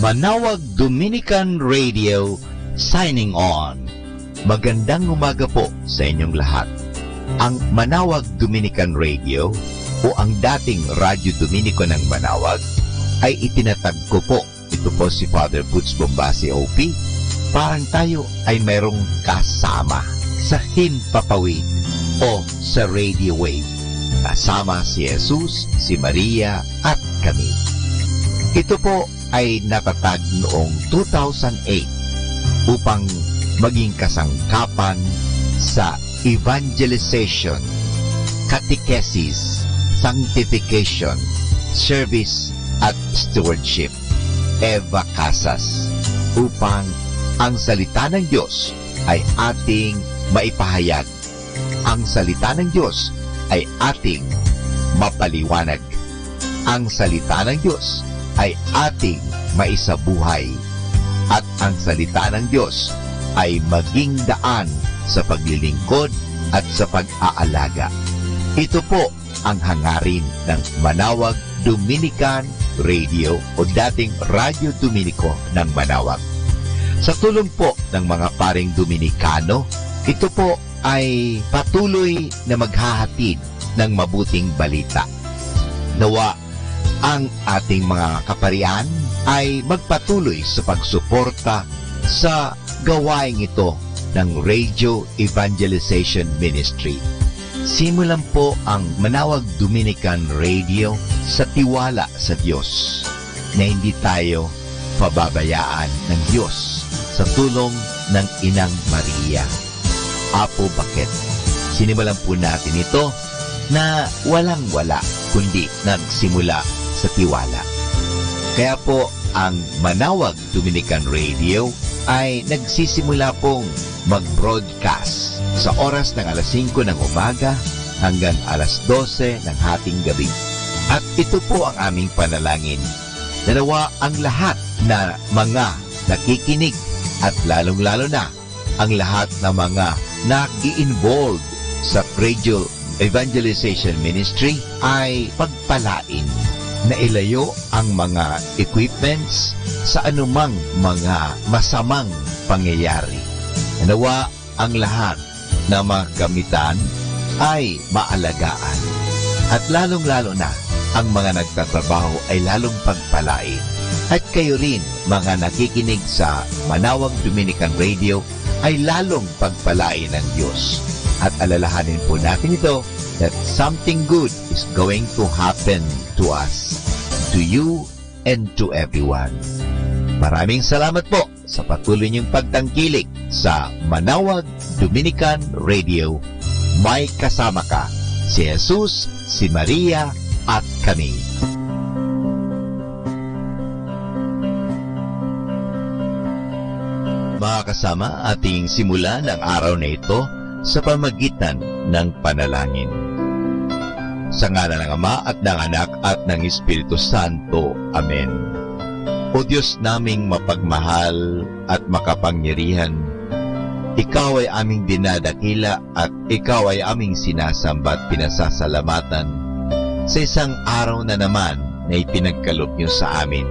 Manawag Dominican Radio signing on. Magandang umaga po sa inyong lahat. Ang Manawag Dominican Radio o ang dating Radyo Dominico ng Manawag ay itinatag ko po. Ito po si Father Butch Bombasi OP. Parang tayo ay mayroong kasama sa himpapawid o sa radio wave. Kasama si Jesus, si Maria at kami. Ito po ay natatag noong 2008 upang maging kasangkapan sa evangelization, catechesis, sanctification, service at stewardship, Eva Casas, upang ang salita ng Diyos ay ating maipahayag. Ang salita ng Diyos ay ating mapaliwanag. Ang salita ng Diyos ay ating maisabuhay. At ang salita ng Diyos ay maging daan sa paglilingkod at sa pag-aalaga. Ito po ang hangarin ng Manawag Dominican Radio o dating Radyo Dominico ng Manawag. Sa tulong po ng mga paring Dominikano, ito po ay patuloy na maghahatid ng mabuting balita. Nawa ang ating mga kaparian ay magpatuloy sa pagsuporta sa gawaing ito ng Radio Evangelization Ministry. Simulan po ang Manawag Dominican Radio sa tiwala sa Diyos na hindi tayo pababayaan ng Diyos sa tulong ng Inang Maria. Apo bakit? Sinimulan po natin ito na walang-wala kundi nagsimula sa tiwala. Kaya po ang Manawag Dominican Radio ay nagsisimula pong mag-broadcast sa oras ng alas 5 ng umaga hanggang alas 12 ng hating gabi. At ito po ang aming panalangin. Nawa ang lahat na mga nakikinig at lalong-lalo na ang lahat na mga nag-i-involve sa Radio Evangelization Ministry ay pagpalain na ilayo ang mga equipments sa anumang mga masamang pangyayari. Nawa ang lahat na mga gamitan ay maalagaan. At lalong-lalo na ang mga nagtatrabaho ay lalong pagpalain. At kayo rin, mga nakikinig sa Manawag Dominican Radio, ay lalong pagpalain ng Diyos. At alalahanin po natin ito that something good is going to happen to us, to you, and to everyone. Maraming salamat po sa patuloy niyong pagtangkilik sa Manawag Dominican Radio. May kasama ka, si Jesus, si Maria, at kami. Mga kasama, ating simula ng araw na ito sa pamagitan ng panalangin. Sa ngalan ng Ama at ng Anak at ng Espiritu Santo. Amen. O Diyos naming mapagmahal at makapangyarihan, Ikaw ay aming dinadakila at Ikaw ay aming sinasamba at pinasasalamatan sa isang araw na naman na ipinagkaloob niyo sa amin.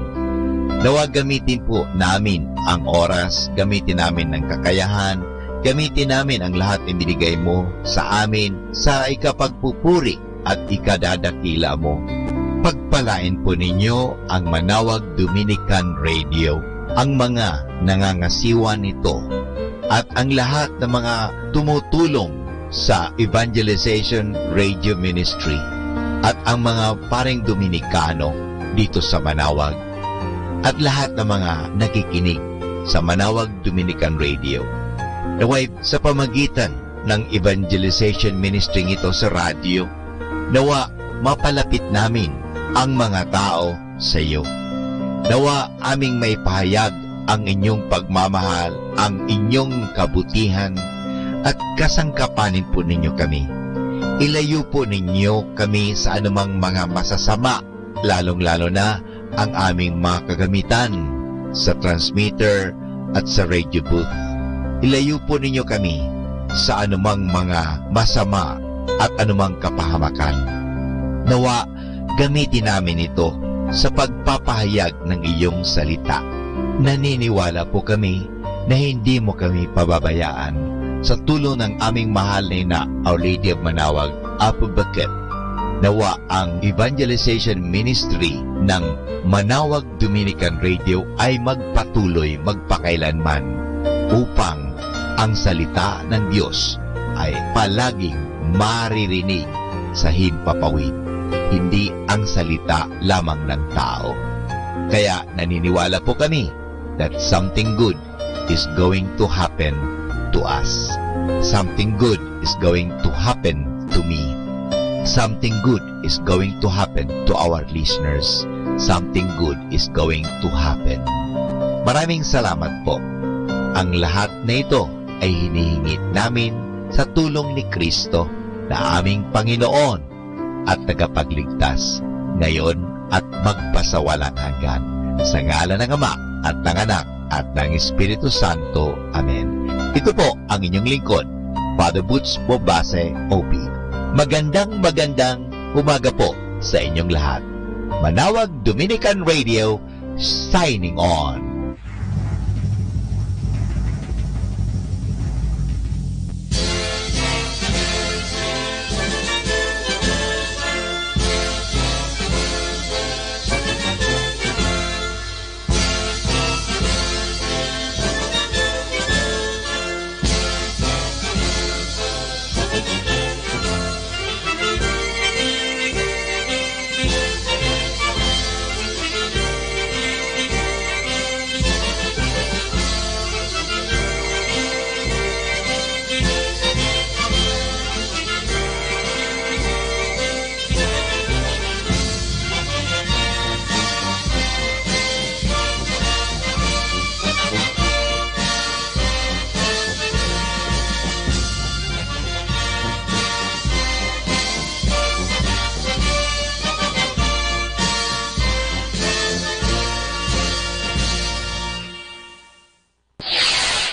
Nawa gamitin po namin ang oras, gamitin namin ang kakayahan, gamitin namin ang lahat ng binigay mo sa amin sa ikapagpupuri at ikadadakila mo. Pagpalain po ninyo ang Manawag Dominican Radio, ang mga nangangasiwa nito, at ang lahat ng mga tumutulong sa Evangelization Radio Ministry, at ang mga paring Dominikano dito sa Manawag, at lahat ng mga nakikinig sa Manawag Dominican Radio. Naway sa pamagitan ng Evangelization Ministry ito sa radyo, nawa mapalapit namin ang mga tao sa iyo. Nawa aming may pahayag ang inyong pagmamahal, ang inyong kabutihan, at kasangkapanin po ninyo kami. Ilayo po ninyo kami sa anumang mga masasama, lalong-lalo na ang aming mga kagamitan sa transmitter at sa radio booth. Ilayo po ninyo kami sa anumang mga masama at anumang kapahamakan. Nawa, gamitin namin ito sa pagpapahayag ng iyong salita. naniniwala po kami na hindi mo kami pababayaan. Sa tulong ng aming mahal na ina, Our Lady of Manawag, Apo Bakit, nawa ang evangelization ministry ng Manawag Dominican Radio ay magpatuloy magpakailanman upang ang salita ng Diyos ay palaging maririnig sa himpapawid, hindi ang salita lamang ng tao. Kaya naniniwala po kami that something good is going to happen to us. Something good is going to happen to me. Something good is going to happen to our listeners. Something good is going to happen. Maraming salamat po. Ang lahat na ito ay hinihingit namin sa tulong ni Kristo na aming Panginoon at tagapagligtas, ngayon at magpasawalang hanggan. Sa ngalan ng Ama at ng Anak at ng Espiritu Santo. Amen. Ito po ang inyong lingkod, Father Butch Bobase, OP. Magandang umaga po sa inyong lahat. Manawag Dominican Radio, signing on.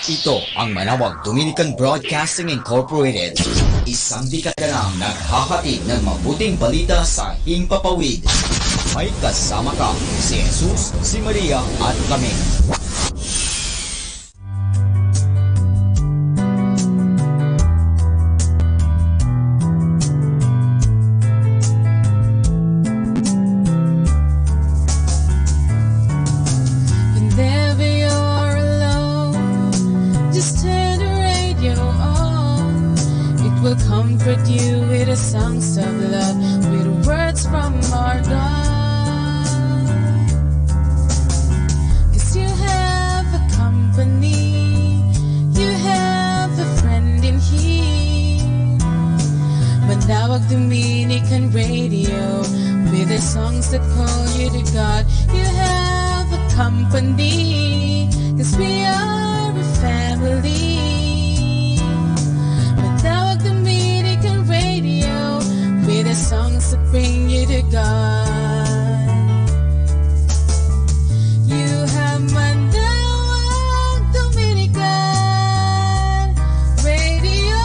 Ito ang Manawag Dominican Broadcasting Incorporated, isang dikadanang naghahatid ng mabuting balita sa himpapawid. May kasama ka, si Jesus, si Maria at kami. Comfort you with the songs of love, with words from our God. 'Cause you have a company, you have a friend in here. Manawag Dominican Radio, with the songs that call you to God. You have a company, 'cause we are a family. With the songs that bring you to God. You have Manawag Dominican Radio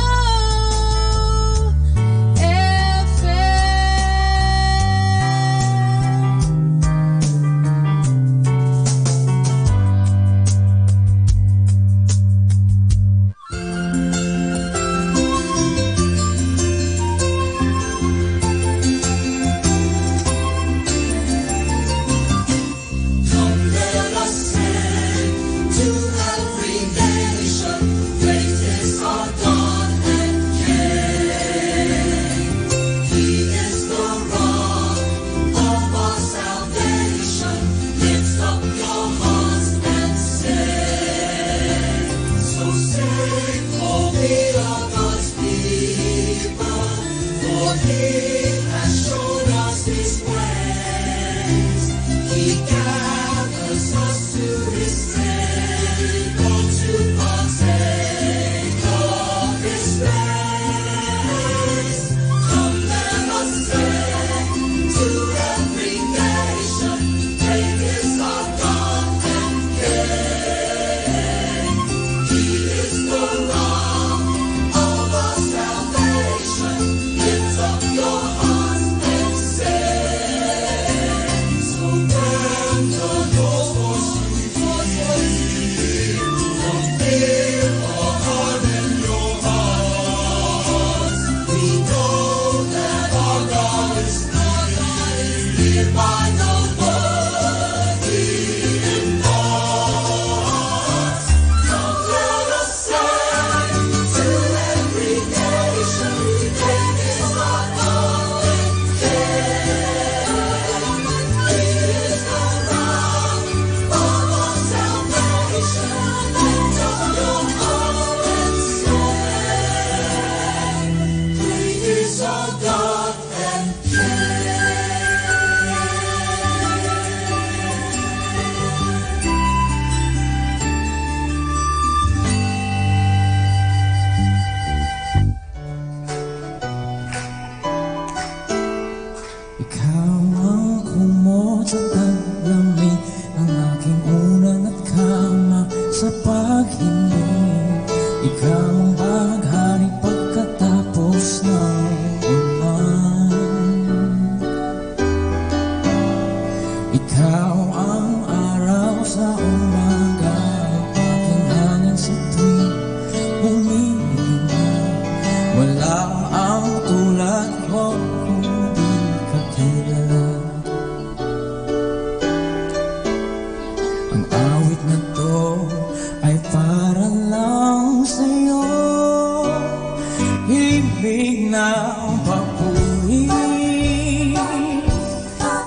ng papuri,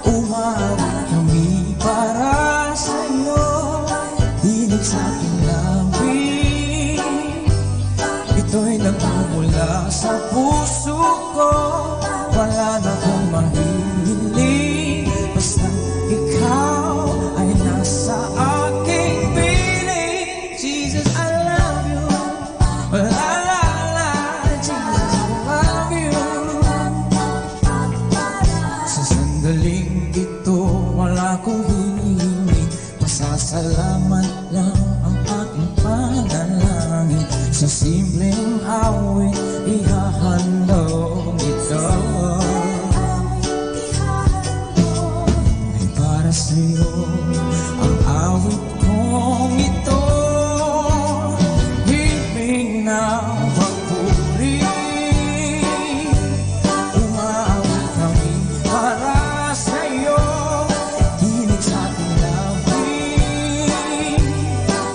umawit kami para sa'yo. Hilig sa aking labi, ito'y nagmumula sa puso ko. Wala na kong mahihiling, basta ikaw ay nasa aking piling. Jesus, I love you. La la la, Jesus, I love you. Sa sandaling ito, wala kong hinihingi, pasasalamat lang ang aking panalangin. Sa simpleng awit, ihahandog ito. Ay para sa'yo ang awit kong ito. Himig ng papuri, umawit kami para sa'yo. Hilig sa ating labi,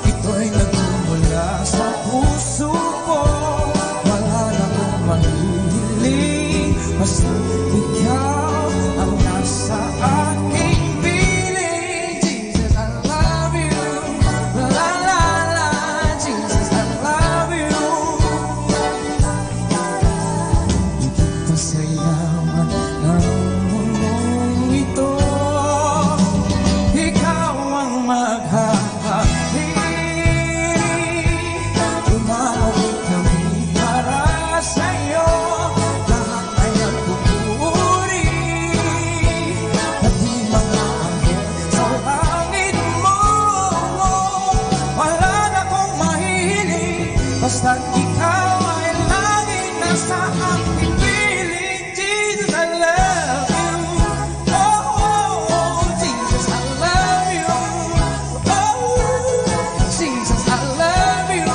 ito'y nagmumula sa puso ko. Wala na kong mahihiling, basta ikaw ang nasa aking piling. Jesus, I love you. La la la, Jesus, I love you. Higit pa sa yaman ng mundong ito, ikaw ang maghahari. Umawit kami para sa'yo, lahat ay nagpupuri, pati mga anghel sa langit mo. Wala na kong mahihiling, basta't ikaw ay laging nasa aking piling. Jesus, I love you. Oh, Jesus, I love you. Oh, Jesus, I love you.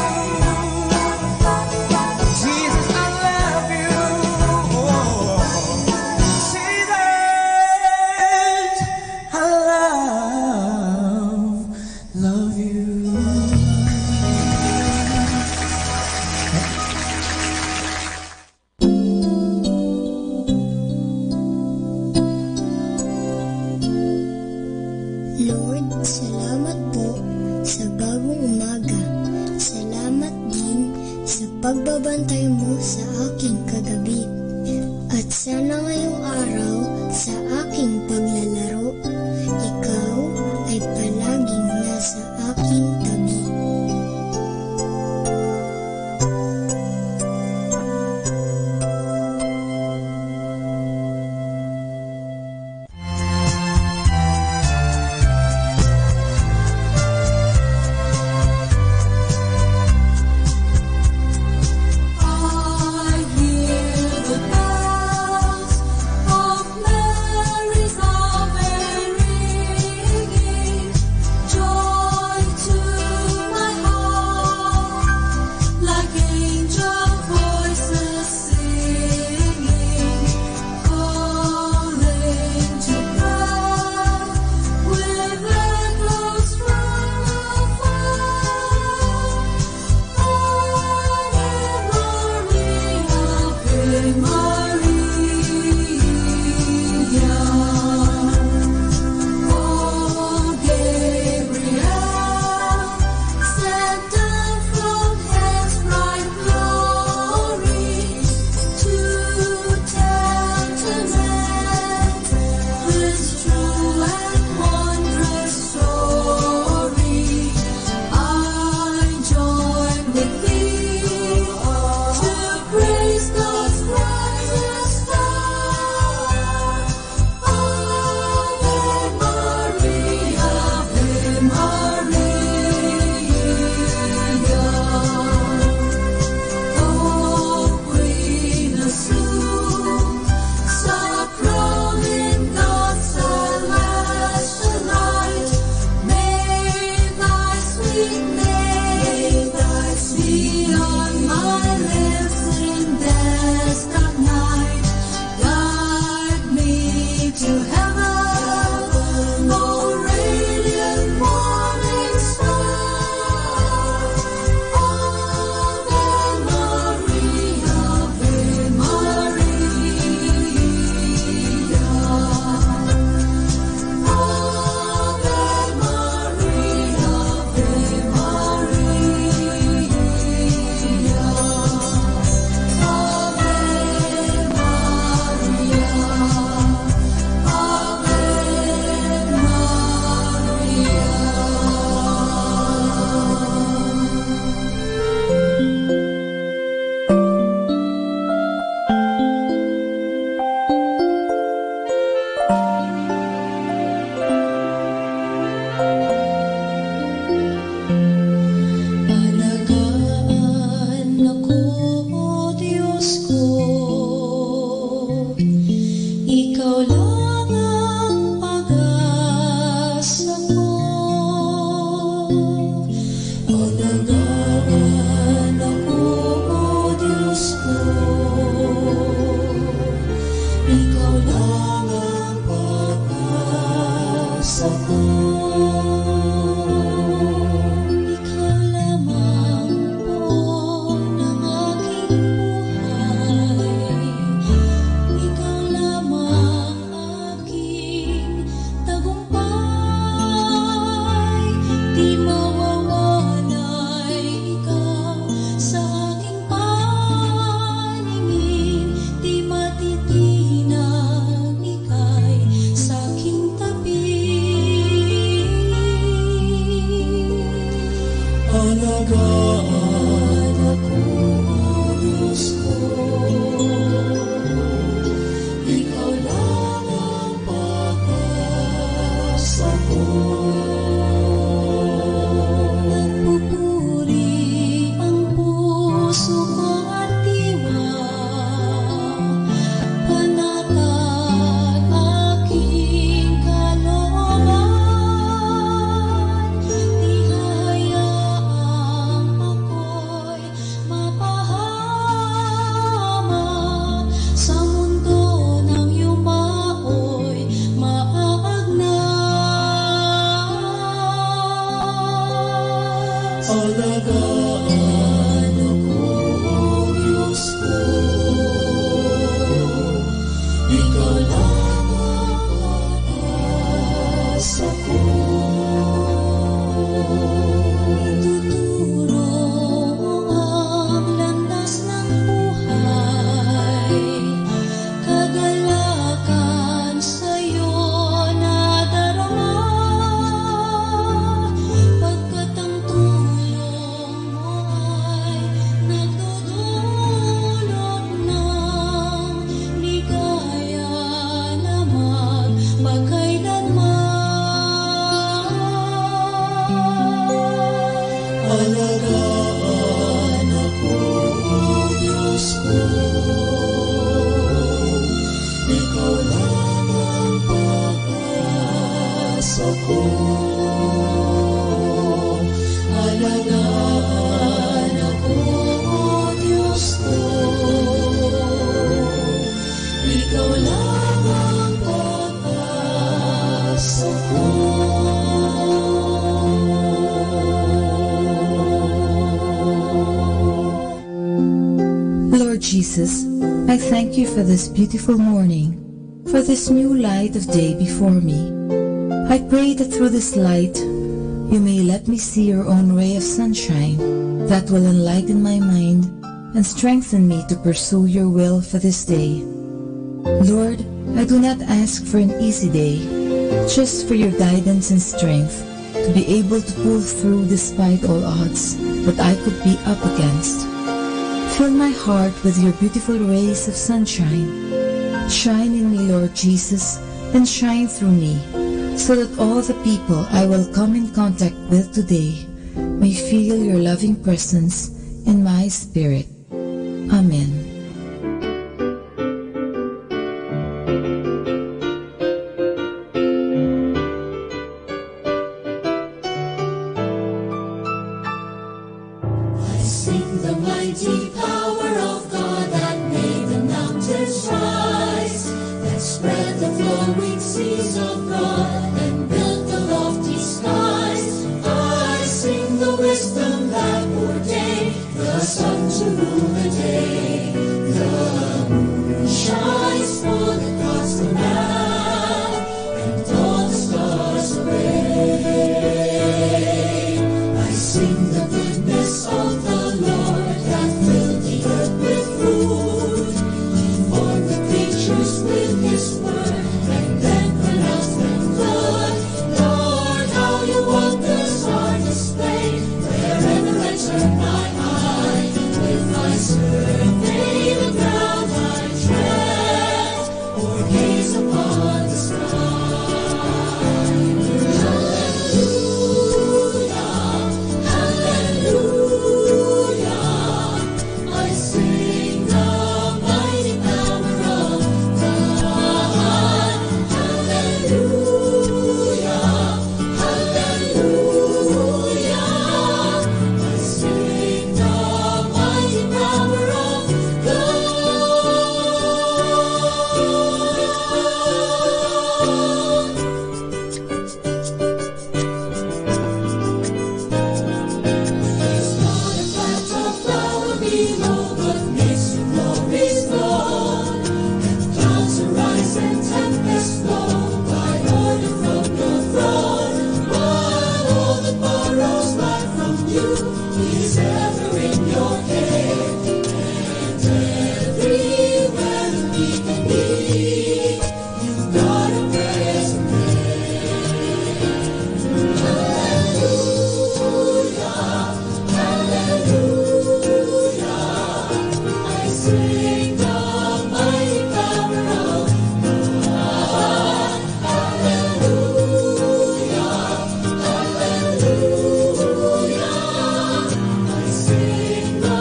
Jesus, I love you. Oh, Jesus, I love you. Lord, salamat po sa bagong umaga. Salamat din sa pagbabantay mo sa aking kagabi. At sana ngayong araw sa aking paglalaro, ikaw ay palaging nasa aking tabi. ako. Alagaan ako, O Diyos ko. Ikaw lang ang pag-asa ko. Lord Jesus, I thank you for this beautiful morning, for this new light of day before me. I pray that through this light, you may let me see your own ray of sunshine that will enlighten my mind and strengthen me to pursue your will for this day. Lord, I do not ask for an easy day, just for your guidance and strength to be able to pull through despite all odds that I could be up against. Fill my heart with your beautiful rays of sunshine. Shine in me, Lord Jesus, and shine through me, so that all the people I will come in contact with today may feel your loving presence in my spirit. Amen. I sing the mighty power of God that made the mountains rise, that spread the flowing seas abroad and built the lofty skies. I sing the wisdom that ordained the sun to rule the day. The moon shines for the gods command, and all the stars obey. I sing the goodness of the Lord that filled the earth with food. He formed the creatures with his word and then pronounced them good. Lord, how your wonders are displayed wherever I turn my eye. With my survey the ground I tread, or gaze upon the sky. Hallelujah, hallelujah. I sing the mighty power of God. Hallelujah, hallelujah. I sing the mighty power of God. He's not a plant or flower below, but makes your glories known. And clouds arise and tempests flow by order from your throne. While all that borrows life from you is ever in your care, and everywhere the need can be, you've got a present Hallelujah, hallelujah. I sing the mighty power of God. Hallelujah, hallelujah. I sing the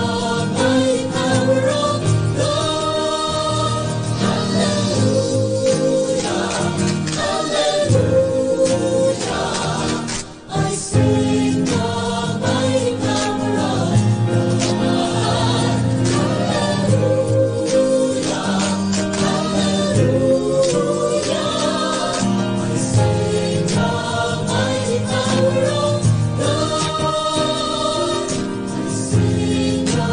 mighty power of God. Hallelujah, hallelujah. I sing the mighty power of God. Hallelujah, hallelujah. I sing the mighty power of God. I sing the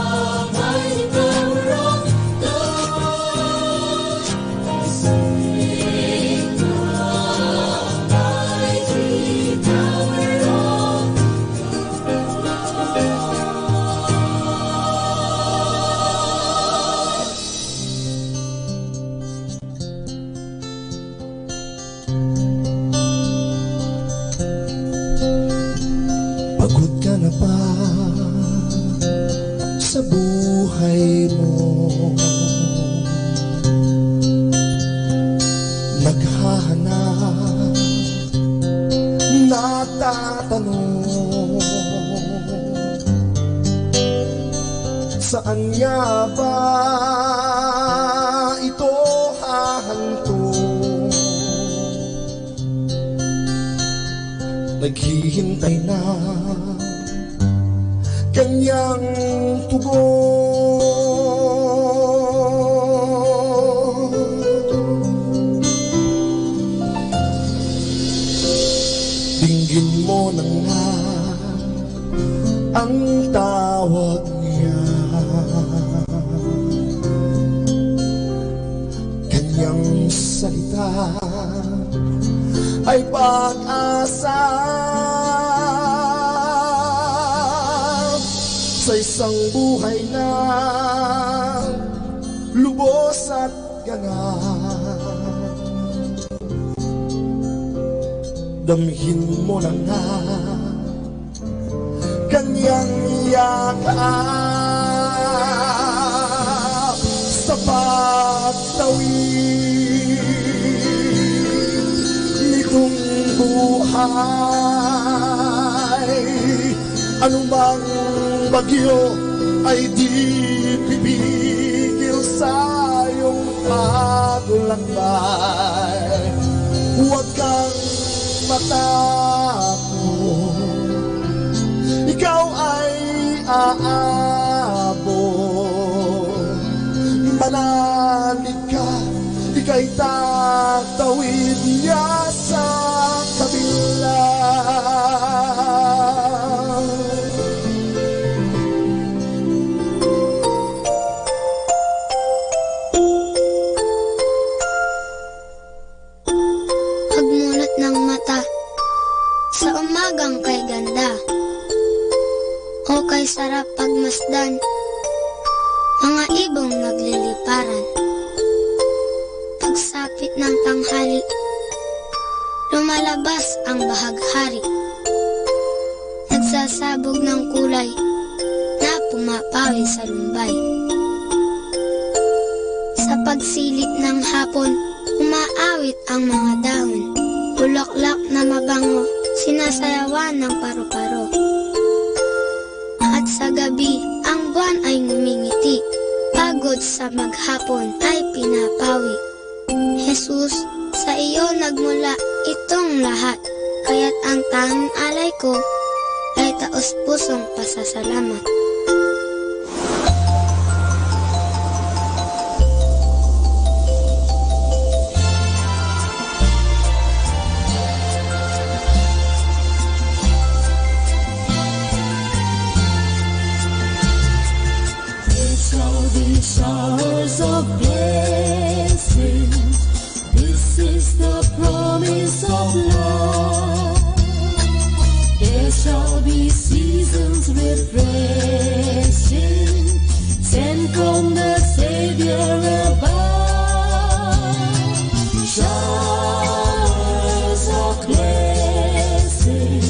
mighty power of God. I sing the mighty power of Pagod ka na ba sa buhay mo? Naghahanap, nagtatanong, saan nga ba ito hahantong? naghihintay na kanyang tugon. Dinggin mo na nga ang tawag niya, kanyang salita ay pag-asa sa isang buhay na lubos at ganap. Damhin mo na nga kanyang yakap sa pagtawid nitong buhay. Anumang bagyo ay di pipigil sa iyong paglakbay. Huwag kang matakot, ikaw ay aabot. Manalig ka, ika'y tatawid niya sa kabila. Pagmulat ng mata sa umagang kay ganda, o kay sarap pagmasdan, mga ibong nagliliparan. Pagsapit ng tanghali, lumalabas ang bahaghari, nagsasabog ng kulay na pumapawi sa lumbay. Sa pagsilip ng hapon, umaawit ang mga dahon, bulaklak na mabango, sinasayawan ng paru-paro. At sa gabi, ang buwan ay ngumingiti, pagod sa maghapon ay pinapawi. Jesus, sa iyo nagmula itong lahat, kaya't ang tanging alay ko ay taos-pusong pasasalamat. Showers of blessings, this is the promise of love. There shall be seasons refreshing, sent from the Savior above. Showers of blessing,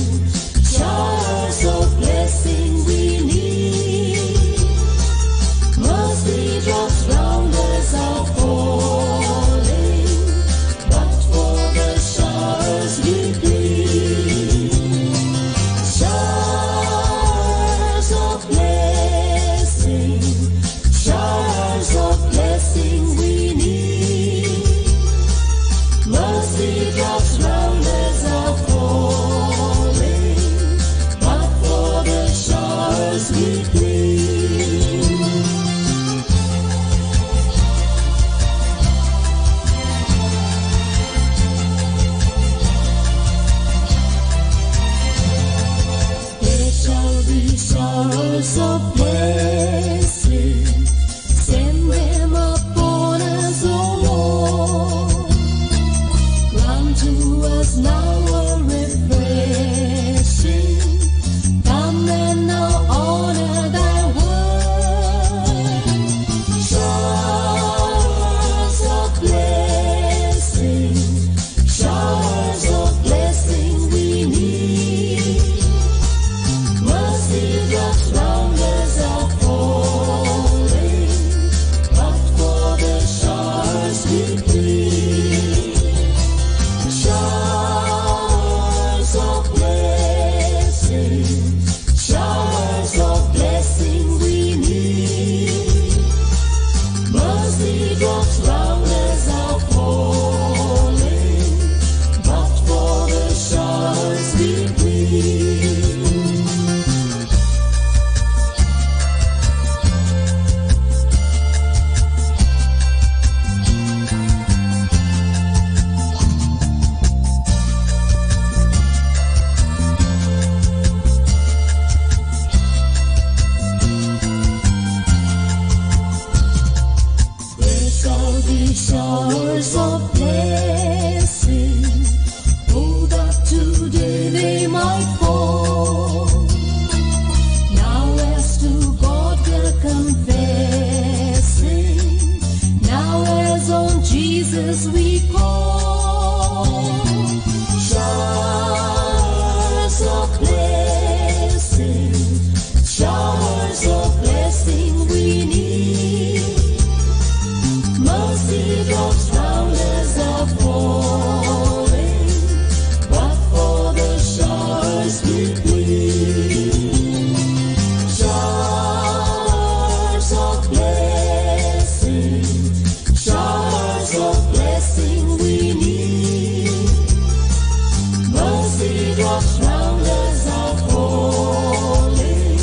showers of blessing we need. Mercy drops round us are falling, but for the showers we plead. Showers of blessing, showers of blessing we need. Mercy drops round us are falling, but for the showers we plead. Showers of blessing, send them upon us, O Lord. Grant to us now a refreshing. Come and now honor thy word. Showers of blessing, showers of blessing we need. Mercy drops round us are falling, but for the showers we plead. Showers showers of blessing, oh, that today they might fall. Now as to God we're confessing, now as on Jesus we call. Showers of blessing, showers of blessing we need. Mercy drops down as are falling, but for the showers we plead. Showers of blessing, showers of blessing we need. Mercy drops down as are falling,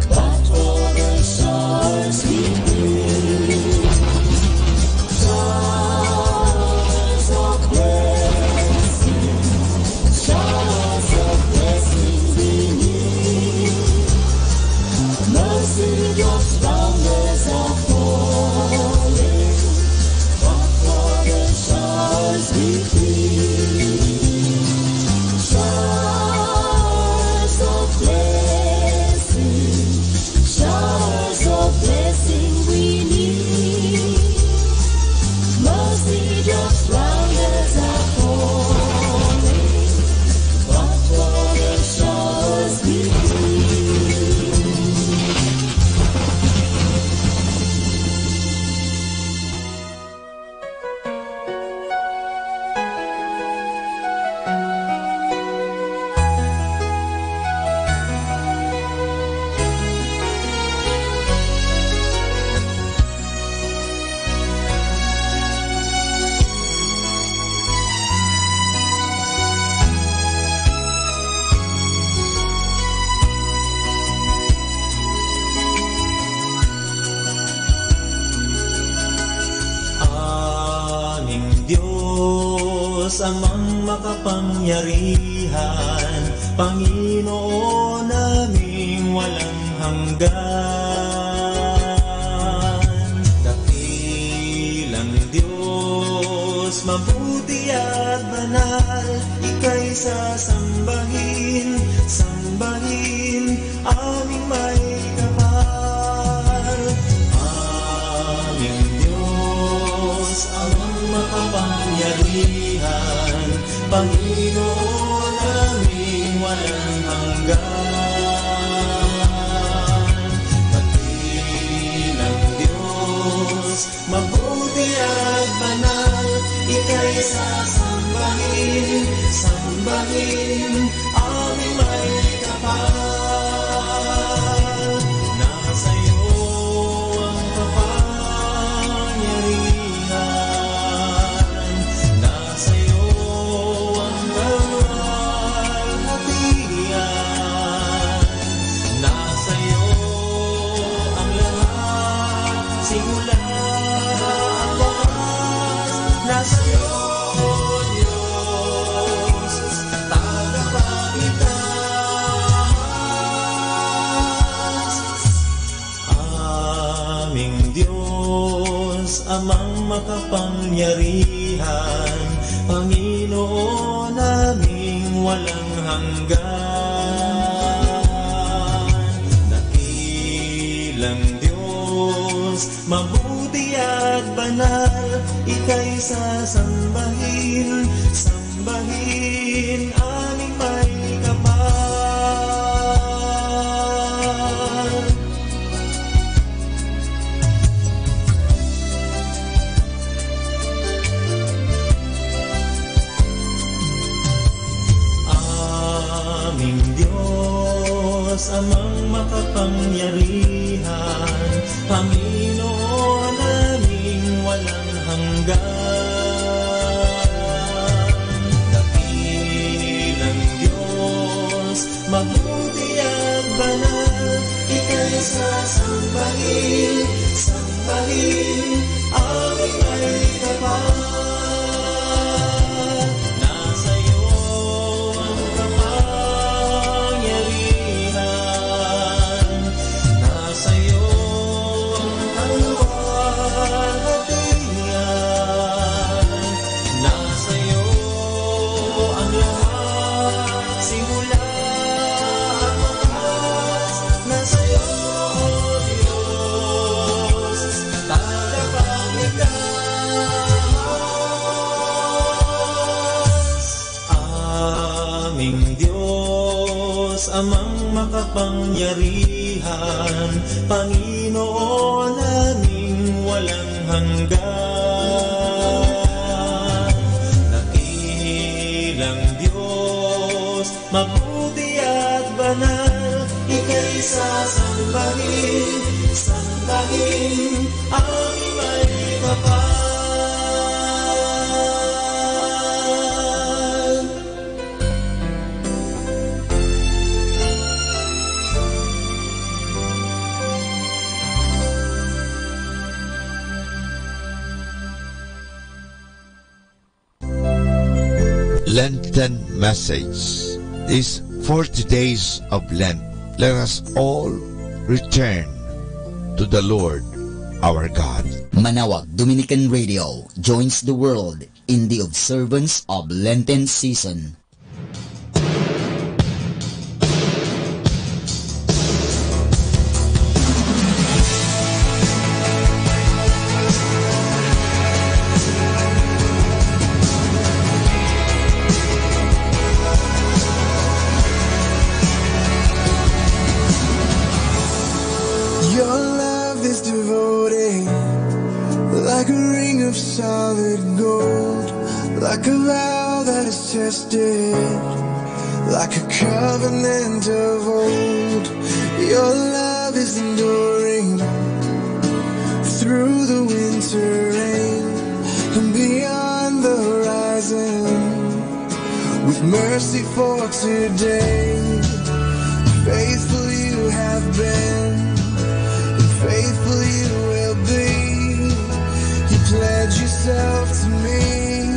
but for the showers we plead. Showers of blessing, showers of blessing we need. Mercy drops down as are falling, but for the showers we plead. Showers of blessing, showers of blessing we need. Mercy drops down as are falling, but for the showers we plead. Aming Diyos, amang makapangyarihan, Panginoon naming walang hanggan. Dakilang Diyos, mabuti at banal, Ika'y sasambahin, sambahin, aming may kapal. Aming Diyos, amang makapangyarihan, Panginoon naming walang hanggan. Dakilang Diyos, mabuti at banal, Ika'y sasambahin, sambahin, aming may kapal. Nasa iyo ang kapangyarihan, nasa iyo ang kalwalhatian, nasa iyo ang lahat, simula at wakas, nasa iyo, Diyos, tagapagligtas. Aming Diyos, amang makapangyarihan, Panginoon naming walang hanggan. Dakilang Diyos, mabuti at banal, Ika'y sasambahin, sambahin, aming may kapal. Aming Diyos, amang makapangyarihan, Panginoon naming walang hanggan. Dakilang Diyos, mabuti at banal, Ika'y sasambahin, sambahin, aming may kapal. Nasa iyo ang kapangyarihan, nasa iyo ang kalwalhatian, Amang makapangyarihan, Panginoon naming walang hanggan. Nakilang Diyos, mabuti at banal, Ika'y sasambahin, sambahin, aming may kapal. Lenten message is 40 days of Lent. Let us all return to the Lord our God. Manawag Dominican Radio joins the world in the observance of Lenten season. Solid gold, like a vow that is tested, like a covenant of old. Your love is enduring through the winter rain and beyond the horizon, with mercy for today. Faithful you have been, and faithful you will be. Pledge yourself to me,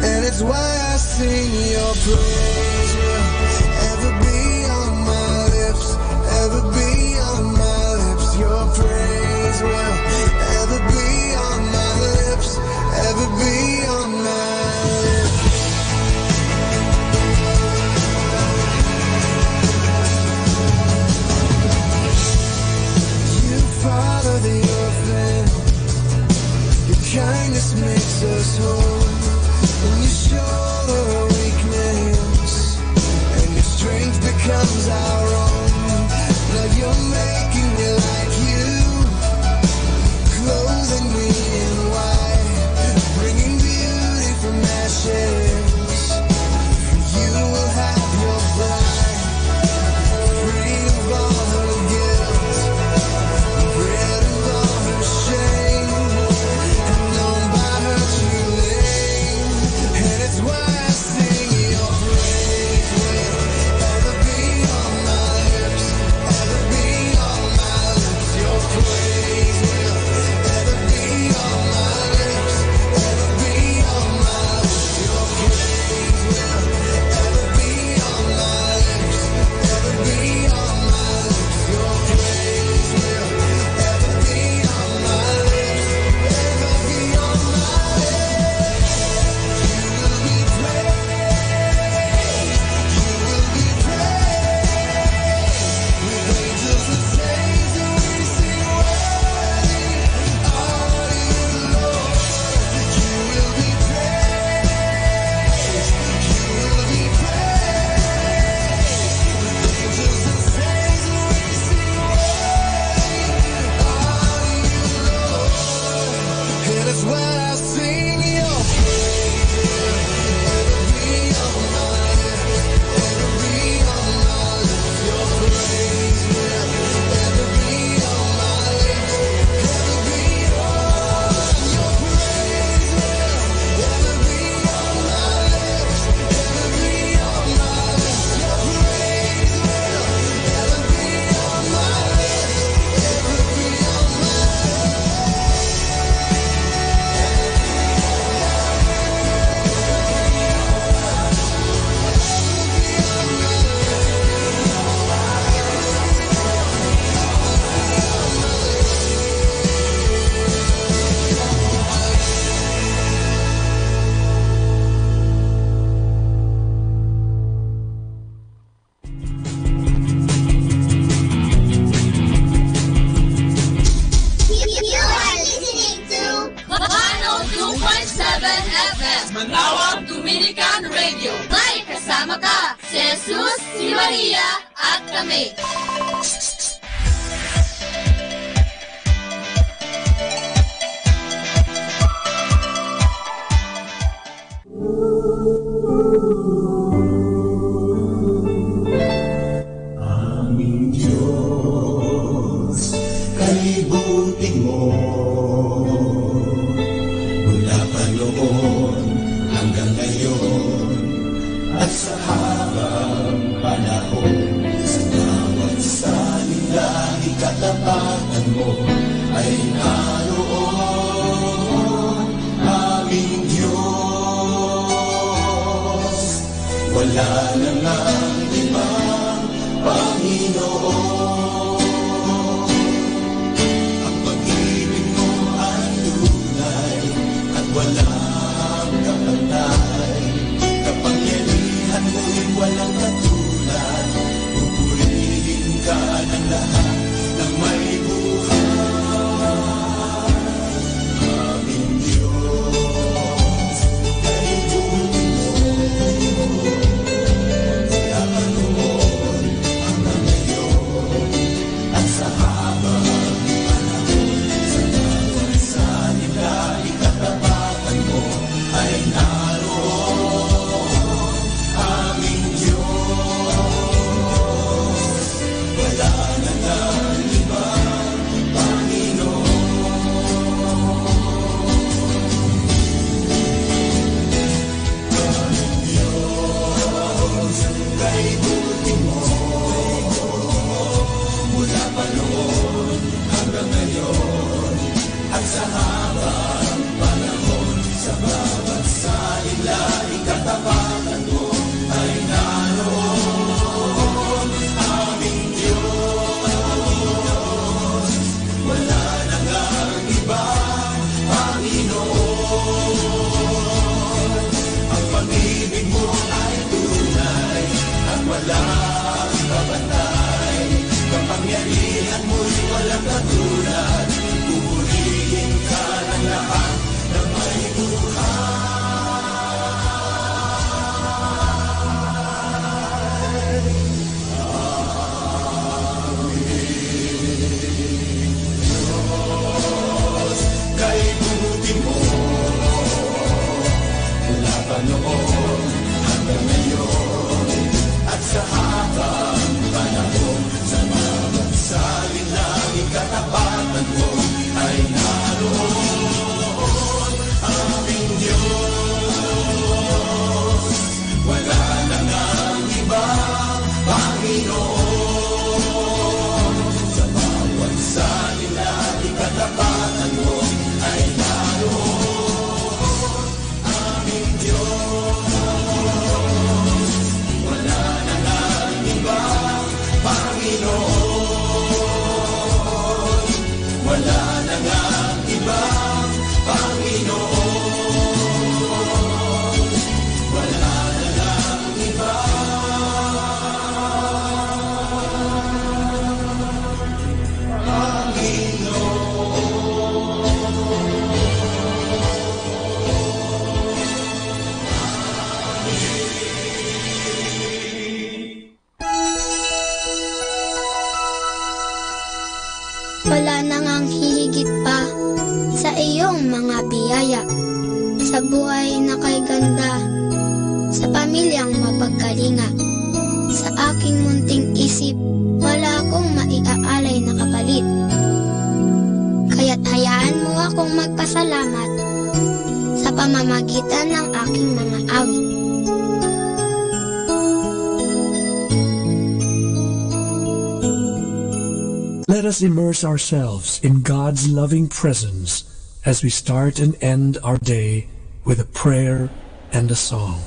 and it's why I sing your praise. Will ever be on my lips, ever be on my lips. Your praise will ever be on my lips, ever be on my lips. You father the orphan, kindness makes us whole, and you show our weakness, and your strength becomes our own. Now you're making me like you, clothing me in white, bringing beauty from ashes. You will have your bride, free of all her guilt, rid of all her shame. Why I sing your praise will ever be on my lips, ever be on my lips. Your praise will ever be on my lips, ever be on my lips. Your praise will ever be on my lips, ever be on my lips. Your praise will ever be on my lips, ever be on my lips. That's why I sing your praise. Ever be on my lips, ever be on my lips. Your praise will ever be on my lips, ever be on. Your praise will ever be on my lips, ever be on my lips. Your praise will ever be on my lips, ever be on my lips. Manawag Dominican Radio. May kasama Kasama ka, si Jesus, si Maria, at kami. Aming Diyos, kalibutin mo mula pa noon hanggang ngayon at sa habang panahon. Sa bawat salita, katapatan mo ay naroon. Aming Diyos, wala na ngang ibang Panginoon. Ang pag-ibig mo ay tunay at walang kapantay. Kapangyarihan mo'y walang katulad. Pupurihin ka ng lahat ng may buhay. Aming Diyos, kalibutin mo mula pa noon hanggang ngayon at sa habang panahon. Sa bawat salita, ikatapatan mo ay naroon. Aming Diyos, wala na ngang ibang Panginoon. Aming Diyos, kalibutin mo mula pa noon hanggang ngayon at sa habang panahon. Sa bawat salita, ikatapatan mo ay naroon. Aming Diyos, wala na ngang ibang Panginoon. Ang pag-ibig mo ay tunay at walang kapantay. Kapangyarihan mo'y walang katulad. Pupurihin ka ng lahat ng may buhay. Diyos, kalibutin mo mula pa noon hanggang ngayon at sa habang panahon. Sa bawat salita, ikatapatan mo ay naroon. Aming Diyos, wala na ngang ibang Panginoon. Sa bawat salita, ikatapatan mo ay naroon. Aming Diyos, wala na ngang ibang Panginoon. Wala na ngang ibang Panginoon. Wala na ngang Wala na ngang hihigit pa sa iyong mga biyaya, sa buhay na kay ganda, sa pamilyang mapagkalinga. Sa aking munting isip, wala akong maiaalay na kapalit. Kaya't hayaan mo akong magpasalamat sa pamamagitan ng aking mga awit. Let us immerse ourselves in God's loving presence as we start and end our day with a prayer and a song.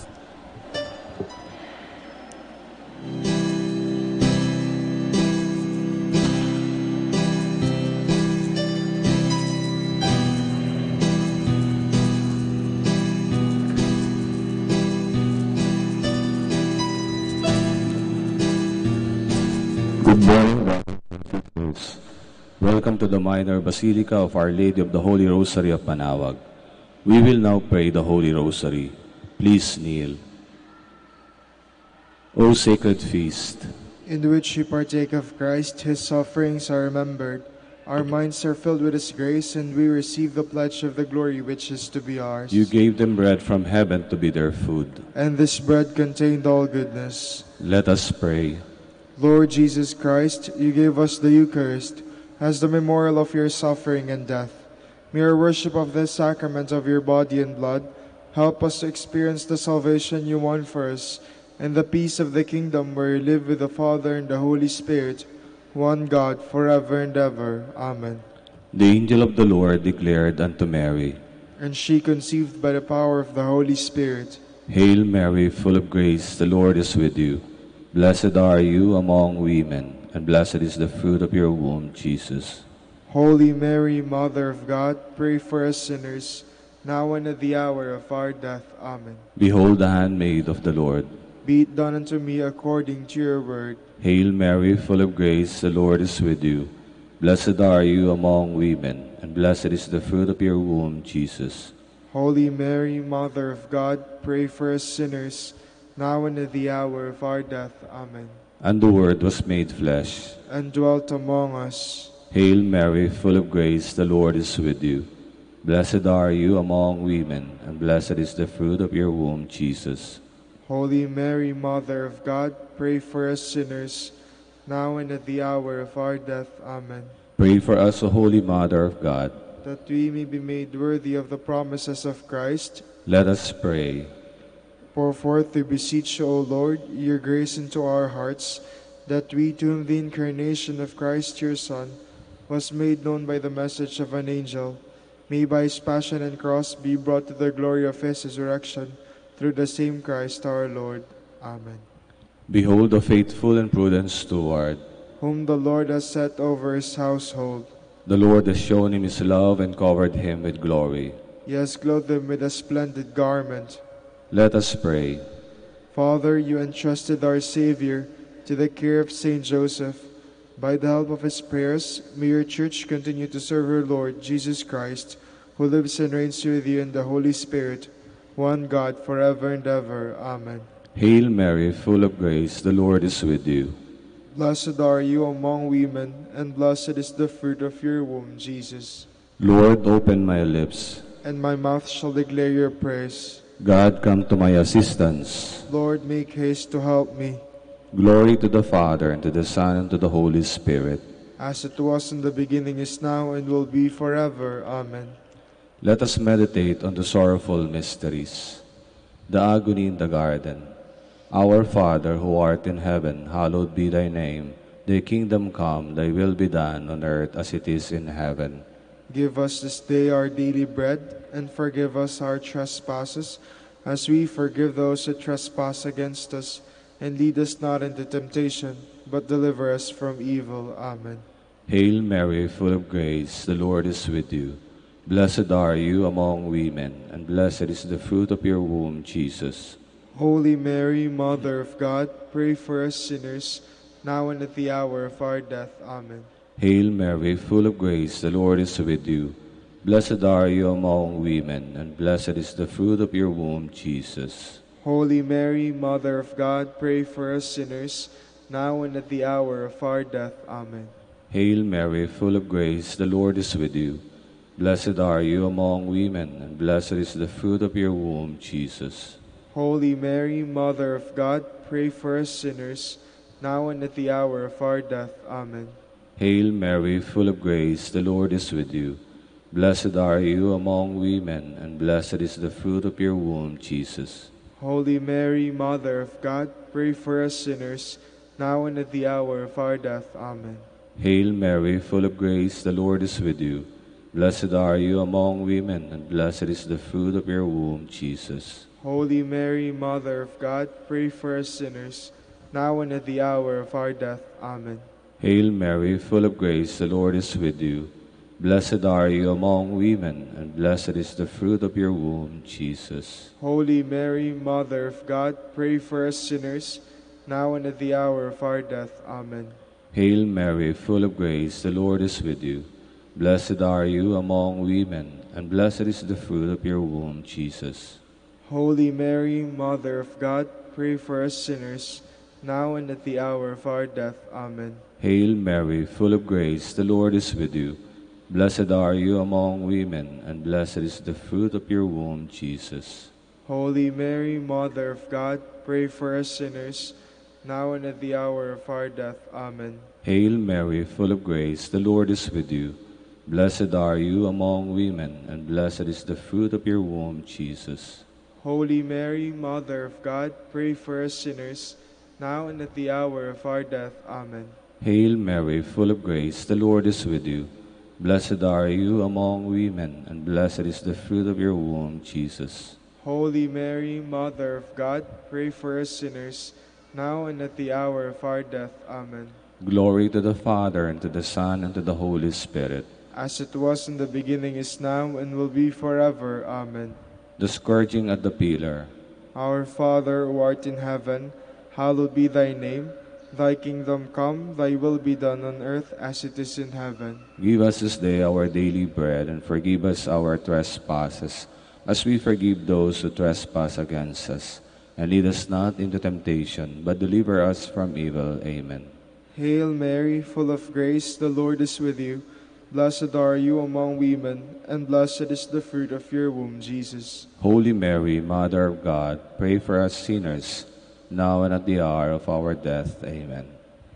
Good morning, brothers and sisters. Welcome to the Minor Basilica of Our Lady of the Holy Rosary of Manaoag. We will now pray the Holy Rosary. Please kneel. O sacred feast, in which we partake of Christ, his sufferings are remembered. Our minds are filled with his grace, and we receive the pledge of the glory which is to be ours. you gave them bread from heaven to be their food. And this bread contained all goodness. Let us pray. Lord Jesus Christ, you gave us the Eucharist as the memorial of your suffering and death. May our worship of this sacrament of your body and blood help us to experience the salvation you won for us and the peace of the kingdom where you live with the Father and the Holy Spirit, one God, forever and ever. Amen. The angel of the Lord declared unto Mary, And she conceived by the power of the Holy Spirit. Hail Mary, full of grace, the Lord is with you. Blessed are you among women, and blessed is the fruit of your womb, Jesus. Holy Mary, Mother of God, pray for us sinners, now and at the hour of our death. Amen. Behold the handmaid of the Lord. Be it done unto me according to your word. Hail Mary, full of grace, the Lord is with you. Blessed are you among women, and blessed is the fruit of your womb, Jesus. Holy Mary, Mother of God, pray for us sinners, now and at the hour of our death. Amen. And the Word was made flesh, and dwelt among us. Hail Mary, full of grace, the Lord is with you. Blessed are you among women, and blessed is the fruit of your womb, Jesus. Holy Mary, Mother of God, pray for us sinners, now and at the hour of our death. Amen. Pray for us, O Holy Mother of God, that we may be made worthy of the promises of Christ. Let us pray. Pour forth, we beseech you, O Lord, your grace into our hearts, that we, to whom the incarnation of Christ your Son was made known by the message of an angel, may by his passion and cross be brought to the glory of his resurrection, through the same Christ our Lord. Amen. Behold the faithful and prudent steward, whom the Lord has set over his household. The Lord has shown him his love and covered him with glory. He has clothed him with a splendid garment. Let us pray. Father, you entrusted our Savior to the care of Saint Joseph. By the help of his prayers, may your church continue to serve her Lord Jesus Christ, who lives and reigns with you in the Holy Spirit, one God, forever and ever. Amen. Hail Mary, full of grace, the Lord is with you. Blessed are you among women, and blessed is the fruit of your womb, Jesus. Lord, open my lips, and my mouth shall declare your praise. God, come to my assistance. Lord, make haste to help me. Glory to the Father, and to the Son, and to the Holy Spirit. As it was in the beginning, is now, and will be forever. Amen. Let us meditate on the sorrowful mysteries. The agony in the garden. Our Father, who art in heaven, hallowed be thy name. Thy kingdom come, thy will be done on earth as it is in heaven. Give us this day our daily bread, and forgive us our trespasses, as we forgive those who trespass against us. And lead us not into temptation, but deliver us from evil. Amen. Hail Mary, full of grace, the Lord is with you. Blessed are you among women, and blessed is the fruit of your womb, Jesus. Holy Mary, Mother of God, pray for us sinners, now and at the hour of our death. Amen. Hail Mary, full of grace, the Lord is with you. Blessed are you among women, and blessed is the fruit of your womb, Jesus. Holy Mary, Mother of God, pray for us sinners, now and at the hour of our death. Amen. Hail Mary, full of grace, the Lord is with you. Blessed are you among women, and blessed is the fruit of your womb, Jesus. Holy Mary, Mother of God, pray for us sinners, now and at the hour of our death. Amen. Hail Mary, full of grace, the Lord is with you. Blessed are you among women, and blessed is the fruit of your womb, Jesus. Holy Mary, Mother of God, pray for us sinners, now and at the hour of our death. Amen. Hail Mary, full of grace, the Lord is with you. Blessed are you among women, and blessed is the fruit of your womb, Jesus. Holy Mary, Mother of God, pray for us sinners, now and at the hour of our death. Amen. Hail Mary, full of grace, the Lord is with you. Blessed are you among women, and blessed is the fruit of your womb, Jesus. Holy Mary, Mother of God, pray for us sinners, now and at the hour of our death. Amen. Hail Mary, full of grace, the Lord is with you. Blessed are you among women, and blessed is the fruit of your womb, Jesus. Holy Mary, Mother of God, pray for us sinners, now and at the hour of our death. Amen. Hail Mary, full of grace, the Lord is with you. Blessed are you among women, and blessed is the fruit of your womb, Jesus. Holy Mary, Mother of God, pray for us sinners, now and at the hour of our death. Amen. Hail Mary, full of grace, the Lord is with you. Blessed are you among women, and blessed is the fruit of your womb, Jesus. Holy Mary, Mother of God, pray for us sinners, now and at the hour of our death. Amen. Hail Mary, full of grace, the Lord is with you. Blessed are you among women, and blessed is the fruit of your womb, Jesus. Holy Mary, Mother of God, pray for us sinners, now and at the hour of our death. Amen. Glory to the Father, and to the Son, and to the Holy Spirit. As it was in the beginning, is now, and will be forever. Amen. The scourging at the pillar. Our Father, who art in heaven, hallowed be thy name. Thy kingdom come, thy will be done on earth as it is in heaven. Give us this day our daily bread, and forgive us our trespasses, as we forgive those who trespass against us. And lead us not into temptation, but deliver us from evil. Amen. Hail Mary, full of grace, the Lord is with you. Blessed are you among women, and blessed is the fruit of your womb, Jesus. Holy Mary, Mother of God, pray for us sinners, now and at the hour of our death. Amen.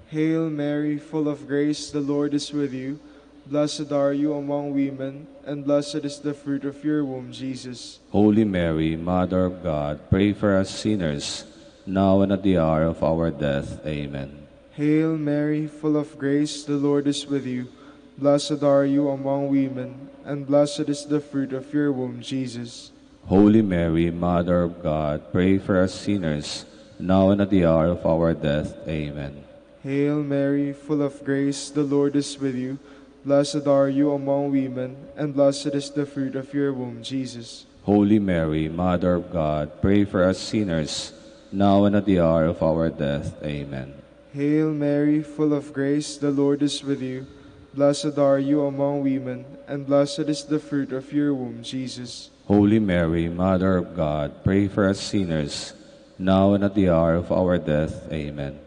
Hail Mary, full of grace, the Lord is with you. Blessed are you among women, and blessed is the fruit of your womb, Jesus. Holy Mary, Mother of God, pray for us sinners, now and at the hour of our death. Amen. Hail Mary, full of grace, the Lord is with you. Blessed are you among women, and blessed is the fruit of your womb, Jesus. Holy Mary, Mother of God, pray for us sinners, now and at the hour of our death. Amen. Hail Mary, full of grace, the Lord is with you. Blessed are you among women, and blessed is the fruit of your womb, Jesus. Holy Mary, Mother of God, pray for us sinners, now and at the hour of our death. Amen. Hail Mary, full of grace, the Lord is with you. Blessed are you among women, and blessed is the fruit of your womb, Jesus. Holy Mary, Mother of God, pray for us sinners, now and at the hour of our death. Amen.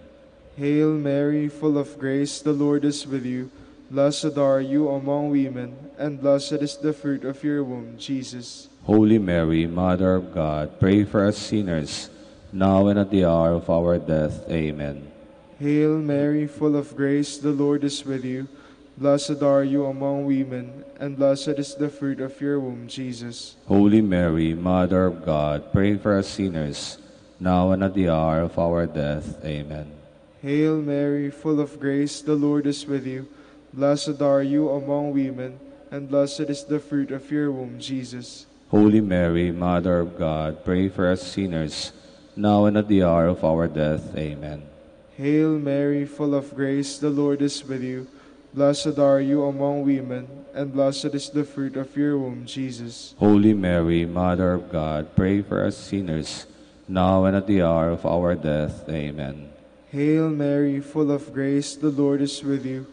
Hail Mary, full of grace, the Lord is with you. Blessed are you among women, and blessed is the fruit of your womb, Jesus. Holy Mary, Mother of God, pray for us sinners, now and at the hour of our death. Amen. Hail Mary, full of grace, the Lord is with you. Blessed are you among women, and blessed is the fruit of your womb, Jesus. Holy Mary, Mother of God, pray for us sinners, now and at the hour of our death. Amen. Hail Mary, full of grace, the Lord is with you. Blessed are you among women, and blessed is the fruit of your womb, Jesus. Holy Mary, Mother of God, pray for us sinners, now and at the hour of our death. Amen. Hail Mary, full of grace, the Lord is with you. Blessed are you among women, and blessed is the fruit of your womb, Jesus. Holy Mary, Mother of God, pray for us sinners, now and at the hour of our death. Amen. Hail Mary, full of grace, the Lord is with you.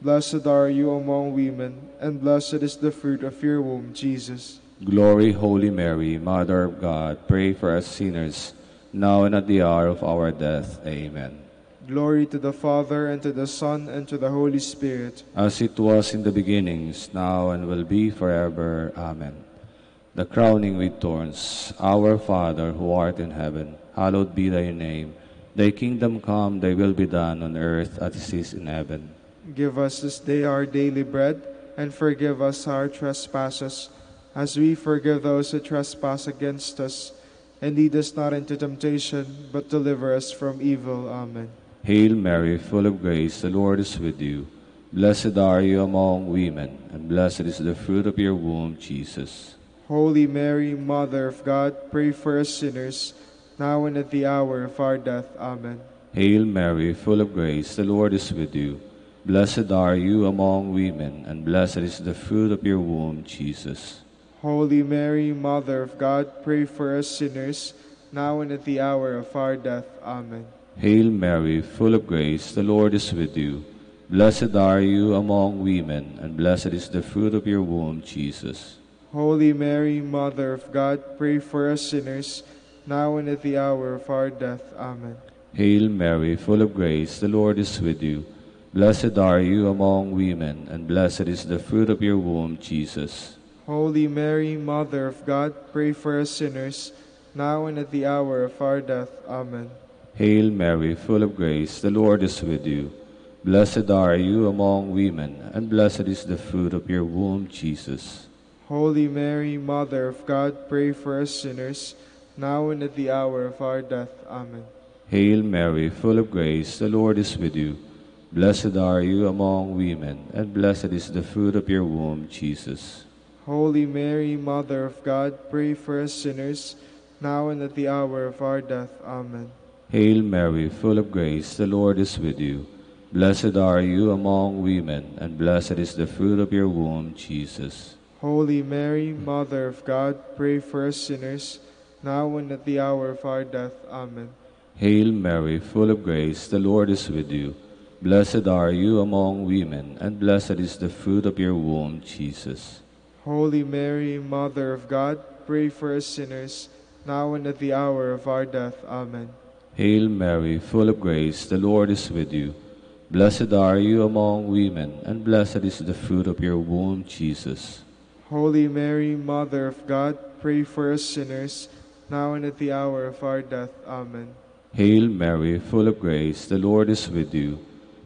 Blessed are you among women, and blessed is the fruit of your womb, Jesus. Glory, Holy Mary, Mother of God, pray for us sinners, now and at the hour of our death. Amen. Glory to the Father, and to the Son, and to the Holy Spirit. As it was in the beginning, is now, and will be forever. Amen. The crowning with thorns. Our Father, who art in heaven, hallowed be thy name. Thy kingdom come, thy will be done on earth as it is in heaven. Give us this day our daily bread, and forgive us our trespasses, as we forgive those who trespass against us. And lead us not into temptation, but deliver us from evil. Amen. Hail Mary, full of grace, the Lord is with you. Blessed are you among women, and blessed is the fruit of your womb, Jesus. Holy Mary, Mother of God, pray for us sinners, now and at the hour of our death. Amen. Hail Mary, full of grace, the Lord is with you. Blessed are you among women, and blessed is the fruit of your womb, Jesus. Holy Mary, Mother of God, pray for us sinners, now and at the hour of our death. Amen. Hail Mary, full of grace, the Lord is with you. Blessed are you among women, and blessed is the fruit of your womb, Jesus. Holy Mary, Mother of God, pray for us sinners, now and at the hour of our death. Amen. Hail Mary, full of grace, the Lord is with you. Blessed are you among women, and blessed is the fruit of your womb, Jesus. Holy Mary, Mother of God, pray for us sinners, now and at the hour of our death. Amen. Hail Mary, full of grace, the Lord is with you. Blessed are you among women, and blessed is the fruit of your womb, Jesus. Holy Mary, Mother of God, pray for us sinners, now and at the hour of our death. Amen. Hail Mary, full of grace, the Lord is with you. Blessed are you among women, and blessed is the fruit of your womb, Jesus. Holy Mary, Mother of God, pray for us sinners, now and at the hour of our death. Amen. Hail Mary, full of grace, the Lord is with you. Blessed are you among women, and blessed is the fruit of your womb, Jesus. Holy Mary, Mother of God, pray for us sinners, now and at the hour of our death. Amen. Hail Mary, full of grace, the Lord is with you. Blessed are you among women, and blessed is the fruit of your womb, Jesus. Holy Mary, Mother of God, pray for us sinners, now and at the hour of our death. Amen. Hail Mary, full of grace, the Lord is with you. Blessed are you among women, and blessed is the fruit of your womb, Jesus. Holy Mary, Mother of God, pray for us sinners, now and at the hour of our death. Amen. Hail Mary, full of grace, the Lord is with you.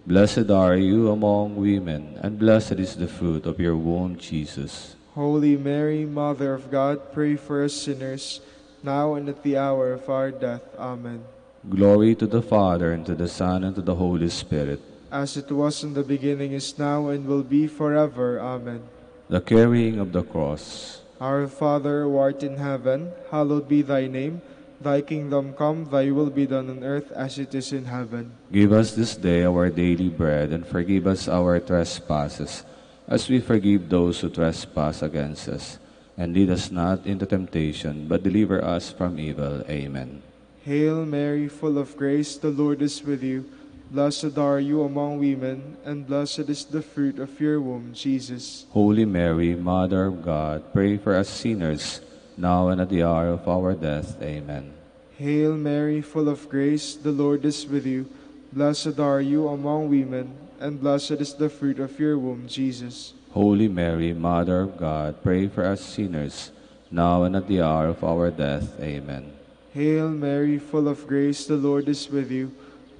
Blessed are you among women, and blessed is the fruit of your womb, Jesus. Holy Mary, Mother of God, pray for us sinners, now and at the hour of our death. Amen. Glory to the Father, and to the Son, and to the Holy Spirit. As it was in the beginning, is now, and will be forever. Amen. The carrying of the cross. Our Father, who art in heaven, hallowed be thy name. Thy kingdom come, thy will be done on earth as it is in heaven. Give us this day our daily bread, and forgive us our trespasses, as we forgive those who trespass against us. And lead us not into temptation, but deliver us from evil. Amen. Hail Mary, full of grace, the Lord is with you. Blessed are you among women, and blessed is the fruit of your womb, Jesus. Holy Mary, Mother of God, pray for us sinners, now and at the hour of our death. Amen. Hail Mary, full of grace, the Lord is with you. Blessed are you among women, and blessed is the fruit of your womb, Jesus. Holy Mary, Mother of God, pray for us sinners, now and at the hour of our death. Amen. Hail Mary, full of grace, the Lord is with you.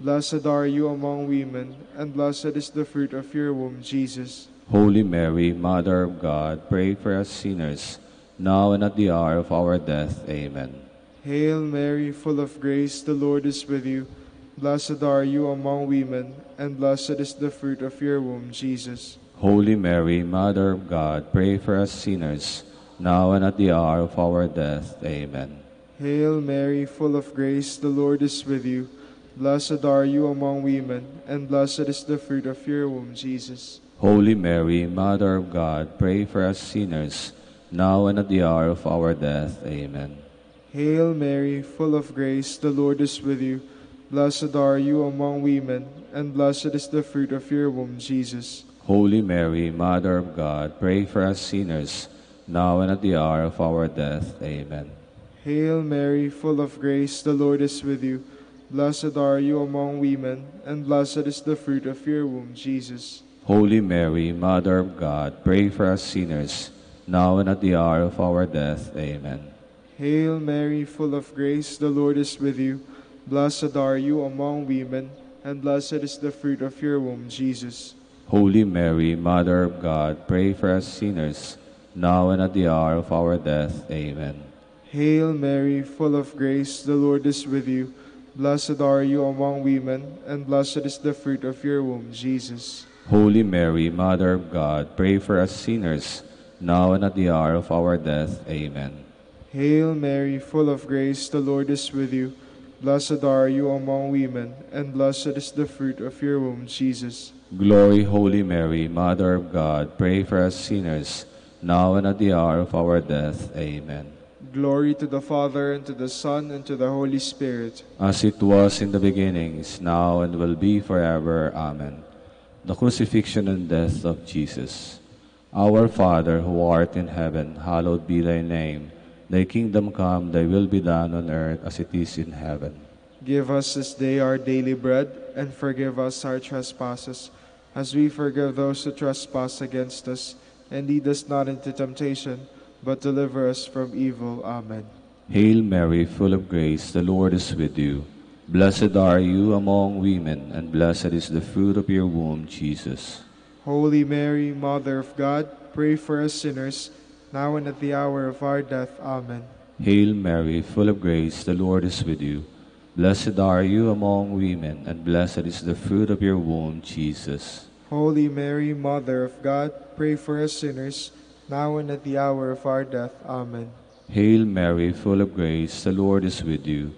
Blessed are you among women, and blessed is the fruit of your womb, Jesus. Holy Mary, Mother of God, pray for us sinners, now and at the hour of our death. Amen. Hail Mary, full of grace, the Lord is with you. Blessed are you among women, and blessed is the fruit of your womb, Jesus. Holy Mary, Mother of God, pray for us sinners, now and at the hour of our death. Amen. Hail Mary, full of grace, the Lord is with you. Blessed are you among women, and blessed is the fruit of your womb, Jesus. Holy Mary, Mother of God, pray for us sinners, now and at the hour of our death. Amen. Hail Mary, full of grace, the Lord is with you. Blessed are you among women, and blessed is the fruit of your womb, Jesus. Holy Mary, Mother of God, pray for us sinners, now and at the hour of our death. Amen. Hail Mary, full of grace, the Lord is with you. Blessed are you among women, and blessed is the fruit of your womb, Jesus. Holy Mary, Mother of God, pray for us sinners, now and at the hour of our death. Amen. Hail Mary, full of grace, the Lord is with you. Blessed are you among women, and blessed is the fruit of your womb, Jesus. Holy Mary, Mother of God, pray for us sinners, now and at the hour of our death. Amen. Hail Mary, full of grace, the Lord is with you. Blessed are you among women, and blessed is the fruit of your womb, Jesus. Holy Mary, Mother of God, pray for us sinners, now and at the hour of our death. Amen. Hail Mary, full of grace, the Lord is with you. Blessed are you among women, and blessed is the fruit of your womb, Jesus. Glory, Holy Mary, Mother of God, pray for us sinners, now and at the hour of our death. Amen. Glory to the Father, and to the Son, and to the Holy Spirit. As it was in the beginning, is now, and will be forever. Amen. The crucifixion and death of Jesus. Our Father, who art in heaven, hallowed be thy name. Thy kingdom come, thy will be done on earth as it is in heaven. Give us this day our daily bread, and forgive us our trespasses, as we forgive those who trespass against us. And lead us not into temptation, but deliver us from evil. Amen. Hail Mary, full of grace, the Lord is with you. Blessed are you among women, and blessed is the fruit of your womb, Jesus. Holy Mary, Mother of God, pray for us sinners, now and at the hour of our death. Amen. Hail Mary, full of grace, the Lord is with you. Blessed are you among women, and blessed is the fruit of your womb, Jesus. Holy Mary, Mother of God, pray for us sinners, now and at the hour of our death. Amen. Hail Mary, full of grace, the Lord is with you.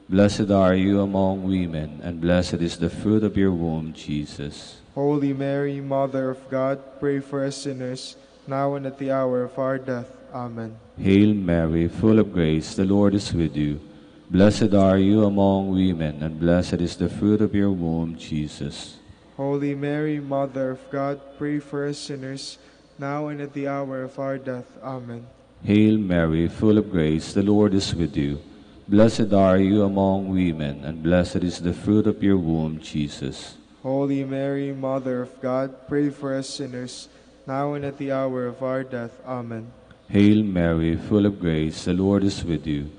Blessed are you among women, and blessed is the fruit of your womb, Jesus. Holy Mary, Mother of God, pray for us sinners, now and at the hour of our death. Amen. Hail Mary, full of grace, the Lord is with you. Blessed are you among women, and blessed is the fruit of your womb, Jesus. Holy Mary, Mother of God, pray for us sinners, now and at the hour of our death. Amen. Hail Mary, full of grace, the Lord is with you. Blessed are you among women, and blessed is the fruit of your womb, Jesus. Holy Mary, Mother of God, pray for us sinners, now and at the hour of our death. Amen. Hail Mary, full of grace, the Lord is with you.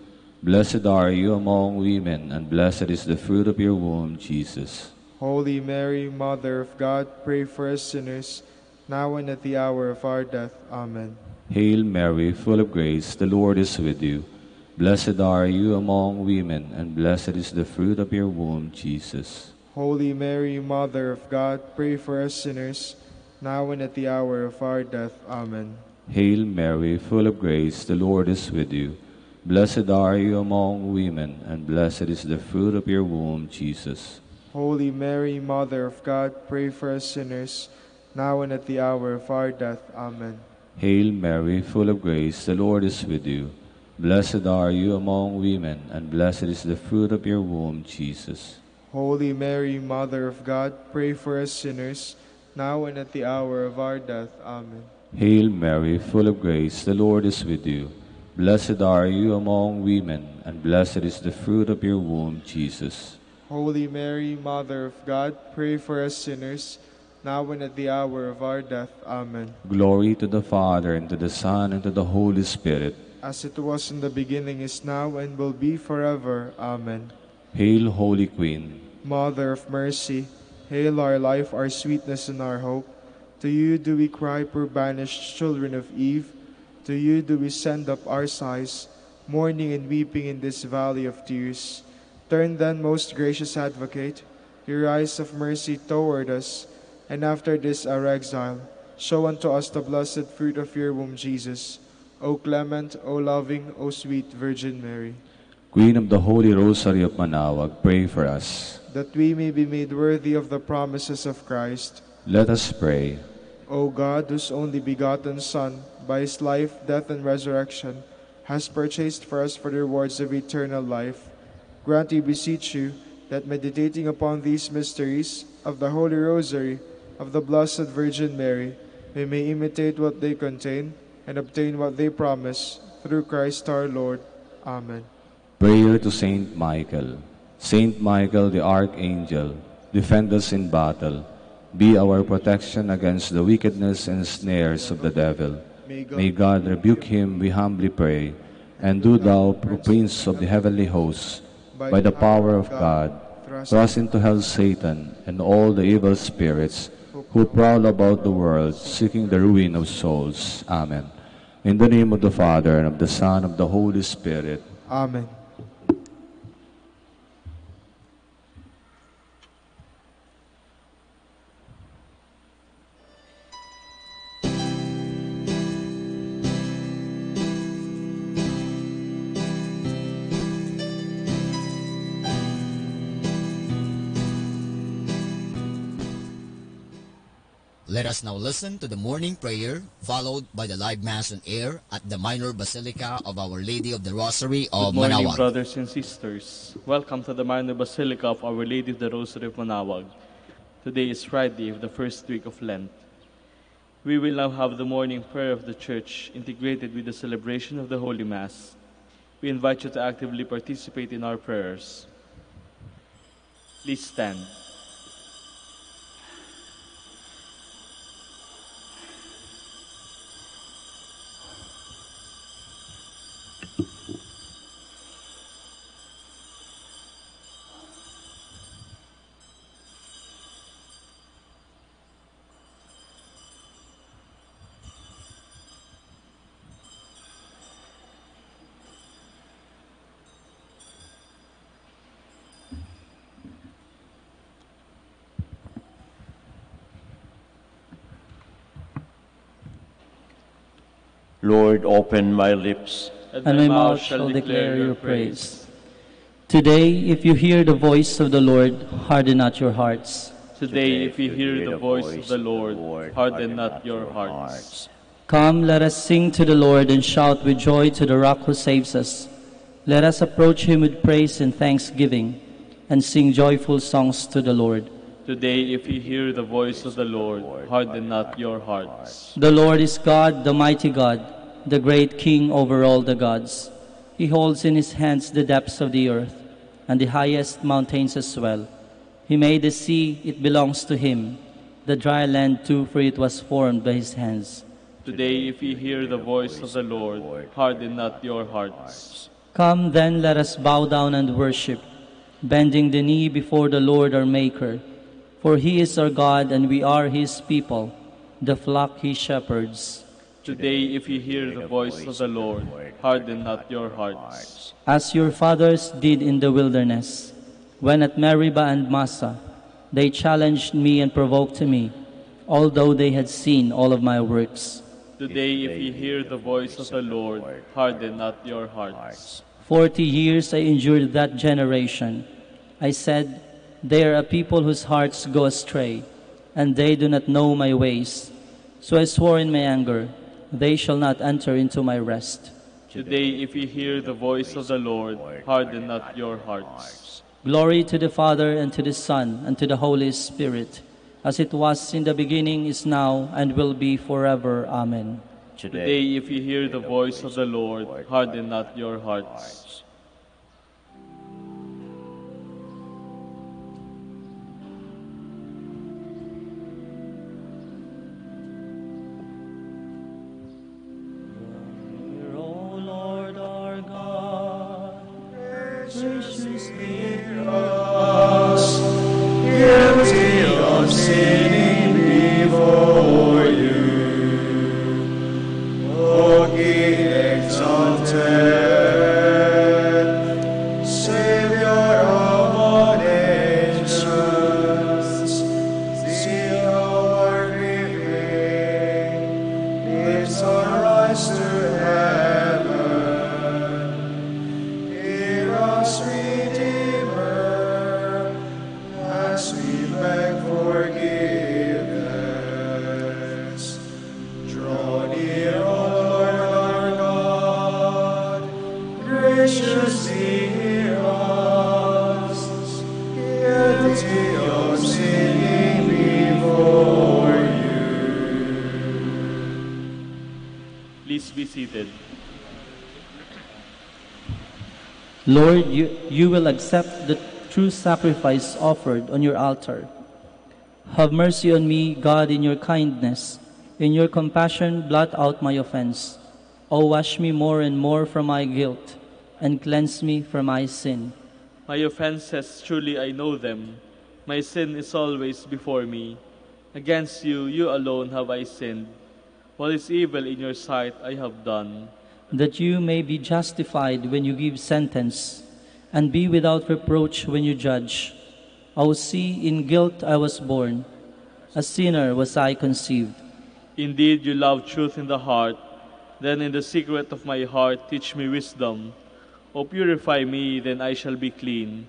Blessed are you among women, and blessed is the fruit of your womb, Jesus. Holy Mary, Mother of God, pray for us sinners, now and at the hour of our death. Amen. Hail Mary, full of grace, the Lord is with you. Blessed are you among women, and blessed is the fruit of your womb, Jesus. Holy Mary, Mother of God, pray for us sinners, now and at the hour of our death. Amen. Hail Mary, full of grace, the Lord is with you. Blessed are you among women, and blessed is the fruit of your womb, Jesus. Holy Mary, Mother of God, pray for us sinners, now and at the hour of our death. Amen. Hail Mary, full of grace, the Lord is with you. Blessed are you among women, and blessed is the fruit of your womb, Jesus. Holy Mary, Mother of God, pray for us sinners, now and at the hour of our death. Amen. Hail Mary, full of grace, the Lord is with you. Blessed are you among women, and blessed is the fruit of your womb, Jesus. Holy Mary, Mother of God, pray for us sinners, now and at the hour of our death. Amen. Glory to the Father, and to the Son, and to the Holy Spirit. As it was in the beginning, is now, and will be forever. Amen. Hail, Holy Queen. Mother of mercy, hail our life, our sweetness, and our hope. To you do we cry, poor banished children of Eve. To you do we send up our sighs, mourning and weeping in this valley of tears. Turn then, most gracious Advocate, your eyes of mercy toward us, and after this our exile, show unto us the blessed fruit of your womb, Jesus. O clement, O loving, O sweet Virgin Mary. Queen of the Holy Rosary of Manaoag, pray for us. That we may be made worthy of the promises of Christ. Let us pray. O God, whose only begotten Son, by his life, death, and resurrection, has purchased for us for the rewards of eternal life, grant, we beseech you, that meditating upon these mysteries of the Holy Rosary of the Blessed Virgin Mary, we may imitate what they contain and obtain what they promise, through Christ our Lord. Amen. Prayer to Saint Michael. Saint Michael the Archangel, defend us in battle. Be our protection against the wickedness and snares of the devil. May God rebuke him, we humbly pray. And do thou, O Prince of the heavenly hosts, by the power of God, thrust into hell Satan and all the evil spirits who prowl about the world, seeking the ruin of souls. Amen. In the name of the Father, and of the Son, and of the Holy Spirit. Amen. Let us now listen to the morning prayer, followed by the live Mass on air at the Minor Basilica of Our Lady of the Rosary of Good morning, Manaoag. brothers and sisters. Welcome to the Minor Basilica of Our Lady of the Rosary of Manaoag. Today is Friday of the first week of Lent. We will now have the morning prayer of the Church integrated with the celebration of the Holy Mass. We invite you to actively participate in our prayers. Please stand. Lord, open my lips, and my mouth shall declare your praise. Today, if you hear the voice of the Lord, harden not your hearts. Today, if you hear the voice of the Lord, harden not your hearts. Come, let us sing to the Lord and shout with joy to the rock who saves us. Let us approach him with praise and thanksgiving, and sing joyful songs to the Lord. Today, if you hear the voice of the Lord, harden not your hearts. The Lord is God, the mighty God, the great King over all the gods. He holds in his hands the depths of the earth, and the highest mountains as well. He made the sea, it belongs to him, the dry land too, for it was formed by his hands. Today, if you hear the voice of the Lord, harden not your hearts. Come then, let us bow down and worship, bending the knee before the Lord our Maker. For he is our God, and we are his people, the flock he shepherds. Today, if you hear the voice of the Lord, harden not your hearts. As your fathers did in the wilderness, when at Meribah and Massah, they challenged me and provoked me, although they had seen all of my works. Today, if you hear the voice of the Lord, harden not your hearts. 40 years I endured that generation. I said, they are a people whose hearts go astray, and they do not know my ways. So I swore in my anger, they shall not enter into my rest. Today, if you hear the voice of the Lord, harden not your hearts. Glory to the Father, and to the Son, and to the Holy Spirit, as it was in the beginning, is now, and will be forever. Amen. Today, if you hear the voice of the Lord, harden not your hearts. Please be seated. Lord, you will accept the true sacrifice offered on your altar. Have mercy on me, God, in your kindness. In your compassion, blot out my offense. O wash me more and more from my guilt, and cleanse me from my sin. My offenses, truly I know them. My sin is always before me. Against you, you alone have I sinned. What is evil in your sight I have done. That you may be justified when you give sentence, and be without reproach when you judge. O see, in guilt I was born, a sinner was I conceived. Indeed, you love truth in the heart. Then in the secret of my heart teach me wisdom. O purify me, then I shall be clean.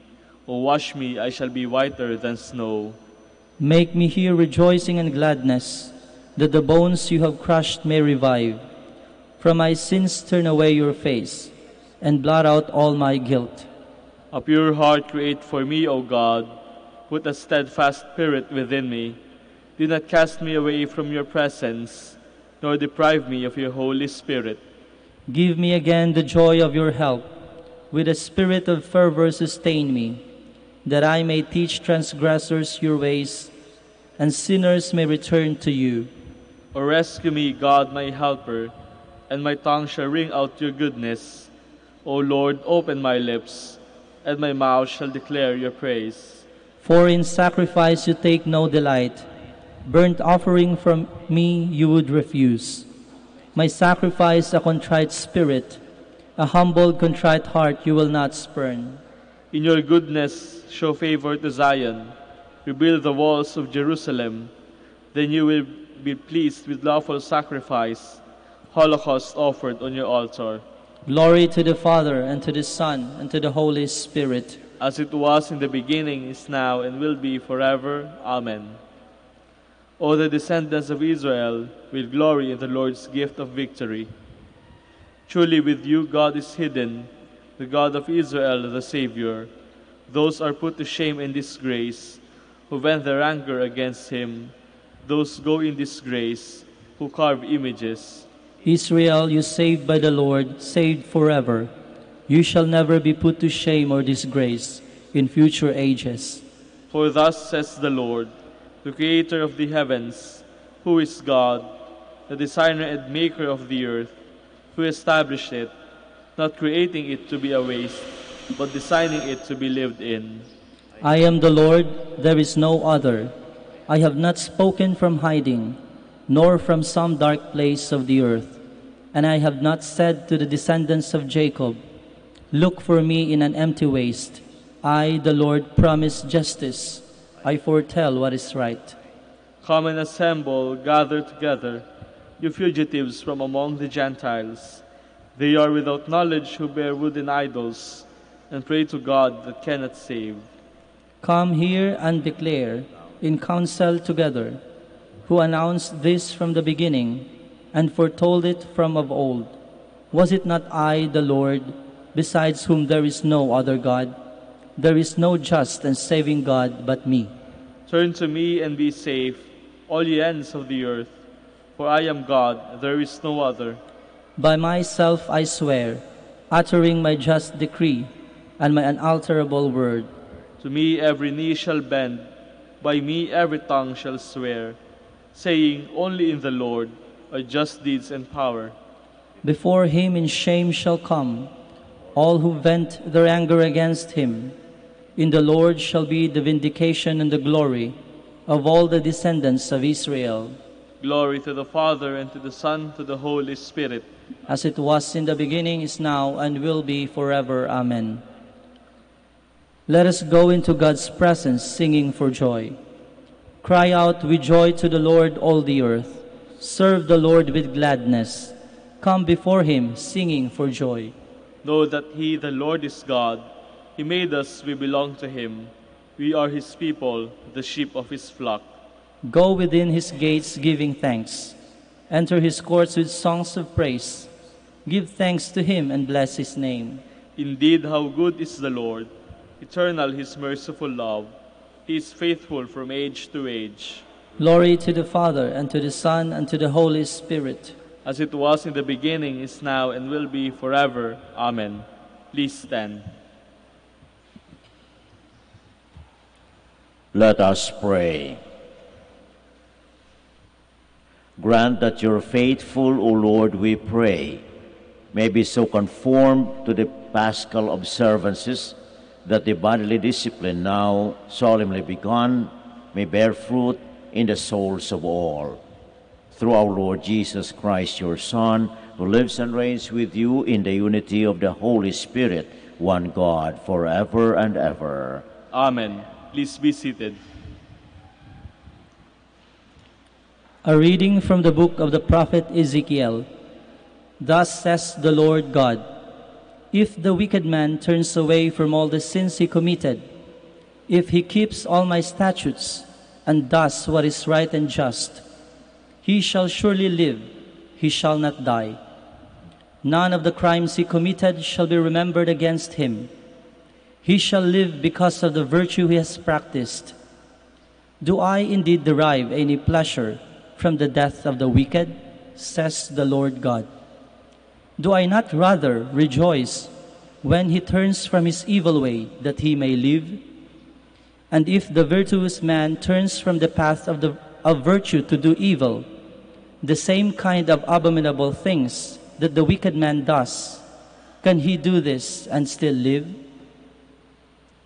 O wash me, I shall be whiter than snow. Make me hear rejoicing and gladness, that the bones you have crushed may revive. From my sins turn away your face, and blot out all my guilt. A pure heart create for me, O God. Put a steadfast spirit within me. Do not cast me away from your presence, nor deprive me of your Holy Spirit. Give me again the joy of your help. With a spirit of fervor sustain me. that I may teach transgressors your ways, and sinners may return to you. O rescue me, God, my helper, and my tongue shall ring out your goodness. O Lord, open my lips, and my mouth shall declare your praise. For in sacrifice you take no delight, burnt offering from me you would refuse. My sacrifice a contrite spirit, a humble contrite heart you will not spurn. In your goodness show favor to Zion, rebuild the walls of Jerusalem. Then you will be pleased with lawful sacrifice, holocaust offered on your altar. Glory to the Father, and to the Son, and to the Holy Spirit. As it was in the beginning, is now, and will be forever. Amen. O the descendants of Israel, will glory in the Lord's gift of victory. Truly with you God is hidden, the God of Israel, the Savior. Those are put to shame and disgrace, who vent their anger against him. Those go in disgrace, who carve images. Israel, you saved by the Lord, saved forever. You shall never be put to shame or disgrace in future ages. For thus says the Lord, the Creator of the heavens, who is God, the designer and maker of the earth, who established it, not creating it to be a waste, but designing it to be lived in. I am the Lord, there is no other. I have not spoken from hiding, nor from some dark place of the earth. And I have not said to the descendants of Jacob, look for me in an empty waste. I, the Lord, promise justice. I foretell what is right. Come and assemble, gather together, you fugitives from among the Gentiles. They are without knowledge who bear wooden idols, and pray to God that cannot save. Come here and declare, in council together, who announced this from the beginning, and foretold it from of old. Was it not I, the Lord, besides whom there is no other God? There is no just and saving God but me. Turn to me and be safe, all ye ends of the earth, for I am God, there is no other. By myself I swear, uttering my just decree and my unalterable word. To me every knee shall bend, by me every tongue shall swear, saying, only in the Lord are just deeds and power. Before him in shame shall come all who vent their anger against him. In the Lord shall be the vindication and the glory of all the descendants of Israel. Glory to the Father, and to the Son, to the Holy Spirit. As it was in the beginning, is now, and will be forever. Amen. Let us go into God's presence singing for joy. Cry out with joy to the Lord, all the earth. Serve the Lord with gladness. Come before him singing for joy. Know that he, the Lord, is God. He made us, we belong to him. We are his people, the sheep of his flock. Go within his gates giving thanks. Enter his courts with songs of praise. Give thanks to him and bless his name. Indeed, how good is the Lord! Eternal his merciful love. He is faithful from age to age. Glory to the Father, and to the Son, and to the Holy Spirit. As it was in the beginning, is now, and will be forever. Amen. Please stand. Let us pray. Grant that your faithful, O Lord, we pray, may be so conformed to the Paschal observances that the bodily discipline now solemnly begun may bear fruit in the souls of all. Through our Lord Jesus Christ, your Son, who lives and reigns with you in the unity of the Holy Spirit, one God, forever and ever. Amen. Please be seated. A reading from the book of the prophet Ezekiel. Thus says the Lord God, if the wicked man turns away from all the sins he committed, if he keeps all my statutes and does what is right and just, he shall surely live, he shall not die. None of the crimes he committed shall be remembered against him. He shall live because of the virtue he has practiced. Do I indeed derive any pleasure from the death of the wicked, says the Lord God? Do I not rather rejoice when he turns from his evil way that he may live? And if the virtuous man turns from the path of virtue to do evil, the same kind of abominable things that the wicked man does, can he do this and still live?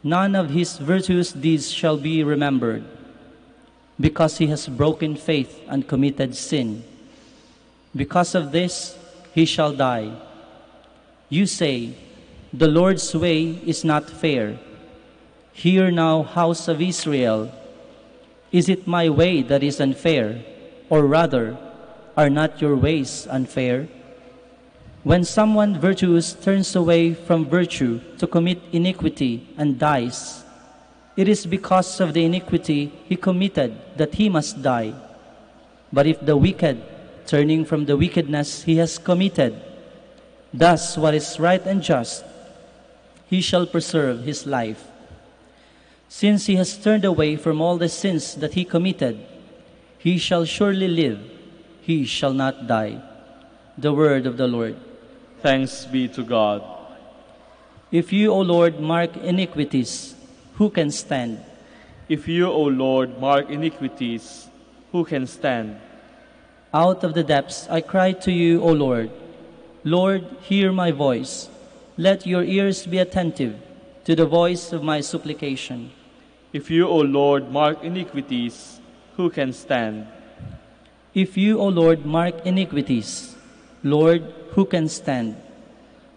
None of his virtuous deeds shall be remembered, because he has broken faith and committed sin. Because of this, he shall die. You say, the Lord's way is not fair. Hear now, house of Israel, is it my way that is unfair? Or rather, are not your ways unfair? When someone virtuous turns away from virtue to commit iniquity and dies, it is because of the iniquity he committed that he must die. But if the wicked, turning from the wickedness he has committed, does what is right and just, he shall preserve his life. Since he has turned away from all the sins that he committed, he shall surely live, he shall not die. The word of the Lord. Thanks be to God. If you, O Lord, mark iniquities, who can stand? If you, O Lord, mark iniquities, who can stand? Out of the depths I cry to you, O Lord. Lord, hear my voice. Let your ears be attentive to the voice of my supplication. If you, O Lord, mark iniquities, who can stand? If you, O Lord, mark iniquities, Lord, who can stand?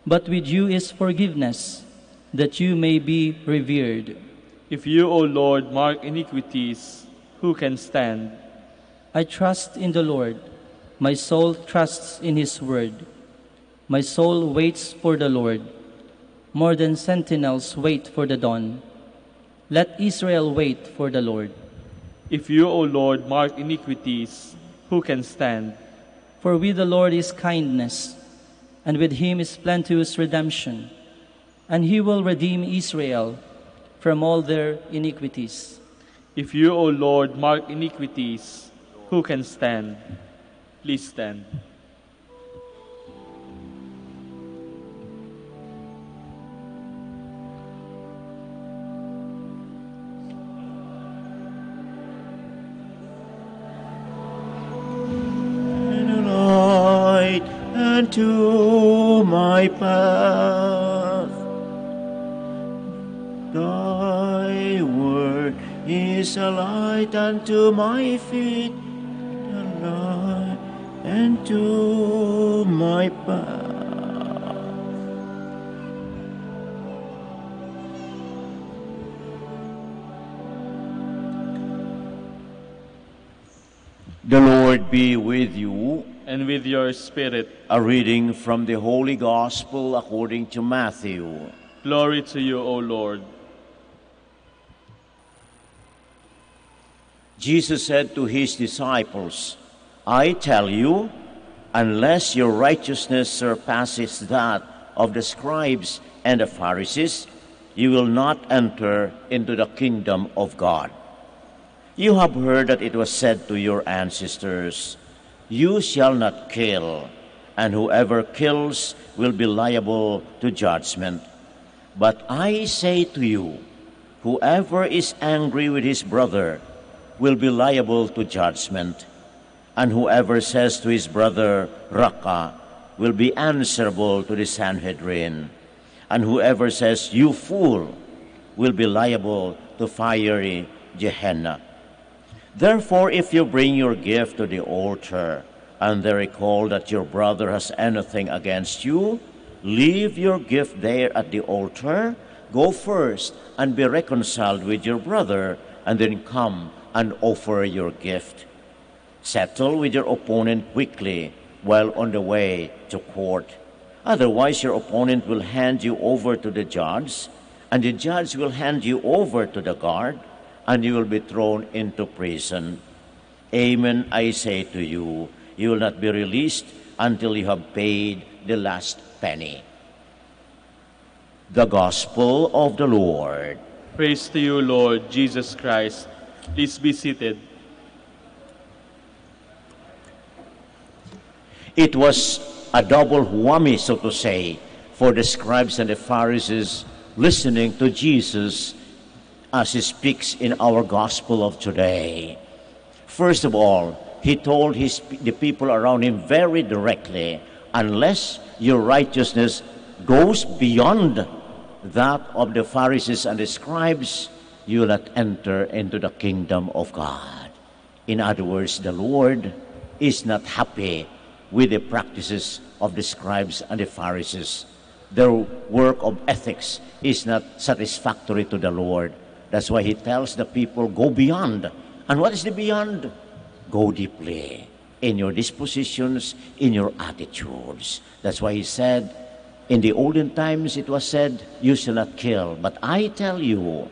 But with you is forgiveness, that you may be revered. If you, O Lord, mark iniquities, who can stand? I trust in the Lord. My soul trusts in his word. My soul waits for the Lord, more than sentinels wait for the dawn. Let Israel wait for the Lord. If you, O Lord, mark iniquities, who can stand? For with the Lord is kindness, and with him is plenteous redemption, and he will redeem Israel from all their iniquities. If you, O Lord, mark iniquities, who can stand? Please stand. To my path, thy word is a light unto my feet, a light unto my path. The Lord be with you. And with your spirit. A reading from the Holy Gospel according to Matthew. Glory to you, O Lord. Jesus said to his disciples, I tell you, unless your righteousness surpasses that of the scribes and the Pharisees, you will not enter into the kingdom of God. You have heard that it was said to your ancestors, you shall not kill, and whoever kills will be liable to judgment. But I say to you, whoever is angry with his brother will be liable to judgment, and whoever says to his brother, Raka, will be answerable to the Sanhedrin, and whoever says, you fool, will be liable to fiery Gehenna. Therefore, if you bring your gift to the altar, and they recall that your brother has anything against you, leave your gift there at the altar, go first and be reconciled with your brother, and then come and offer your gift. Settle with your opponent quickly while on the way to court. Otherwise, your opponent will hand you over to the judge, and the judge will hand you over to the guard, and you will be thrown into prison. Amen, I say to you, you will not be released until you have paid the last penny. The Gospel of the Lord. Praise to you, Lord Jesus Christ. Please be seated. It was a double whammy, so to say, for the scribes and the Pharisees listening to Jesus as he speaks in our gospel of today. First of all, he told the people around him very directly, unless your righteousness goes beyond that of the Pharisees and the scribes, you will not enter into the kingdom of God. In other words, the Lord is not happy with the practices of the scribes and the Pharisees. Their work of ethics is not satisfactory to the Lord. That's why he tells the people, go beyond. And what is the beyond? Go deeply in your dispositions, in your attitudes. That's why he said, in the olden times it was said, you shall not kill. But I tell you,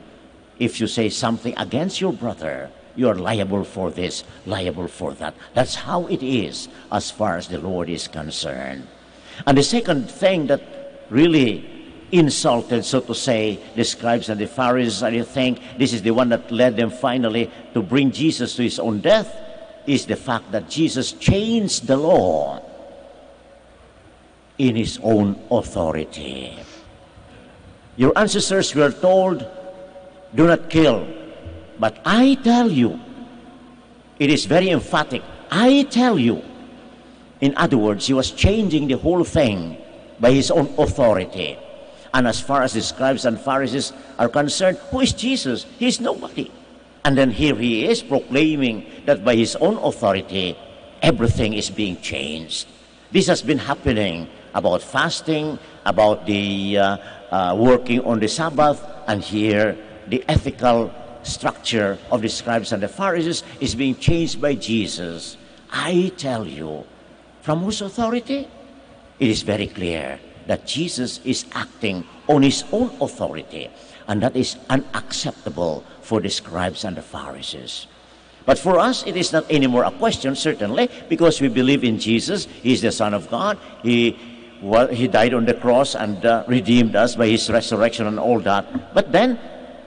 if you say something against your brother, you are liable for this, liable for that. That's how it is as far as the Lord is concerned. And the second thing that really insulted, so to say, the scribes and the Pharisees, and you think this is the one that led them finally to bring Jesus to his own death, is the fact that Jesus changed the law in his own authority. Your ancestors were told, do not kill. But I tell you, it is very emphatic, I tell you. In other words, he was changing the whole thing by his own authority. And as far as the scribes and Pharisees are concerned, who is Jesus? He is nobody. And then here he is proclaiming that by his own authority, everything is being changed. This has been happening about fasting, about the working on the Sabbath, and here the ethical structure of the scribes and the Pharisees is being changed by Jesus. I tell you, from whose authority? It is very clear that Jesus is acting on his own authority, and that is unacceptable for the scribes and the Pharisees. But for us, it is not anymore a question, certainly, because we believe in Jesus. He is the Son of God. He died on the cross and redeemed us by his resurrection and all that. But then,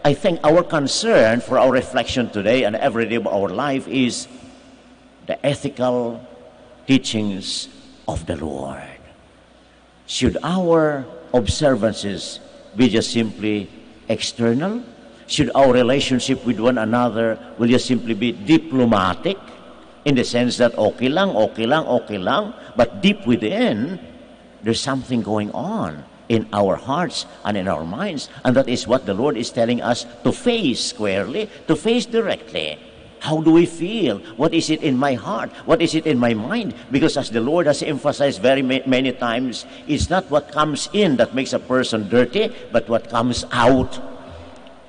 I think our concern for our reflection today and every day of our life is the ethical teachings of the Lord. Should our observances be just simply external? Should our relationship with one another will just simply be diplomatic in the sense that okay lang, but deep within, there's something going on in our hearts and in our minds, and that is what the Lord is telling us to face squarely, to face directly. How do we feel? What is it in my heart? What is it in my mind? Because as the Lord has emphasized very many times, it's not what comes in that makes a person dirty, but what comes out.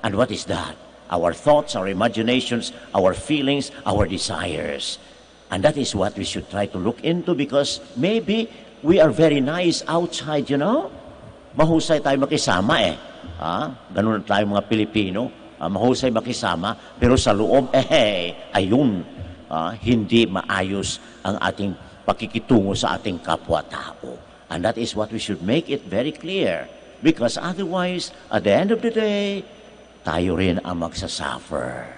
And what is that? Our thoughts, our imaginations, our feelings, our desires. And that is what we should try to look into, because maybe we are very nice outside, you know? Mahusay tayo makisama eh. Ganun tayo mga Pilipino. Mahusay makisama, pero sa loob, ayun, hindi maayos ang ating pakikitungo sa ating kapwa-tao. And that is what we should make it very clear. Because otherwise, at the end of the day, tayo rin ang magsasuffer.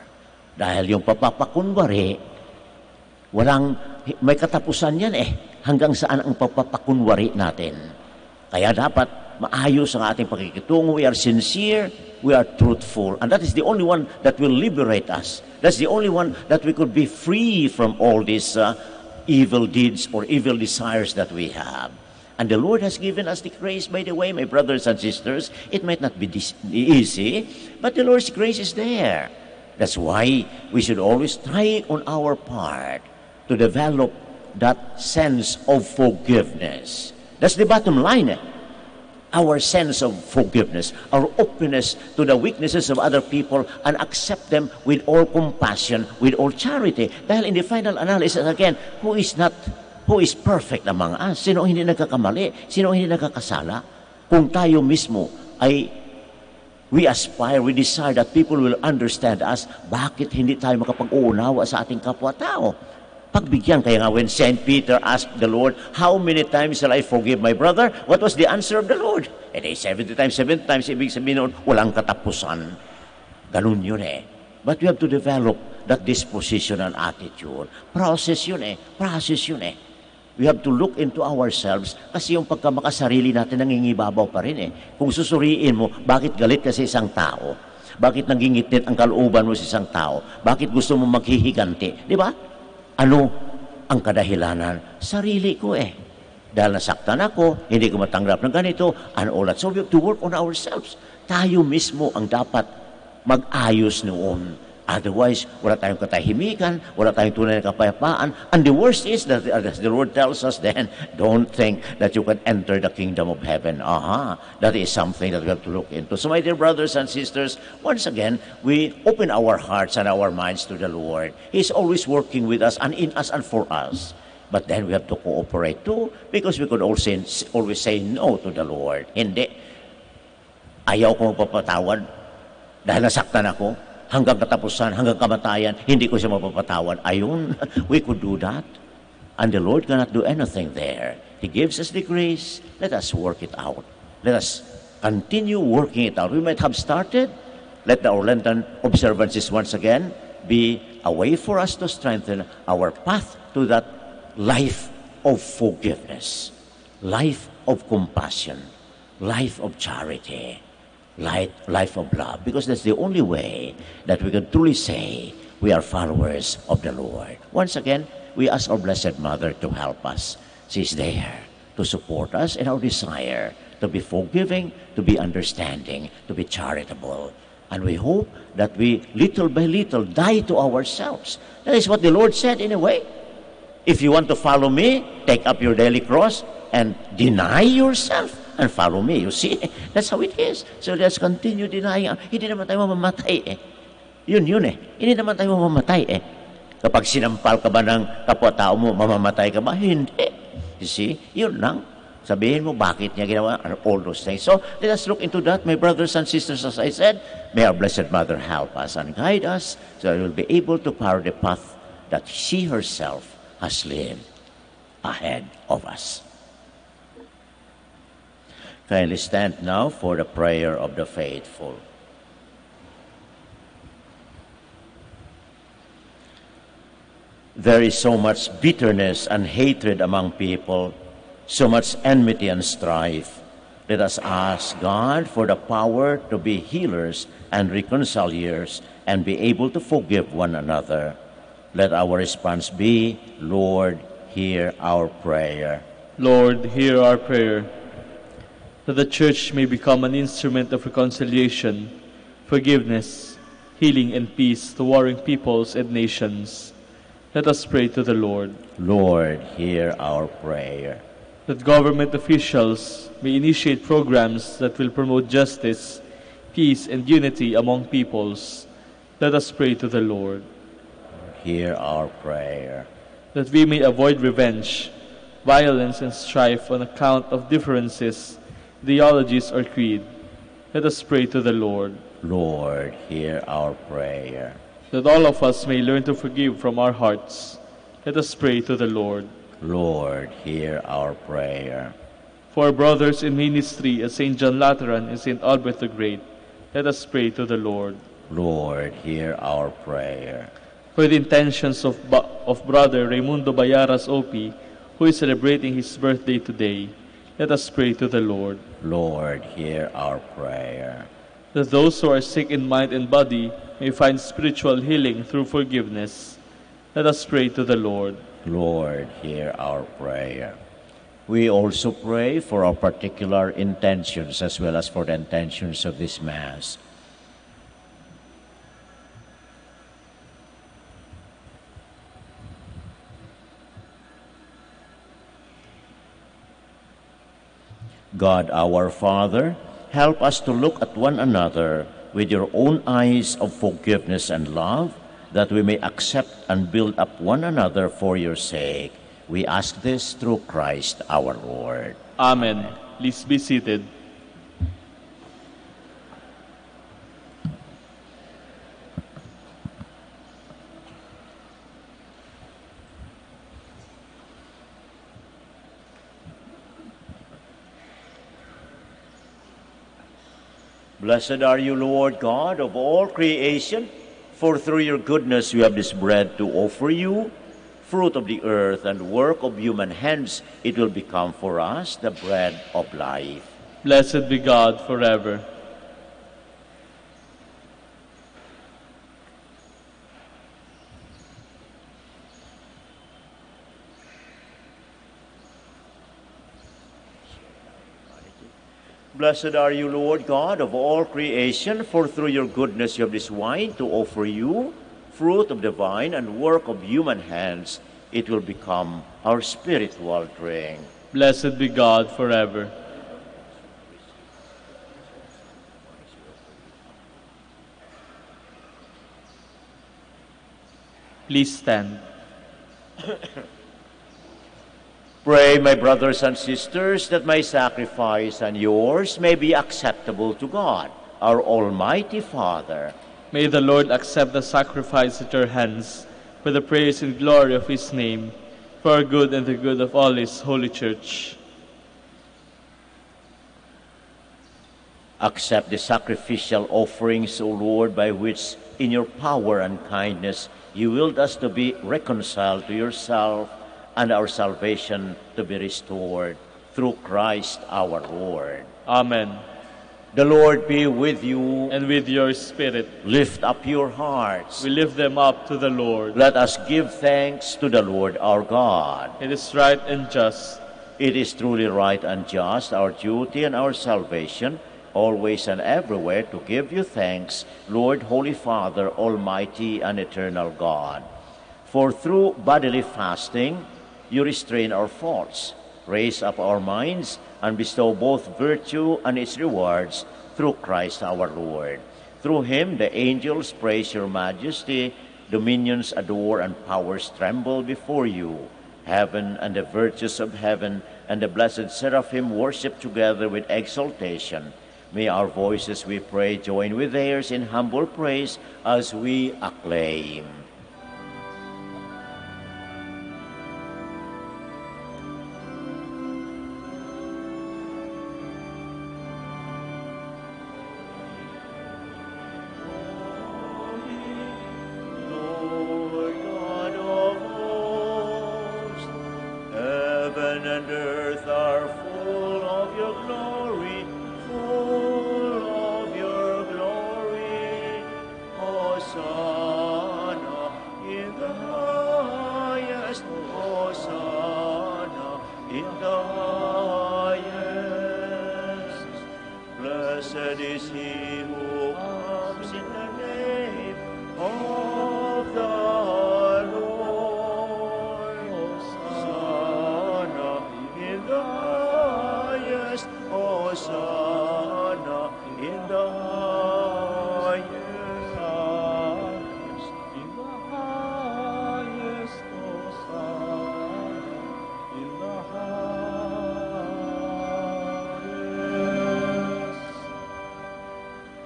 Dahil yung papapakunwari, may katapusan yan eh. Hanggang saan ang papapakunwari natin. Kaya dapat maayos ang ating pakikitungo. We are sincere, we are truthful. And that is the only one that will liberate us. That's the only one that we could be free from all these evil deeds or evil desires that we have. And the Lord has given us the grace, by the way, my brothers and sisters. It might not be easy, but the Lord's grace is there. That's why we should always try on our part to develop that sense of forgiveness. That's the bottom line. Our sense of forgiveness, our openness to the weaknesses of other people, and accept them with all compassion, with all charity. Dahil in the final analysis, again, who is perfect among us? Sino hindi nagkakamali? Sino hindi nagkakasala? Kung tayo mismo ay we aspire, we desire that people will understand us, bakit hindi tayo makapag-uunawa sa ating kapwa-tao? Pagbigyan, kaya nga when St. Peter asked the Lord, how many times shall I forgive my brother? What was the answer of the Lord? 70 times, ibig sabihin nun, walang katapusan. Ganun yun eh. But we have to develop that disposition and attitude. Process yun eh. We have to look into ourselves, kasi yung pagkamakasarili natin nangingibabaw pa rin eh. Kung susuriin mo, bakit galit ka sa isang tao? Bakit nangingitit ang kalooban mo sa isang tao? Bakit gusto mo maghihiganti? Di ba? Ano ang kadahilanan? Sarili ko eh. Dahil nasaktan ako, hindi ko matanggap ng ganito, and all that. So we have to work on ourselves. Tayo mismo ang dapat mag-ayos noon. Otherwise, wala tayong katahimikan, wala tayong tunay na kapayapaan. And the worst is that, as the Lord tells us then, don't think that you can enter the kingdom of heaven. That is something that we have to look into. So my dear brothers and sisters, once again, we open our hearts and our minds to the Lord. He's always working with us and in us and for us. But then we have to cooperate too, because we could also always say no to the Lord. Hindi. Ayaw ko magpapatawad dahil nasaktan ako. Hanggang katapusan, hanggang kamatayan, hindi ko siya mapapatawad. Ayun, we could do that. And the Lord cannot do anything there. He gives us the grace. Let us work it out. Let us continue working it out. We might have started. Let our Lenten observances once again be a way for us to strengthen our path to that life of forgiveness, life of compassion, life of charity, life of love, because that's the only way that we can truly say we are followers of the Lord. Once again, we ask our Blessed Mother to help us. She's there to support us in our desire to be forgiving, to be understanding, to be charitable. And we hope that we, little by little, die to ourselves. That is what the Lord said in a way. If you want to follow me, take up your daily cross and deny yourself and follow me. You see, that's how it is. So let's continue denying. Hindi naman tayo mamamatay eh. Yun eh. Hindi naman tayo mamamatay eh. Kapag sinampal ka ba ng kapwa-tao mo, mamamatay ka ba? Hindi. You see, yun lang. Sabihin mo, bakit niya ginawa? All those things. So let us look into that, my brothers and sisters, as I said. May our Blessed Mother help us and guide us so that we will be able to follow the path that she herself has lived ahead of us. Kindly stand now for the prayer of the faithful. There is so much bitterness and hatred among people, so much enmity and strife. Let us ask God for the power to be healers and reconcilers and be able to forgive one another. Let our response be, Lord, hear our prayer. Lord, hear our prayer. That the Church may become an instrument of reconciliation, forgiveness, healing, and peace to warring peoples and nations. Let us pray to the Lord. Lord, hear our prayer. That government officials may initiate programs that will promote justice, peace, and unity among peoples. Let us pray to the Lord. Hear our prayer. That we may avoid revenge, violence, and strife on account of differences, ideologies, or creed. Let us pray to the Lord. Lord, hear our prayer. That all of us may learn to forgive from our hearts. Let us pray to the Lord. Lord, hear our prayer. For our brothers in ministry as St. John Lateran and St. Albert the Great, let us pray to the Lord. Lord, hear our prayer. For the intentions of Brother Raimundo Bayaras OP, who is celebrating his birthday today, let us pray to the Lord. Lord, hear our prayer. That those who are sick in mind and body may find spiritual healing through forgiveness. Let us pray to the Lord. Lord, hear our prayer. We also pray for our particular intentions as well as for the intentions of this Mass. God our Father, help us to look at one another with your own eyes of forgiveness and love, that we may accept and build up one another for your sake. We ask this through Christ our Lord. Amen. Please be seated. Blessed are you, Lord God of all creation, for through your goodness we have this bread to offer you, fruit of the earth and work of human hands. It will become for us the bread of life. Blessed be God forever. Blessed are you, Lord God of all creation, for through your goodness you have this wine to offer you, fruit of the vine and work of human hands. It will become our spiritual drink. Blessed be God forever. Please stand. Pray, my brothers and sisters, that my sacrifice and yours may be acceptable to God, our Almighty Father. May the Lord accept the sacrifice at your hands for the praise and glory of his name, for our good and the good of all his holy church. Accept the sacrificial offerings, O Lord, by which in your power and kindness you willed us to be reconciled to yourself and our salvation to be restored through Christ our Lord. Amen. The Lord be with you. And with your spirit. Lift up your hearts. We lift them up to the Lord. Let us give thanks to the Lord our God. It is right and just. It is truly right and just, our duty and our salvation, always and everywhere to give you thanks, Lord, Holy Father, Almighty and Eternal God. For through bodily fasting, you restrain our faults, raise up our minds, and bestow both virtue and its rewards through Christ our Lord. Through him the angels praise your majesty, dominions adore, and powers tremble before you. Heaven and the virtues of heaven and the blessed seraphim worship together with exaltation. May our voices, we pray, join with theirs in humble praise as we acclaim.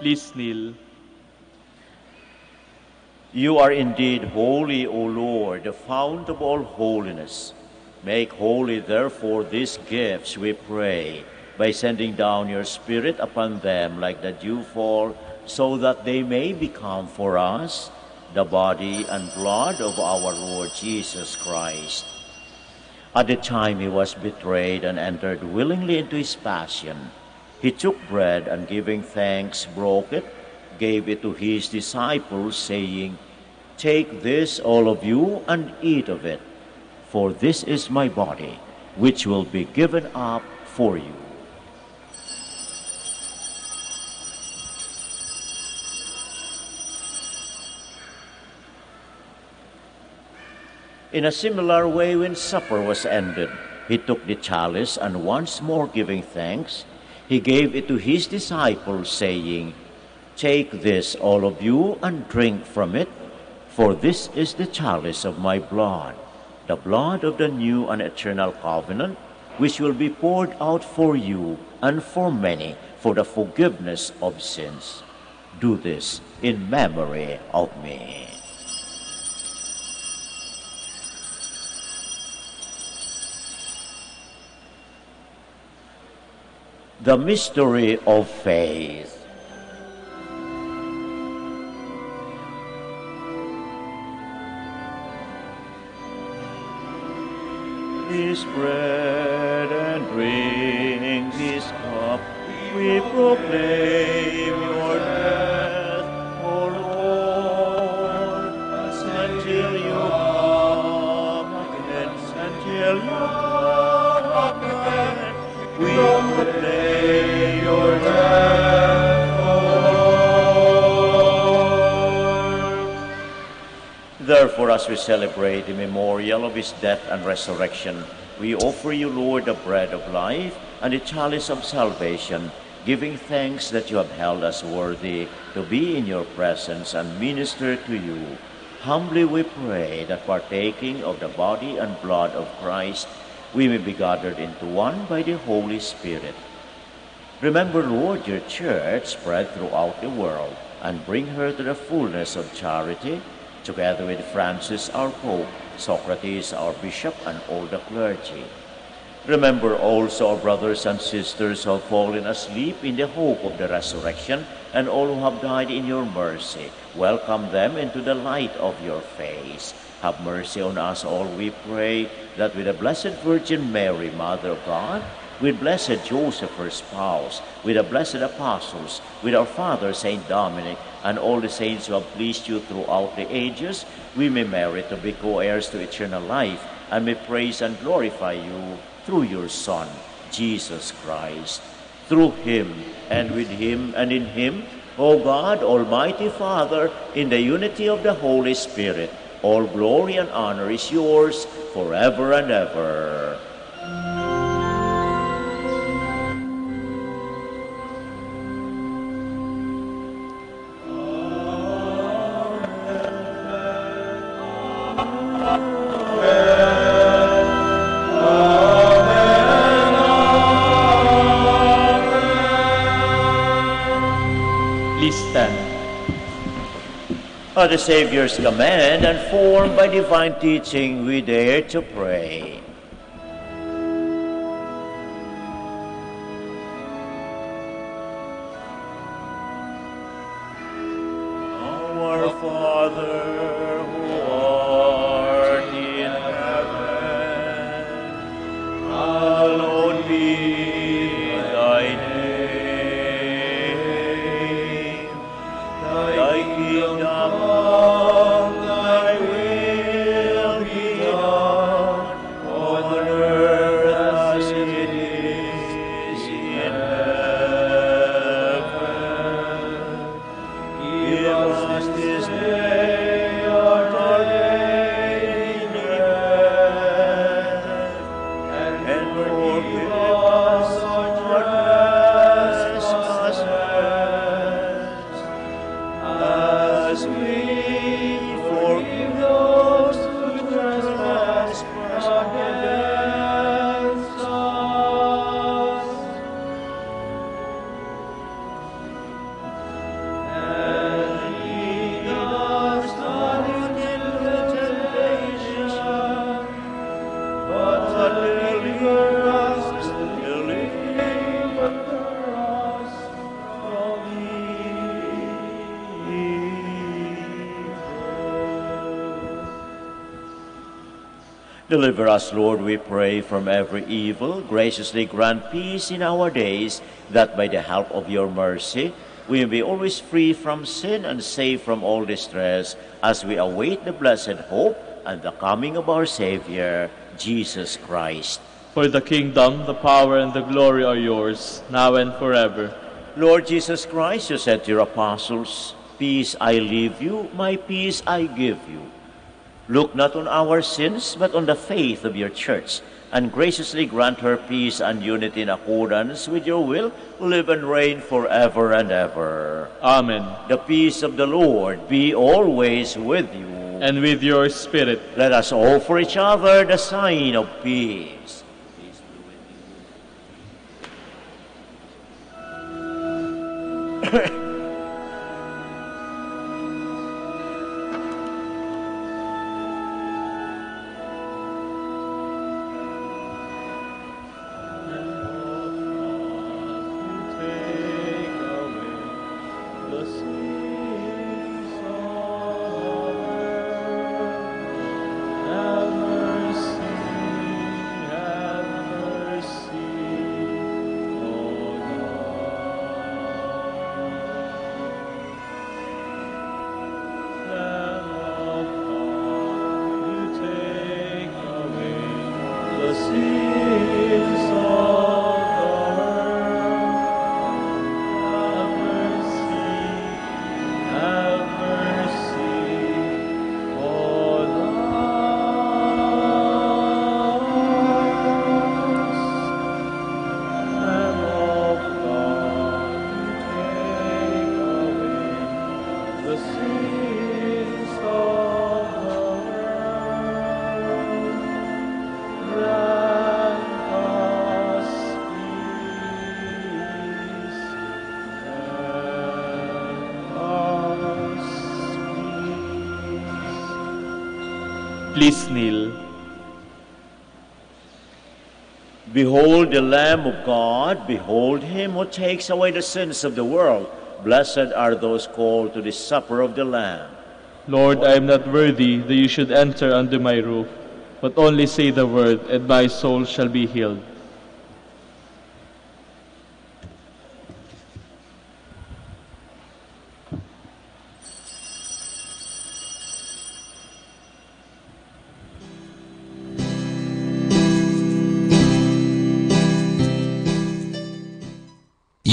Please kneel. You are indeed holy, O Lord, the fount of all holiness. Make holy, therefore, these gifts, we pray, by sending down your Spirit upon them like the dewfall, so that they may become for us the body and blood of our Lord Jesus Christ. At the time he was betrayed and entered willingly into his passion, he took bread and giving thanks, broke it, gave it to his disciples, saying, "Take this, all of you, and eat of it, for this is my body, which will be given up for you." In a similar way, when supper was ended, he took the chalice, and once more giving thanks, he gave it to his disciples, saying, "Take this, all of you, and drink from it, for this is the chalice of my blood, the blood of the new and eternal covenant, which will be poured out for you and for many for the forgiveness of sins. Do this in memory of me." The mystery of faith. His bread and drink his cup, we proclaim your death, O Lord, until you come again, until you come again. We proclaim your Therefore, as we celebrate the memorial of his death and resurrection, we offer you, Lord, the bread of life and the chalice of salvation, giving thanks that you have held us worthy to be in your presence and minister to you. Humbly we pray that partaking of the body and blood of Christ, we may be gathered into one by the Holy Spirit. Remember, Lord, your church spread throughout the world, and bring her to the fullness of charity, together with Francis our Pope, Socrates our Bishop, and all the clergy. Remember also our brothers and sisters who have fallen asleep in the hope of the resurrection, and all who have died in your mercy. Welcome them into the light of your face. Have mercy on us all, we pray, that with the Blessed Virgin Mary, Mother of God, with blessed Joseph, her spouse, with the blessed apostles, with our Father, Saint Dominic, and all the saints who have pleased you throughout the ages, we may merit to be co-heirs to eternal life, and may praise and glorify you through your Son, Jesus Christ. Through him, and with him, and in him, O God, Almighty Father, in the unity of the Holy Spirit, all glory and honor is yours forever and ever. At the Savior's command and formed by divine teaching, we dare to pray. Our Father, who art in heaven, hallowed be thy name. Thy kingdom come, thy will be done, on earth as it is in heaven. Give us this day our daily bread, and forgive us our trespasses, as we forgive those who trespass against us. And lead us not into temptation, but deliver us from Deliver us, Lord, we pray, from every evil. Graciously grant peace in our days, that by the help of your mercy, we may be always free from sin and safe from all distress, as we await the blessed hope and the coming of our Savior, Jesus Christ. For the kingdom, the power, and the glory are yours, now and forever. Lord Jesus Christ, you said to your apostles, "Peace I leave you, my peace I give you." Look not on our sins, but on the faith of your church, and graciously grant her peace and unity in accordance with your will, live and reign forever and ever. Amen. The peace of the Lord be always with you. And with your spirit. Let us offer each other the sign of peace. Have mercy, the sins of the world. Grant us peace. Grant us peace. Please kneel. Behold the Lamb of God, behold him who takes away the sins of the world. Blessed are those called to the supper of the Lamb. Lord, I am not worthy that you should enter under my roof, but only say the word, and my soul shall be healed.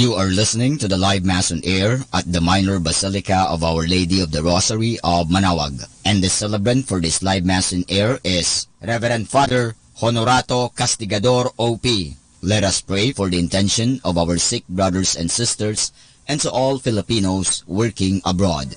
You are listening to the live Mass on air at the Minor Basilica of Our Lady of the Rosary of Manaoag. And the celebrant for this live Mass on air is Reverend Father Honorato Castigador O.P. Let us pray for the intention of our sick brothers and sisters and to all Filipinos working abroad.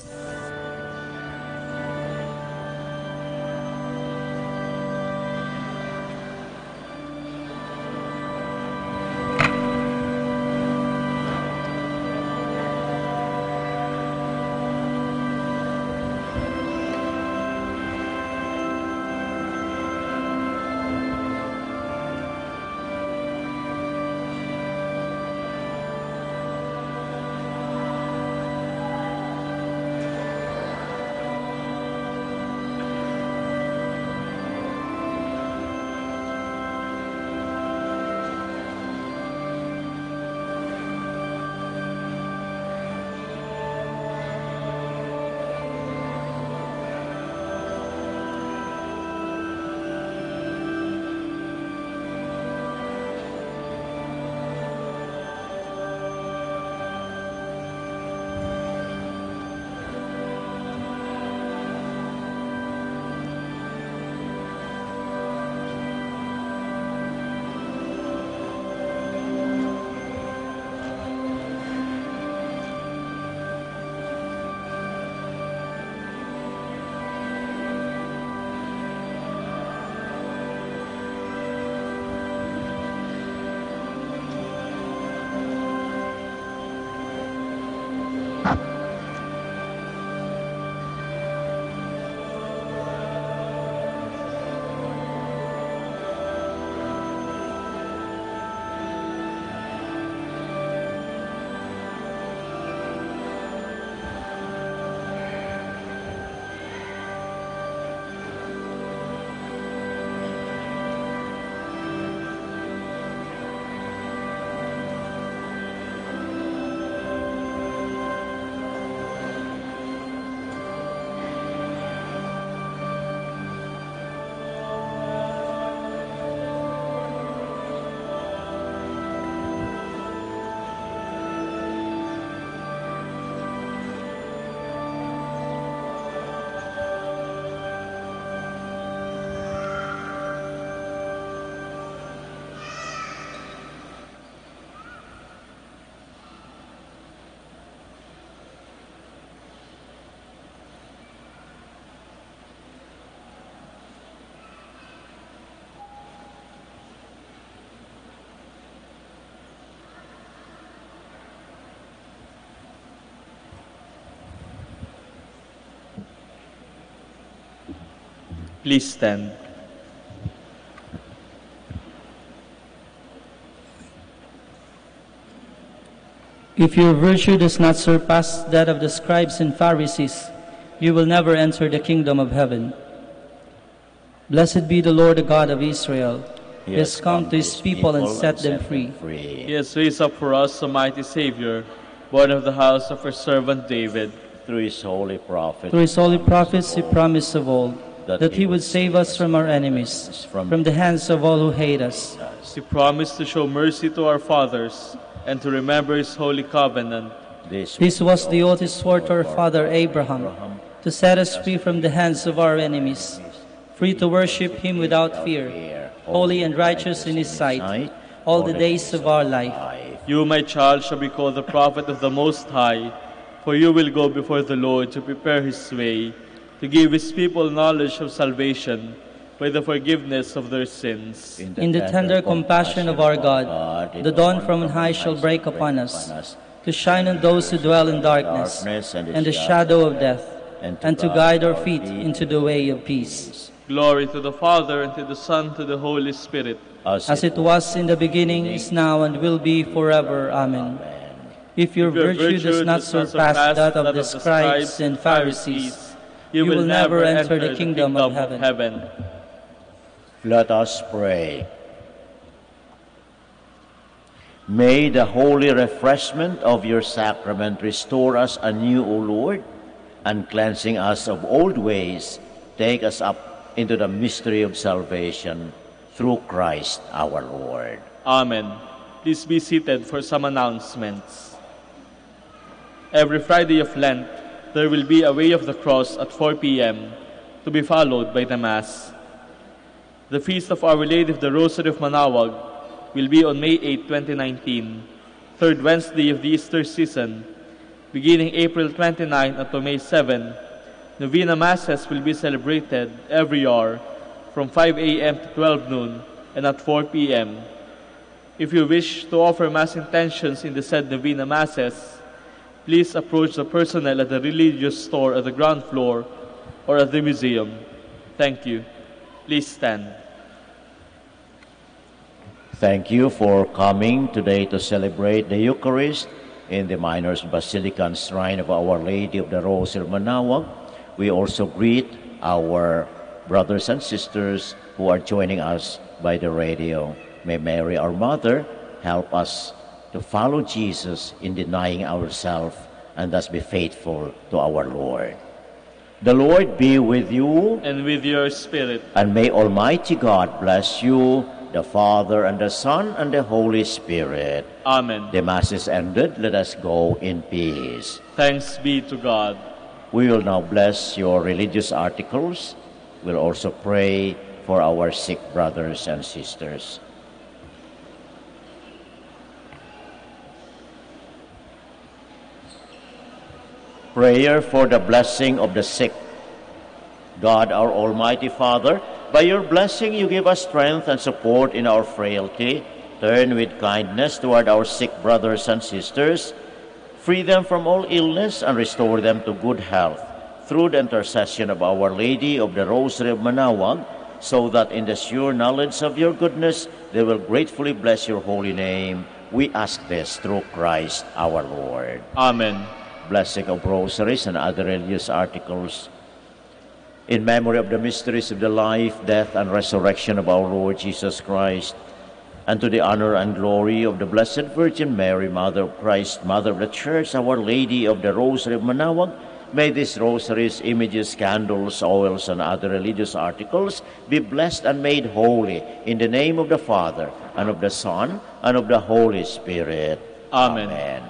Please stand. If your virtue does not surpass that of the scribes and Pharisees, you will never enter the kingdom of heaven. Blessed be the Lord, the God of Israel. He has come to his people and set them free. He has raised up for us a mighty Savior, born of the house of our servant David. Through his holy prophets, he promised of old that he would save us from our enemies, from the hands of all who hate us. He promised to show mercy to our fathers and to remember his holy covenant. This was the oath he swore to our father Abraham, to set us free from the hands of our enemies, free to worship him without fear, holy and righteous in his sight, all the days of our life. You, my child, shall be called the prophet of the Most High, For you will go before the Lord to prepare his way, to give his people knowledge of salvation by the forgiveness of their sins. In the tender compassion of our God, the dawn from on high shall break upon us, to shine on those who dwell in darkness and the shadow of death, and to guide our feet into the way of peace. Glory to the Father, and to the Son, and to the Holy Spirit. As it was in the beginning, is now, and will be forever. Amen. If your virtue does not surpass that of the scribes and Pharisees, you will never enter the kingdom of heaven. Let us pray. May the holy refreshment of your sacrament restore us anew, O Lord, and cleansing us of old ways, take us up into the mystery of salvation through Christ our Lord. Amen. Please be seated for some announcements. Every Friday of Lent, there will be a Way of the Cross at 4 p.m. to be followed by the Mass. The Feast of Our Lady of the Rosary of Manaoag will be on May 8, 2019, third Wednesday of the Easter season. Beginning April 29 until May 7, Novena Masses will be celebrated every hour from 5 a.m. to 12 noon and at 4 p.m. If you wish to offer Mass intentions in the said Novena Masses, please approach the personnel at the religious store at the ground floor or at the museum. Thank you. Please stand. Thank you for coming today to celebrate the Eucharist in the Miners Basilica and Shrine of Our Lady of the Rosary of Manaoag. We also greet our brothers and sisters who are joining us by the radio. May Mary, our Mother, help us to follow Jesus in denying ourselves and thus be faithful to our Lord. The Lord be with you. And with your spirit. And may Almighty God bless you, the Father, and the Son, and the Holy Spirit. Amen. The Mass is ended. Let us go in peace. Thanks be to God. We will now bless your religious articles. We'll also pray for our sick brothers and sisters. Prayer for the blessing of the sick. God, our Almighty Father, by your blessing you give us strength and support in our frailty. Turn with kindness toward our sick brothers and sisters. Free them from all illness and restore them to good health through the intercession of Our Lady of the Rosary of Manaoag, so that in the sure knowledge of your goodness they will gratefully bless your holy name. We ask this through Christ our Lord. Amen. Blessing of rosaries and other religious articles. In memory of the mysteries of the life, death, and resurrection of our Lord Jesus Christ, and to the honor and glory of the Blessed Virgin Mary, Mother of Christ, Mother of the Church, Our Lady of the Rosary of Manaoag, may these rosaries, images, candles, oils, and other religious articles be blessed and made holy in the name of the Father, and of the Son, and of the Holy Spirit. Amen. Amen.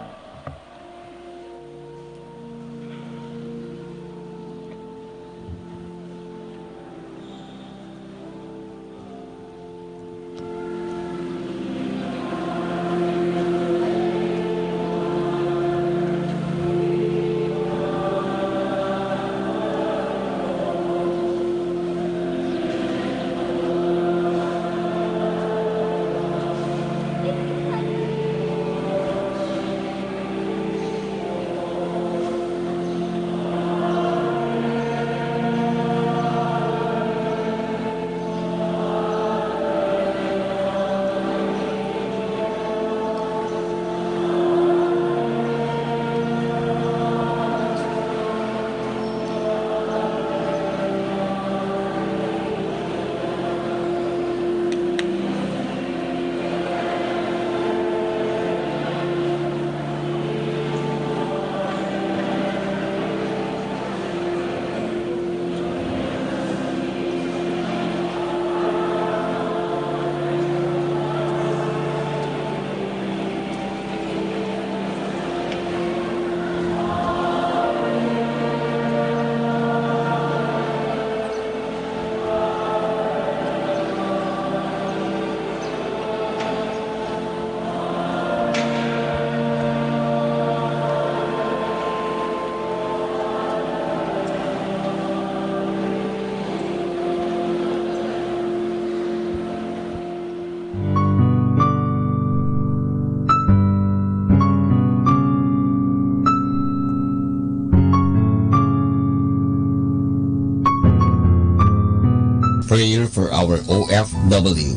prayer for our OFW.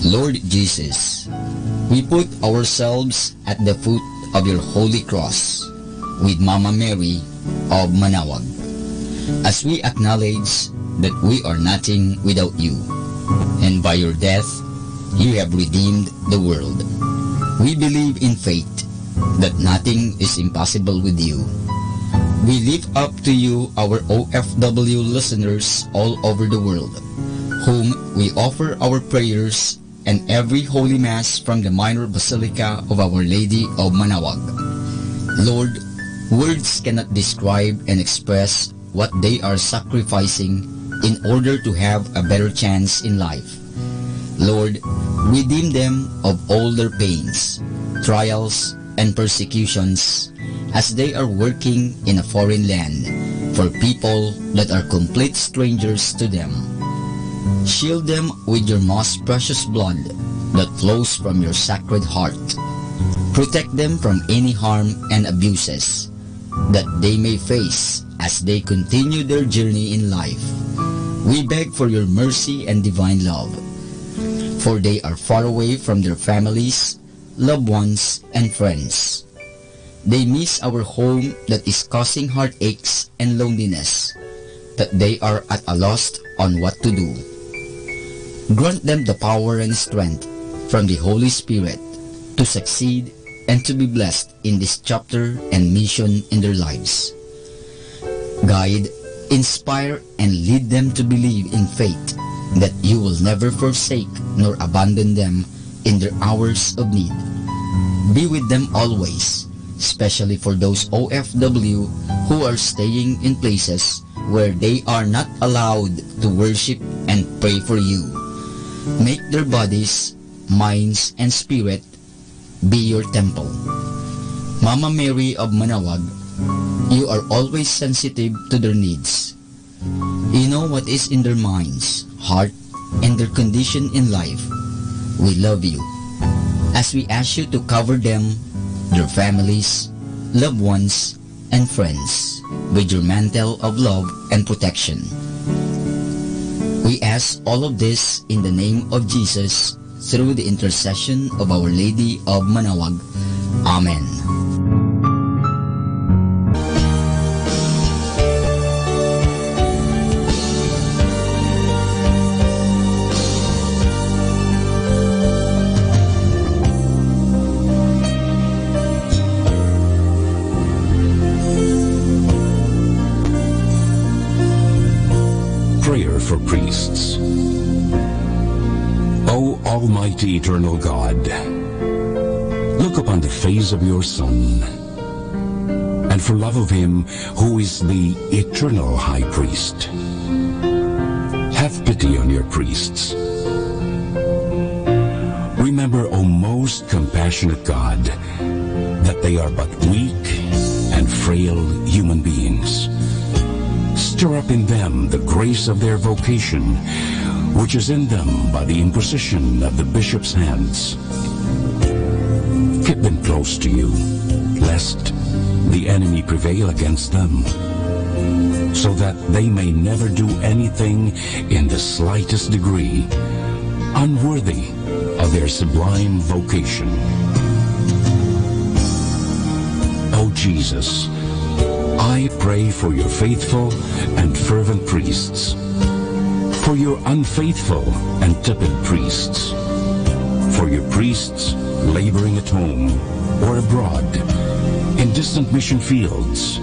Lord Jesus, we put ourselves at the foot of your holy cross with Mama Mary of Manaoag, as we acknowledge that we are nothing without you, and by your death, you have redeemed the world. We believe in faith that nothing is impossible with you. We lift up to you our OFW listeners all over the world, whom we offer our prayers and every Holy Mass from the Minor Basilica of Our Lady of Manaoag. Lord, words cannot describe and express what they are sacrificing in order to have a better chance in life. Lord, redeem them of all their pains, trials, and persecutions as they are working in a foreign land for people that are complete strangers to them. Shield them with your most precious blood that flows from your sacred heart. Protect them from any harm and abuses that they may face as they continue their journey in life. We beg for your mercy and divine love, for they are far away from their families, loved ones, and friends. They miss our home that is causing heartaches and loneliness, that they are at a loss on what to do. Grant them the power and strength from the Holy Spirit to succeed and to be blessed in this chapter and mission in their lives. Guide, inspire, and lead them to believe in faith that you will never forsake nor abandon them in their hours of need. Be with them always, especially for those OFW who are staying in places where they are not allowed to worship and pray for you. Make their bodies, minds, and spirit be your temple. Mama Mary of Manaoag, you are always sensitive to their needs. You know what is in their minds, heart, and their condition in life. We love you, as we ask you to cover them, their families, loved ones, and friends with your mantle of love and protection. We ask all of this in the name of Jesus, through the intercession of Our Lady of Manaoag. Amen. Prayer for priests. O Almighty Eternal God, look upon the face of your Son, and for love of him who is the eternal High Priest, have pity on your priests. Remember, O most compassionate God, that they are but weak and frail human beings. Stir up in them the grace of their vocation, which is in them by the imposition of the bishop's hands. Keep them close to you, lest the enemy prevail against them, so that they may never do anything in the slightest degree unworthy of their sublime vocation. O Jesus, I pray for your faithful and fervent priests, for your unfaithful and tepid priests, for your priests laboring at home or abroad in distant mission fields,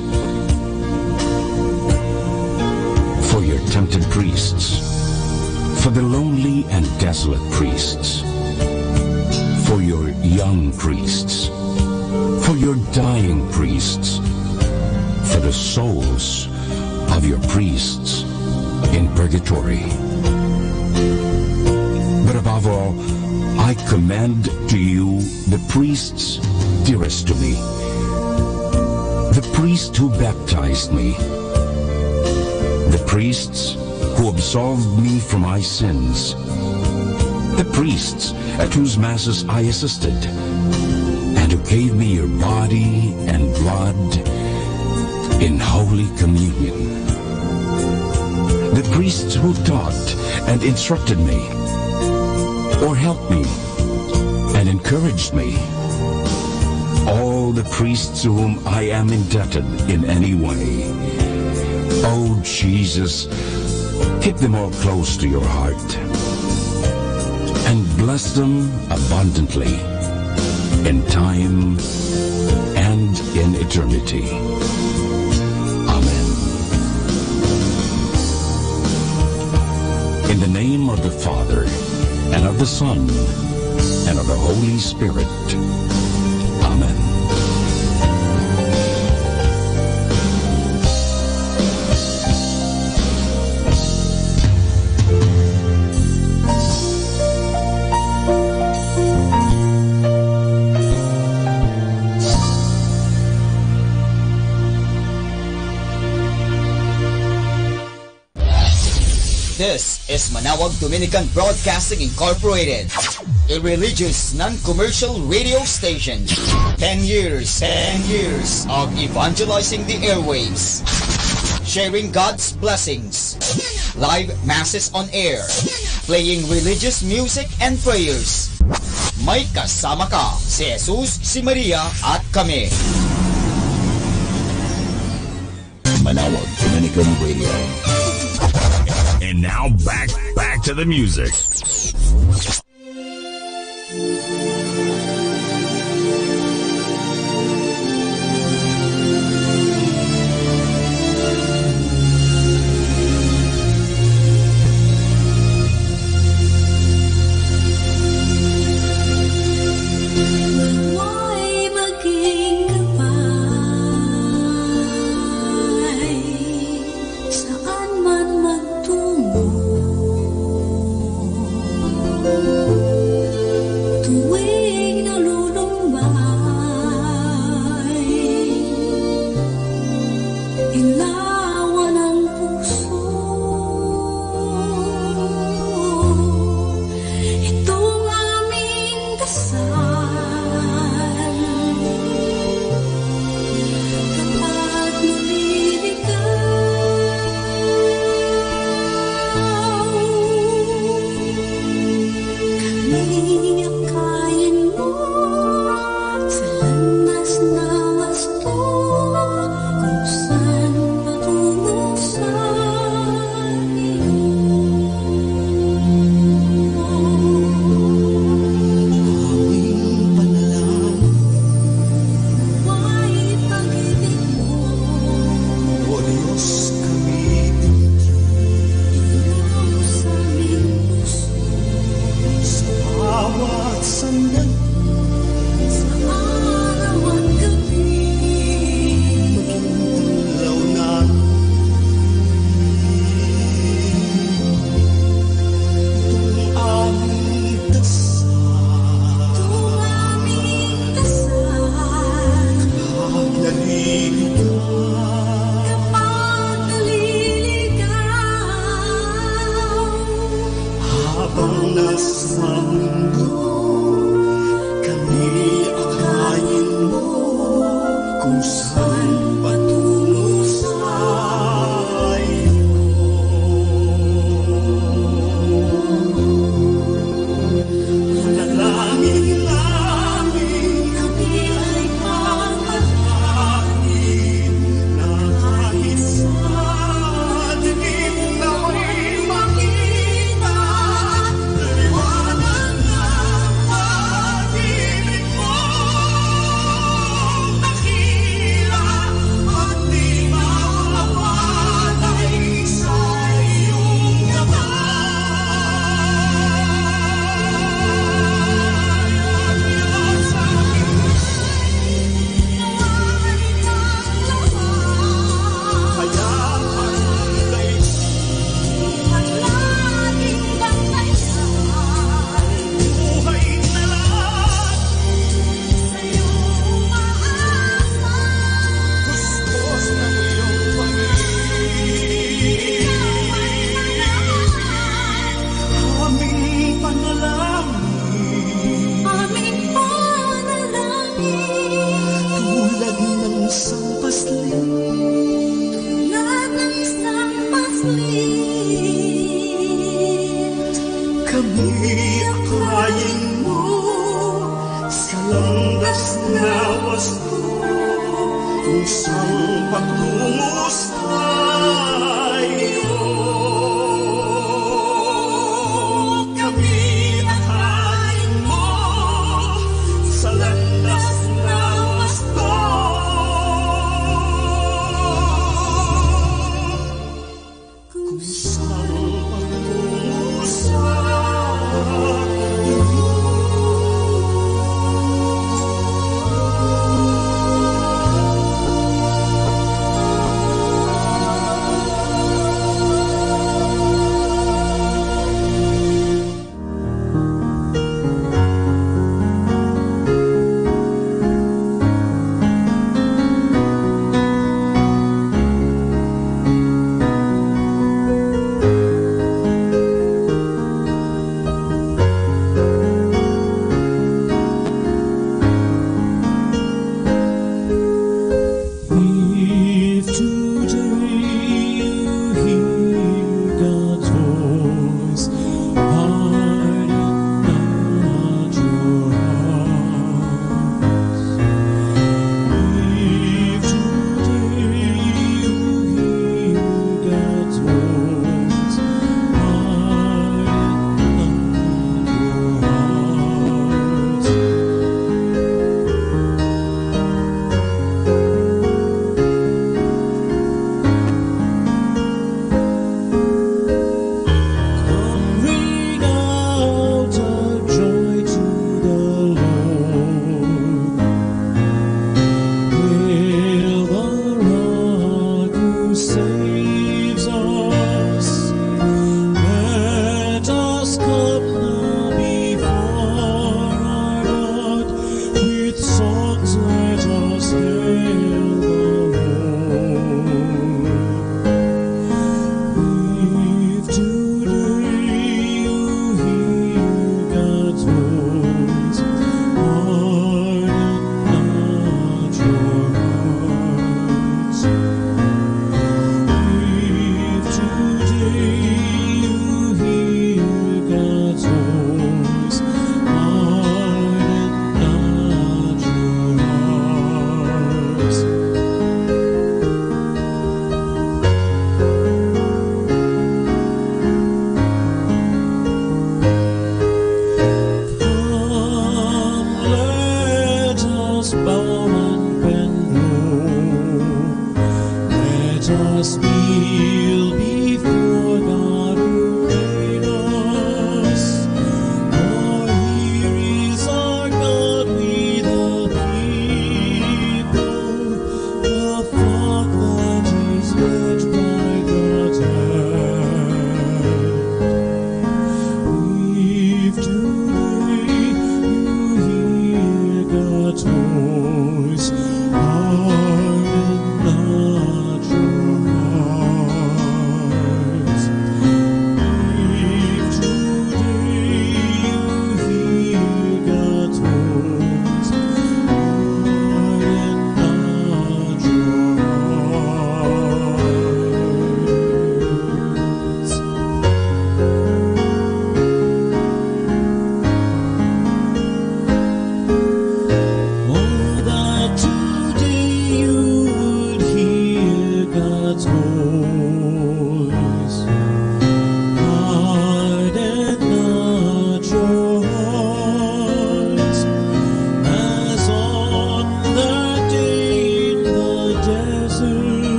for your tempted priests, for the lonely and desolate priests, for your young priests, for your dying priests, for the souls of your priests in purgatory. But above all, I commend to you the priests dearest to me, the priest who baptized me, the priests who absolved me from my sins, the priests at whose masses I assisted, and who gave me your body and blood in Holy Communion, the priests who taught and instructed me, or helped me and encouraged me, all the priests to whom I am indebted in any way. Oh, Jesus, keep them all close to your heart and bless them abundantly in time and in eternity. Amen. In the name of the Father, and of the Son, and of the Holy Spirit. Amen. This is Manawag Dominican Broadcasting Incorporated, a religious, non-commercial radio station. 10 years of evangelizing the airwaves, sharing God's blessings, live masses on air, playing religious music and prayers. May kasama ka, si Jesus, si Maria, at kami. Manawag Dominican Radio. And now back to the music. The way kami akayin mo sa landas na wasto, isang patungo sa iyo. Kami akayin mo sa landas na wasto, kung saan patungo sa iyo. If today you hear God's voice, harden not your hearts. If today you hear God's voice, harden not your hearts. Ring out our joy to the Lord. Hail the Rock who saves us. Let us come now before our God. With songs let us hail the Lord. If today you hear God's voice, harden not your hearts. If today you hear God's voice, harden not your hearts. Come, let us bow and bend low. Let us kneel before God who made us. For here is our God with the people, the flock that is led by God's hand. If today you hear God's voice, harden not your hearts.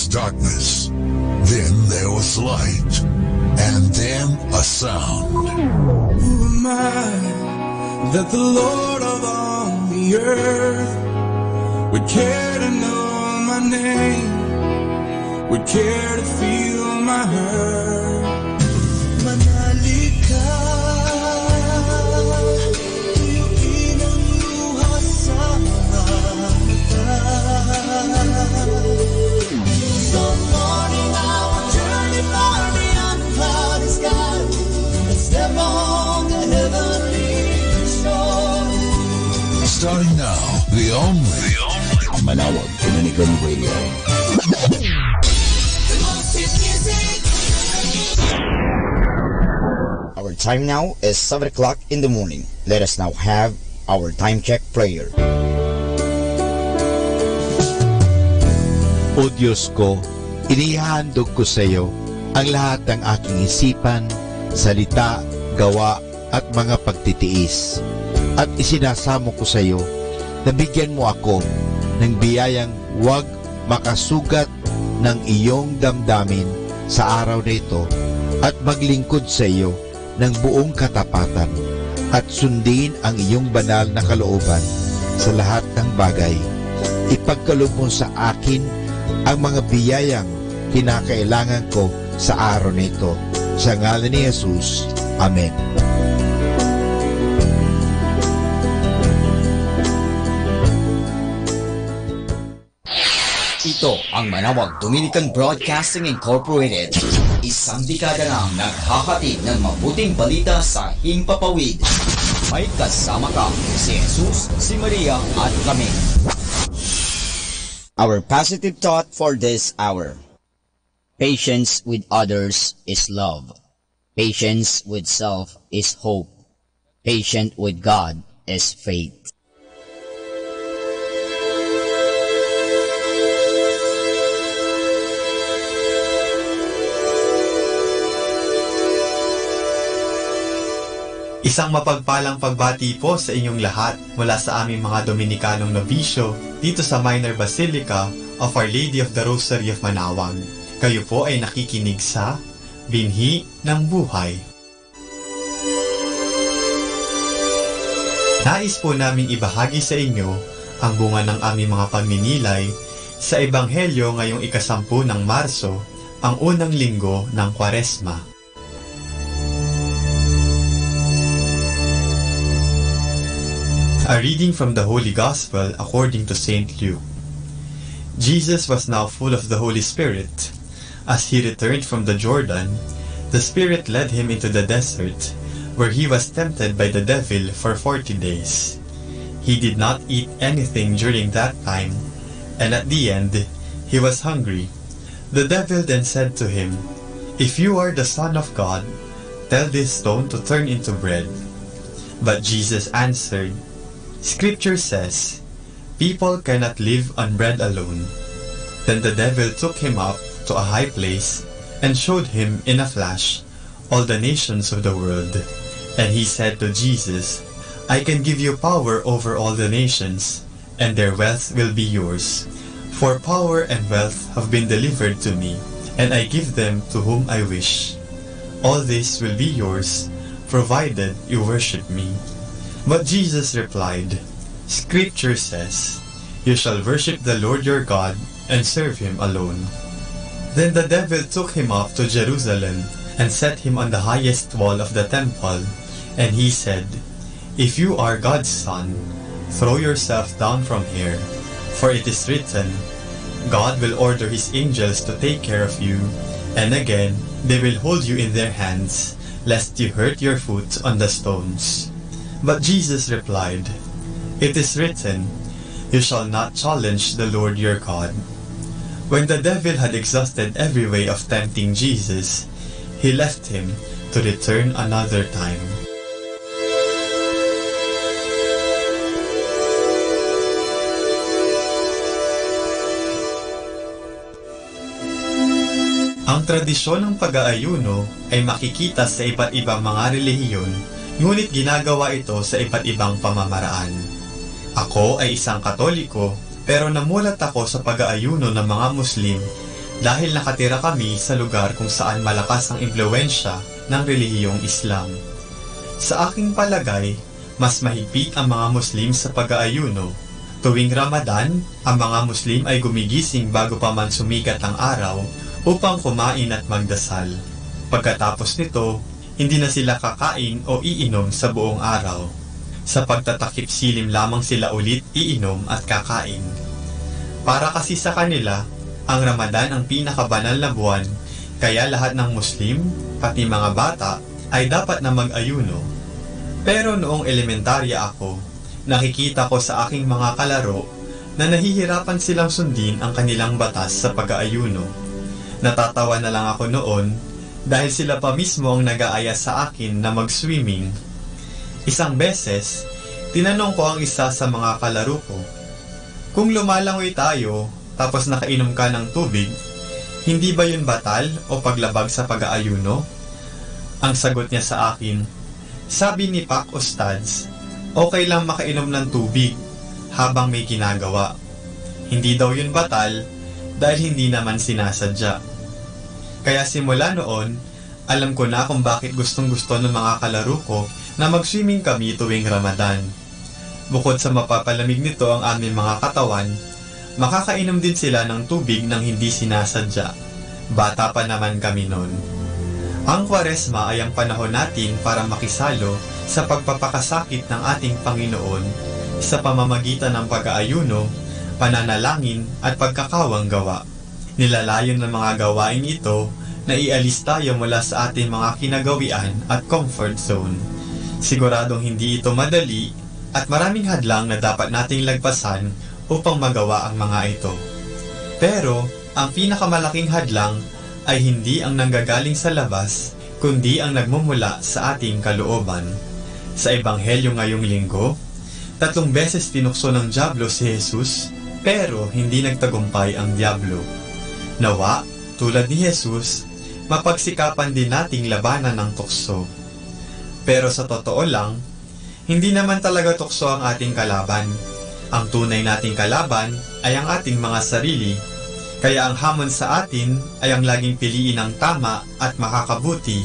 was darkness, then there was light, and then a sound. Who am I that the Lord of all the earth would care to know my name, would care to feel my hurt? Manali ka, tuyuin ang luha sa mga mata. Some morning I will journey far beyond cloudy sky and step on the heavenly shore. Starting now, the only Manawag Dominican Radio. Our time now is 7 o'clock in the morning. Let us now have our time check prayer. O Diyos ko, inihahandog ko sa iyo ang lahat ng aking isipan, salita, gawa at mga pagtitiis. At isinasamo ko sa iyo na bigyan mo ako ng biyayang huwag makasugat ng iyong damdamin sa araw na ito at maglingkod sa iyo ng buong katapatan at sundin ang iyong banal na kalooban sa lahat ng bagay. Ipagkaloob mo sa akin ang mga biyayang kinakailangan ko sa araw na ito. Sa ngalan ni Jesus. Amen. Ito ang Manawag Dominican Broadcasting Incorporated. Isang dekada nang naghahatid ng mabuting balita sa Himpapawid. May kasama ka si Jesus, si Maria at kami. Our positive thought for this hour. Patience with others is love. Patience with self is hope. Patient with God is faith. Isang mapagpalang pagbati po sa inyong lahat mula sa aming mga Dominikanong nobisyo dito sa Minor Basilica of Our Lady of the Rosary of Manawag. Kayo po ay nakikinig sa Binhi ng Buhay. Nais po namin ibahagi sa inyo ang bunga ng aming mga pagninilay sa Ebanghelyo ngayong 10 ng Marso, ang unang linggo ng Kwaresma. A reading from the Holy Gospel according to St. Luke. Jesus was now full of the Holy Spirit. As he returned from the Jordan, the Spirit led him into the desert, where he was tempted by the devil for 40 days. He did not eat anything during that time, and at the end, he was hungry. The devil then said to him, "If you are the Son of God, tell this stone to turn into bread." But Jesus answered, "Scripture says, people cannot live on bread alone." Then the devil took him up to a high place and showed him in a flash all the nations of the world. And he said to Jesus, "I can give you power over all the nations, and their wealth will be yours. For power and wealth have been delivered to me, and I give them to whom I wish. All this will be yours, provided you worship me." But Jesus replied, "Scripture says, you shall worship the Lord your God and serve him alone." Then the devil took him up to Jerusalem and set him on the highest wall of the temple, and he said, "If you are God's son, throw yourself down from here, for it is written, God will order his angels to take care of you, and again they will hold you in their hands, lest you hurt your foot on the stones." But Jesus replied, "It is written, you shall not challenge the Lord your God." When the devil had exhausted every way of tempting Jesus, he left him to return another time. Ang tradisyon ng pag-aayuno ay makikita sa iba't ibang mga relihiyon, ngunit ginagawa ito sa iba't ibang pamamaraan. Ako ay isang Katoliko, pero namulat ako sa pag-aayuno ng mga Muslim dahil nakatira kami sa lugar kung saan malakas ang impluwensya ng relihiyong Islam. Sa aking palagay, mas mahigpit ang mga Muslim sa pag-aayuno. Tuwing Ramadan, ang mga Muslim ay gumigising bago pa man sumikat ang araw upang kumain at magdasal. Pagkatapos nito, hindi na sila kakain o iinom sa buong araw. Sa pagtatakip silim lamang sila ulit iinom at kakain. Para kasi sa kanila, ang Ramadan ang pinakabanal na buwan, kaya lahat ng Muslim, pati mga bata, ay dapat na mag-ayuno. Pero noong elementarya ako, nakikita ko sa aking mga kalaro na nahihirapan silang sundin ang kanilang batas sa pag-aayuno. Natatawa na lang ako noon dahil sila pa mismo ang nag-aaya sa akin na mag-swimming. Isang beses, tinanong ko ang isa sa mga kalaro ko, kung lumalangoy tayo tapos nakainom ka ng tubig, hindi ba yun batal o paglabag sa pag-aayuno? Ang sagot niya sa akin, sabi ni Pak Ustads, okay lang makainom ng tubig habang may ginagawa. Hindi daw yun batal dahil hindi naman sinasadya. Kaya simula noon, alam ko na kung bakit gustong-gusto ng mga kalaro ko na mag-swimming kami tuwing Ramadan. Bukod sa mapapalamig nito ang aming mga katawan, makakainom din sila ng tubig nang hindi sinasadya. Bata pa naman kami noon. Ang Kwaresma ay ang panahon natin para makisalo sa pagpapakasakit ng ating Panginoon sa pamamagitan ng pag-aayuno, pananalangin at pagkakawang gawa. Nilalayon ng mga gawain ito na ialis tayo mula sa ating mga kinagawian at comfort zone. Siguradong hindi ito madali at maraming hadlang na dapat nating lagpasan upang magawa ang mga ito. Pero ang pinakamalaking hadlang ay hindi ang nanggagaling sa labas, kundi ang nagmumula sa ating kalooban. Sa Ebanghelyo ngayong linggo, 3 beses tinukso ng dyablo si Jesus, pero hindi nagtagumpay ang dyablo. Nawa, tulad ni Jesus, mapagsikapan din nating labanan ng tukso. Pero sa totoo lang, hindi naman talaga tukso ang ating kalaban. Ang tunay nating kalaban ay ang ating mga sarili. Kaya ang hamon sa atin ay ang laging piliin ang tama at makakabuti,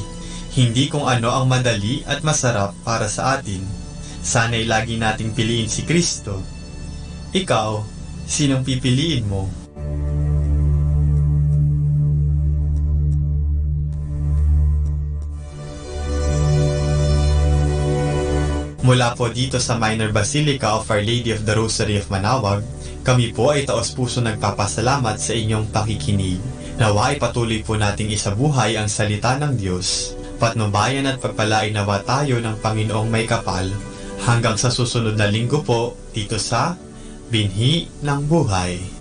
hindi kung ano ang madali at masarap para sa atin. Sana'y lagi nating piliin si Kristo. Ikaw, sinong pipiliin mo? Mula po dito sa Minor Basilica of Our Lady of the Rosary of Manaoag, kami po ay taos-puso nagpapasalamat sa inyong pakikinig. Nawa ay patuloy po nating isabuhay ang salita ng Diyos. Patnubayan at pagpalain nawa tayo ng Panginoong may kapal. Hanggang sa susunod na linggo po, dito sa Binhi ng Buhay.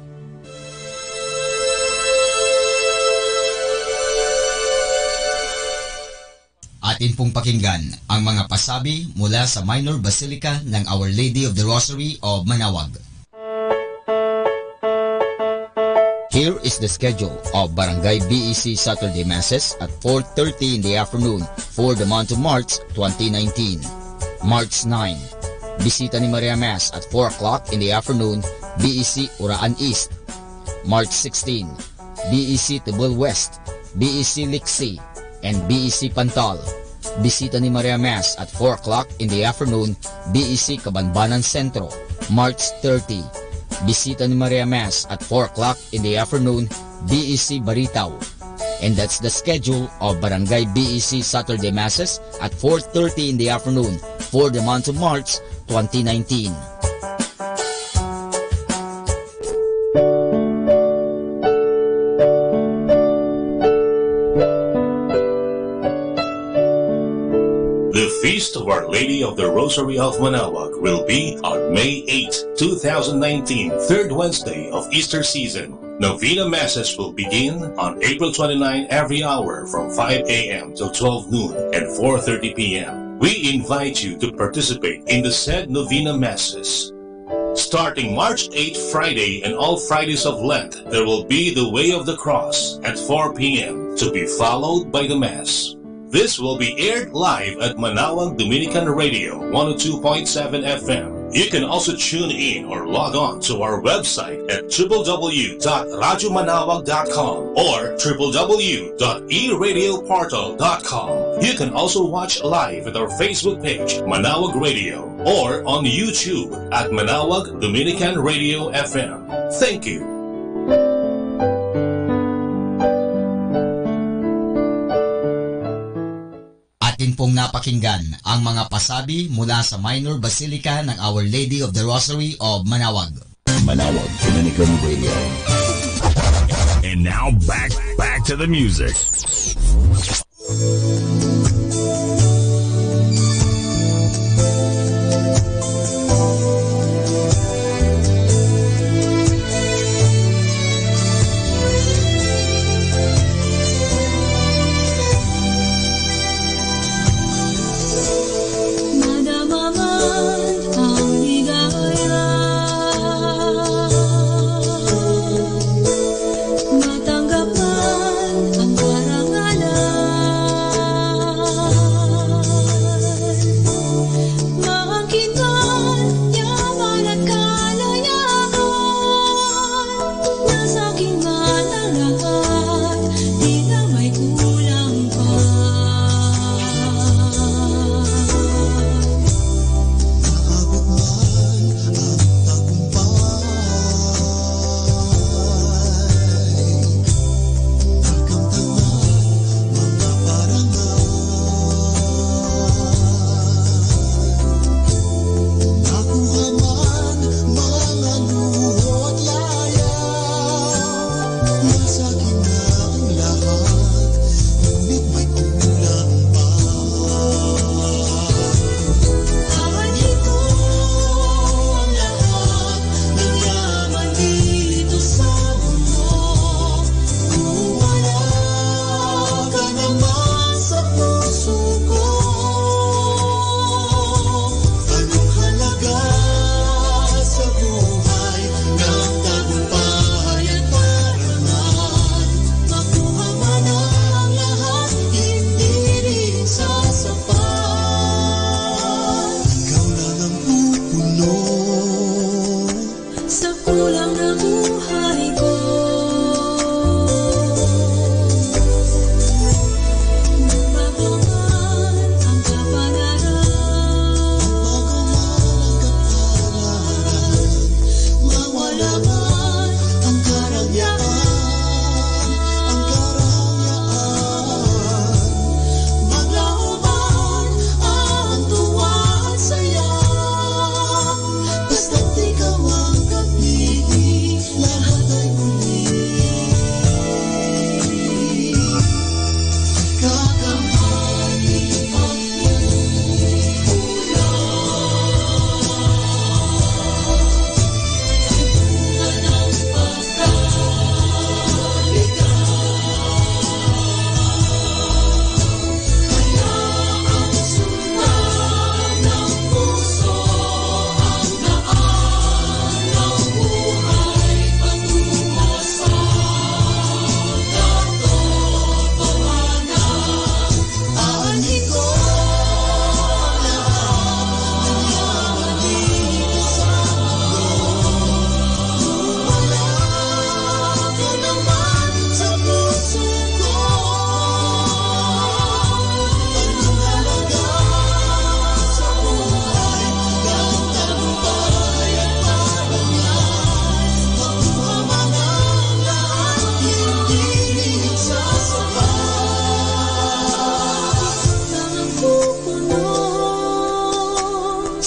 Atin pong pakinggan ang mga pasabi mula sa Minor Basilica ng Our Lady of the Rosary of Manaoag. Here is the schedule of Barangay BEC Saturday Masses at 4:30 in the afternoon for the month of March 2019. March 9, Bisita ni Maria Mass at 4 o'clock in the afternoon, BEC Uraan East. March 16, BEC Tibul West, BEC Liksi, and BEC Pantal. Bisita ni Maria Mass at 4 o'clock in the afternoon, BEC Cabanbanan Centro. March 30, Bisita ni Maria Mass at 4 o'clock in the afternoon, BEC Baritaw. And that's the schedule of Barangay BEC Saturday Masses at 4:30 in the afternoon for the month of March 2019. The Feast of Our Lady of the Rosary of Manaoag will be on May 8, 2019, third Wednesday of Easter season. Novena Masses will begin on April 29 every hour from 5 a.m. till 12 noon and 4:30 p.m. We invite you to participate in the said Novena Masses. Starting March 8 Friday and all Fridays of Lent, there will be the Way of the Cross at 4 p.m. to be followed by the Mass. This will be aired live at Manaoag Dominican Radio 102.7 FM. You can also tune in or log on to our website at www.radyomanawag.com or www.eradioportal.com. You can also watch live at our Facebook page, Manawag Radio, or on YouTube at Manawag Dominican Radio FM. Thank you. Atin pong napakinggan ang mga pasabi mula sa Minor Basilica ng Our Lady of the Rosary of Manawag. Manawag Dominican Radio. And now back to the music.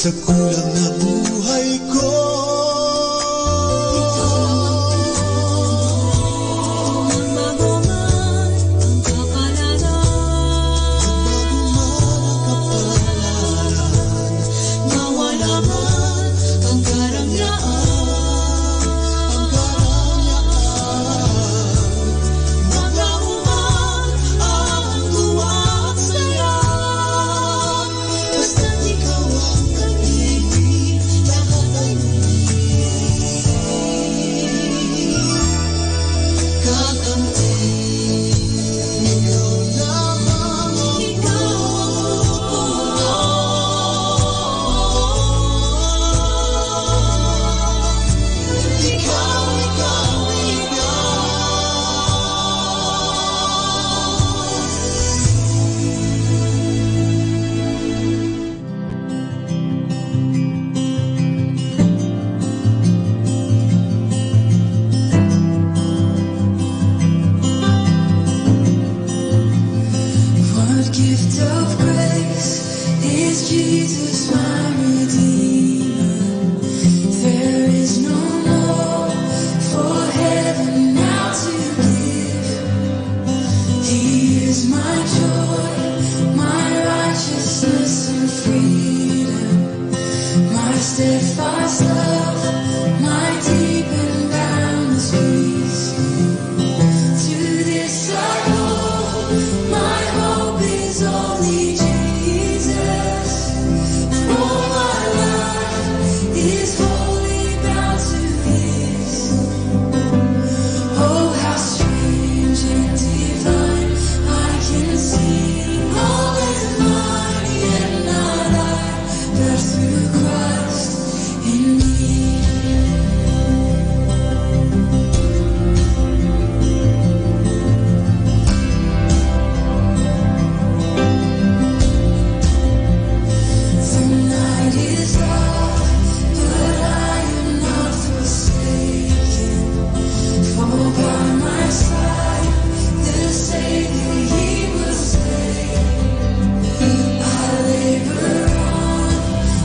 Sa kulang na buhay ko, magbago man ang kapalaran, mawala man ang karangyaan, maglaho man ang tuwa at saya, basta't ikaw ang steadfast love, my deep and boundless peace. To this I hold, my hope is only Jesus. For my life is wholly bound to His. Oh, how strange and divine, I can sing all is mine, yet not I, but through Christ in me. The night is dark, but I am not forsaken. For by my side, the Savior, He will stay. I labor on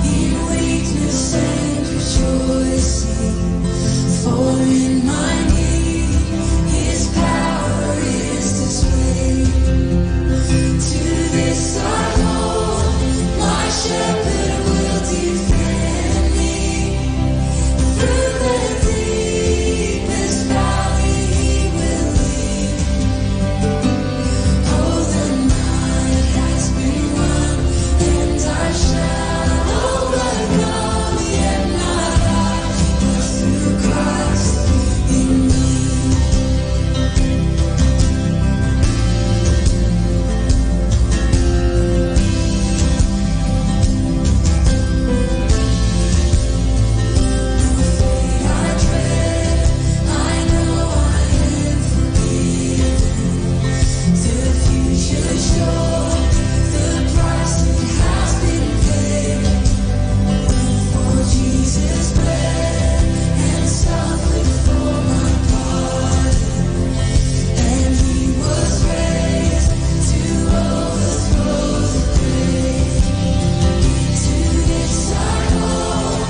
in weakness and rejoicing, for in my need His power is displayed. To this I hold, my Shepherd will defend me. Through the deepest valley He will lead. Oh, the night has been won, and I shall overcome, yet not I, but through Christ in me. I dread, I know I am forgiven. The future sure, the price it has been paid. For Jesus bled and suffered for my pardon, and He was raised to overthrow the grave. To this I hold,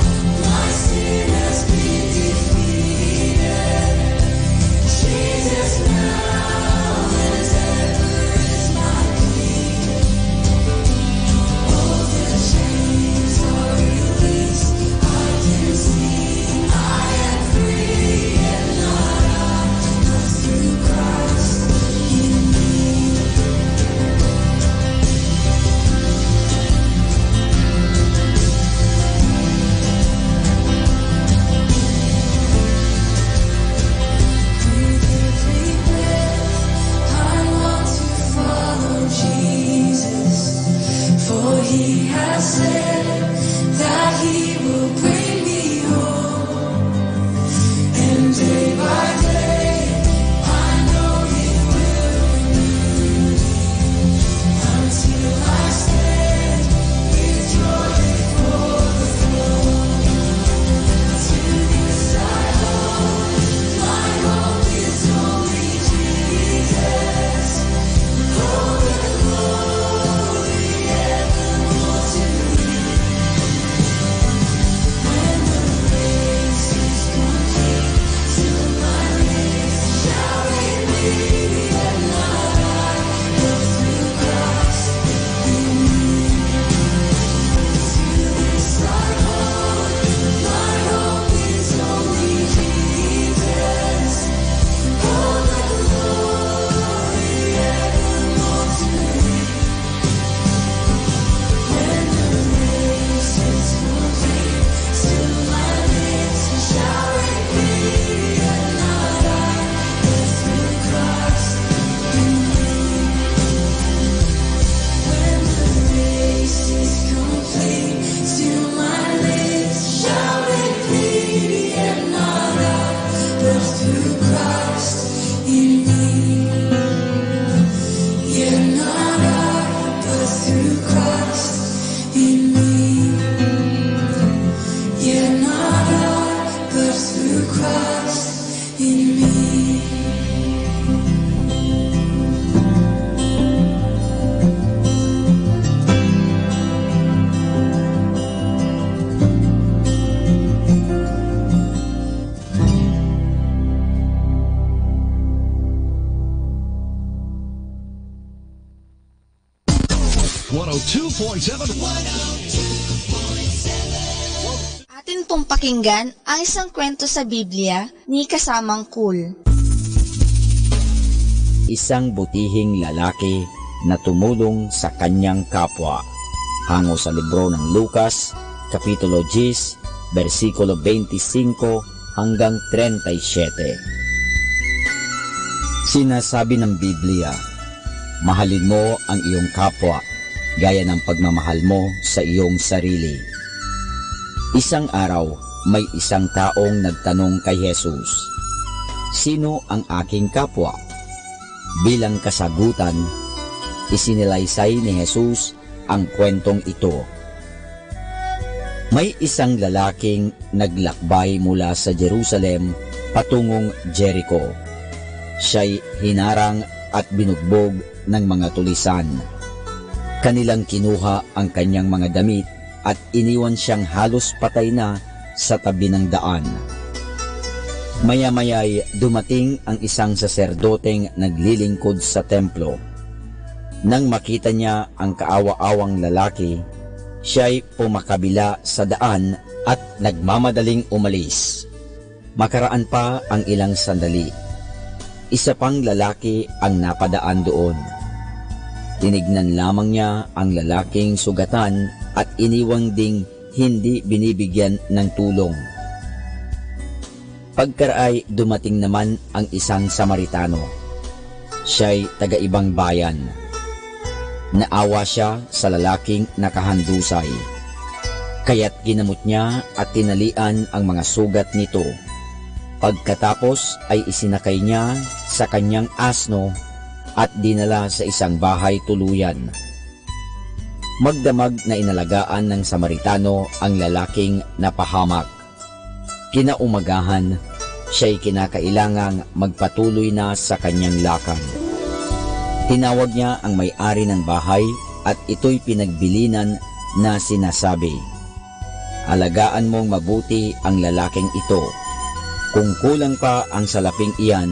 my sin has been defeated. Jesus now and ever is my King. All the chains are released, I can sing, I am free, and not I, but through Christ in me. With every breath, I want to follow Jesus, for He has said that He will bring me home. And day by day, I know He will renew me, until I stand with joy before the throne. To this I hold, my hope is only Jesus. Oh, the glory evermore to Him. When the race is complete, till my lips shall remain, yet not I, but through Christ in me. To this I hold, my hope is only Jesus. Oh, the glory evermore to Him. When the race is complete, till my lips shall remain, yet not I, but through Christ in me. When the race is complete, till my lips shall remain, yet not I, but through Christ in me. Yet not I, but through Christ in me. Yet not I, but through Christ in me. At natin pong pakinggan ang isang kwento sa Biblia ni Kasamang Cool. Isang butihing lalaki na tumulong sa kanyang kapwa. Hango sa libro ng Lucas, Kapitulo 10, versikulo 25 hanggang 37. Sinasabi ng Biblia, mahalin mo ang iyong kapwa, gaya ng pagmamahal mo sa iyong sarili. Isang araw, may isang taong nagtanong kay Jesus, sino ang aking kapwa? Bilang kasagutan, isinilaysay ni Jesus ang kwentong ito. May isang lalaking naglakbay mula sa Jerusalem patungong Jericho. Siya'y hinarang at binugbog ng mga tulisan. Kanilang kinuha ang kanyang mga damit at iniwan siyang halos patay na sa tabi ng daan. Maya-maya'y dumating ang isang saserdoteng naglilingkod sa templo. Nang makita niya ang kaawa-awang lalaki, siya'y pumakabila sa daan at nagmamadaling umalis. Makaraan pa ang ilang sandali. Isa pang lalaki ang napadaan doon. Tinignan lamang niya ang lalaking sugatan at iniwang ding hindi binibigyan ng tulong. Pagkaraay dumating naman ang isang Samaritano. Siya'y taga-ibang bayan. Naawa siya sa lalaking nakahandusay. Kaya't ginamot niya at tinalian ang mga sugat nito. Pagkatapos ay isinakay niya sa kanyang asno at dinala sa isang bahay tuluyan. Magdamag na inalagaan ng Samaritano ang lalaking napahamak. Kinaumagahan, siya'y kinakailangang magpatuloy na sa kanyang lakad. Tinawag niya ang may-ari ng bahay at ito'y pinagbilinan na sinasabi, alagaan mong mabuti ang lalaking ito. Kung kulang pa ang salaping iyan,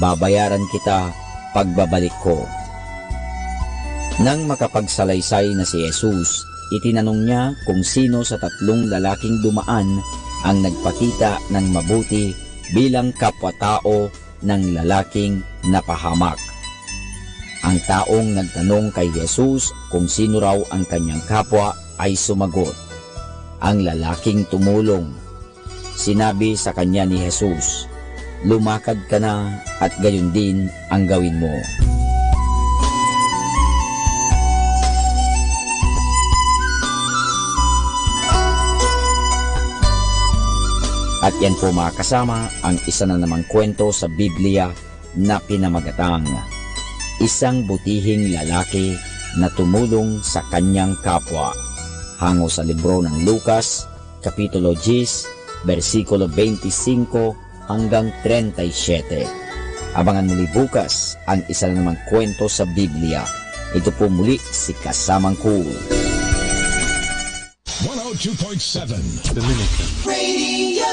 babayaran kita pagbabalik ko. Nang makapagsalaysay na si Jesus, itinanong niya kung sino sa tatlong lalaking dumaan ang nagpakita ng mabuti bilang kapwa-tao ng lalaking napahamak. Ang taong nagtanong kay Jesus kung sino raw ang kanyang kapwa ay sumagot, ang lalaking tumulong. Sinabi sa kanya ni Jesus, lumakad ka na at gayon din ang gawin mo. At yan po mga kasama ang isa na namang kwento sa Biblia na pinamagatang isang butihing lalaki na tumulong sa kanyang kapwa. Hango sa libro ng Lucas, Kapitulo 10, versikulo 25 hanggang 37. Abangan muli bukas ang isa na namang kwento sa Biblia. Ito po muli si Kasamang Cool. 102.7 Dominican Radio.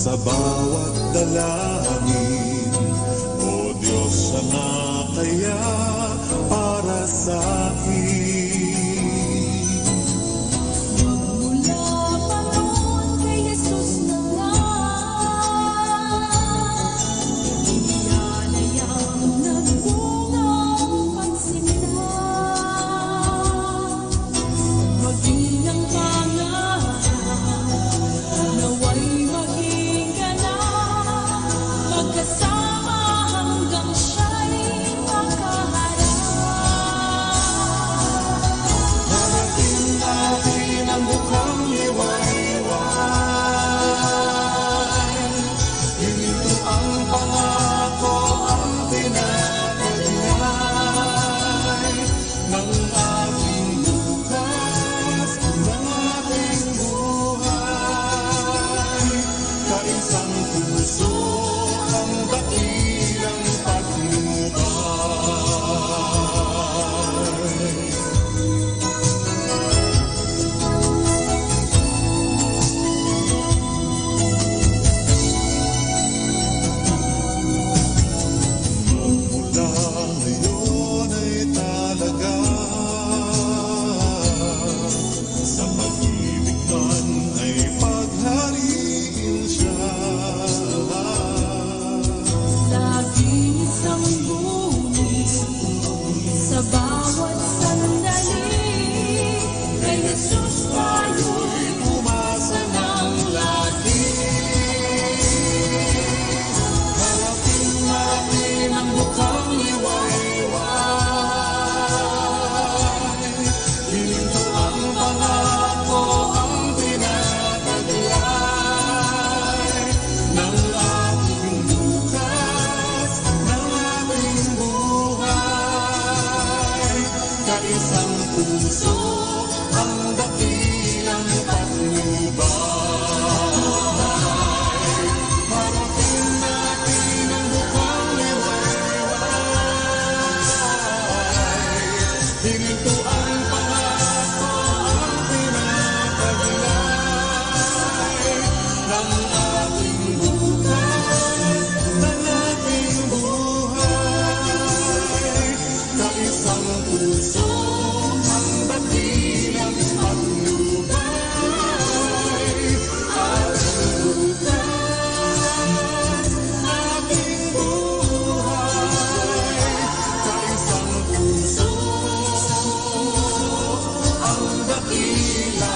Sa bawat dalangin, O Diyos, sana kaya para sa akin. Magmula pa noon kay Jesus na yan ay ang nagbungang pagsimula. Maging ang pangarap, naway maging ganap, magkasama hanggang siya'y makaharap. kay Jesus tayo'y umasa ng lagi. Harapin natin ang bukang liwayway. Hininto ang pangako, ang pinataglay ng ating bukas, ng ating buhay. Kaisang puso ang dakilang patnubay. Harapin natin ang bukang liwayway. Hininto ang pangako, ang pinataglay ng ating bukas, ng ating buhay. Kaisang puso ang dakilang patnubay. Ating bukas, ating buhay. Kaisang puso ang dakilang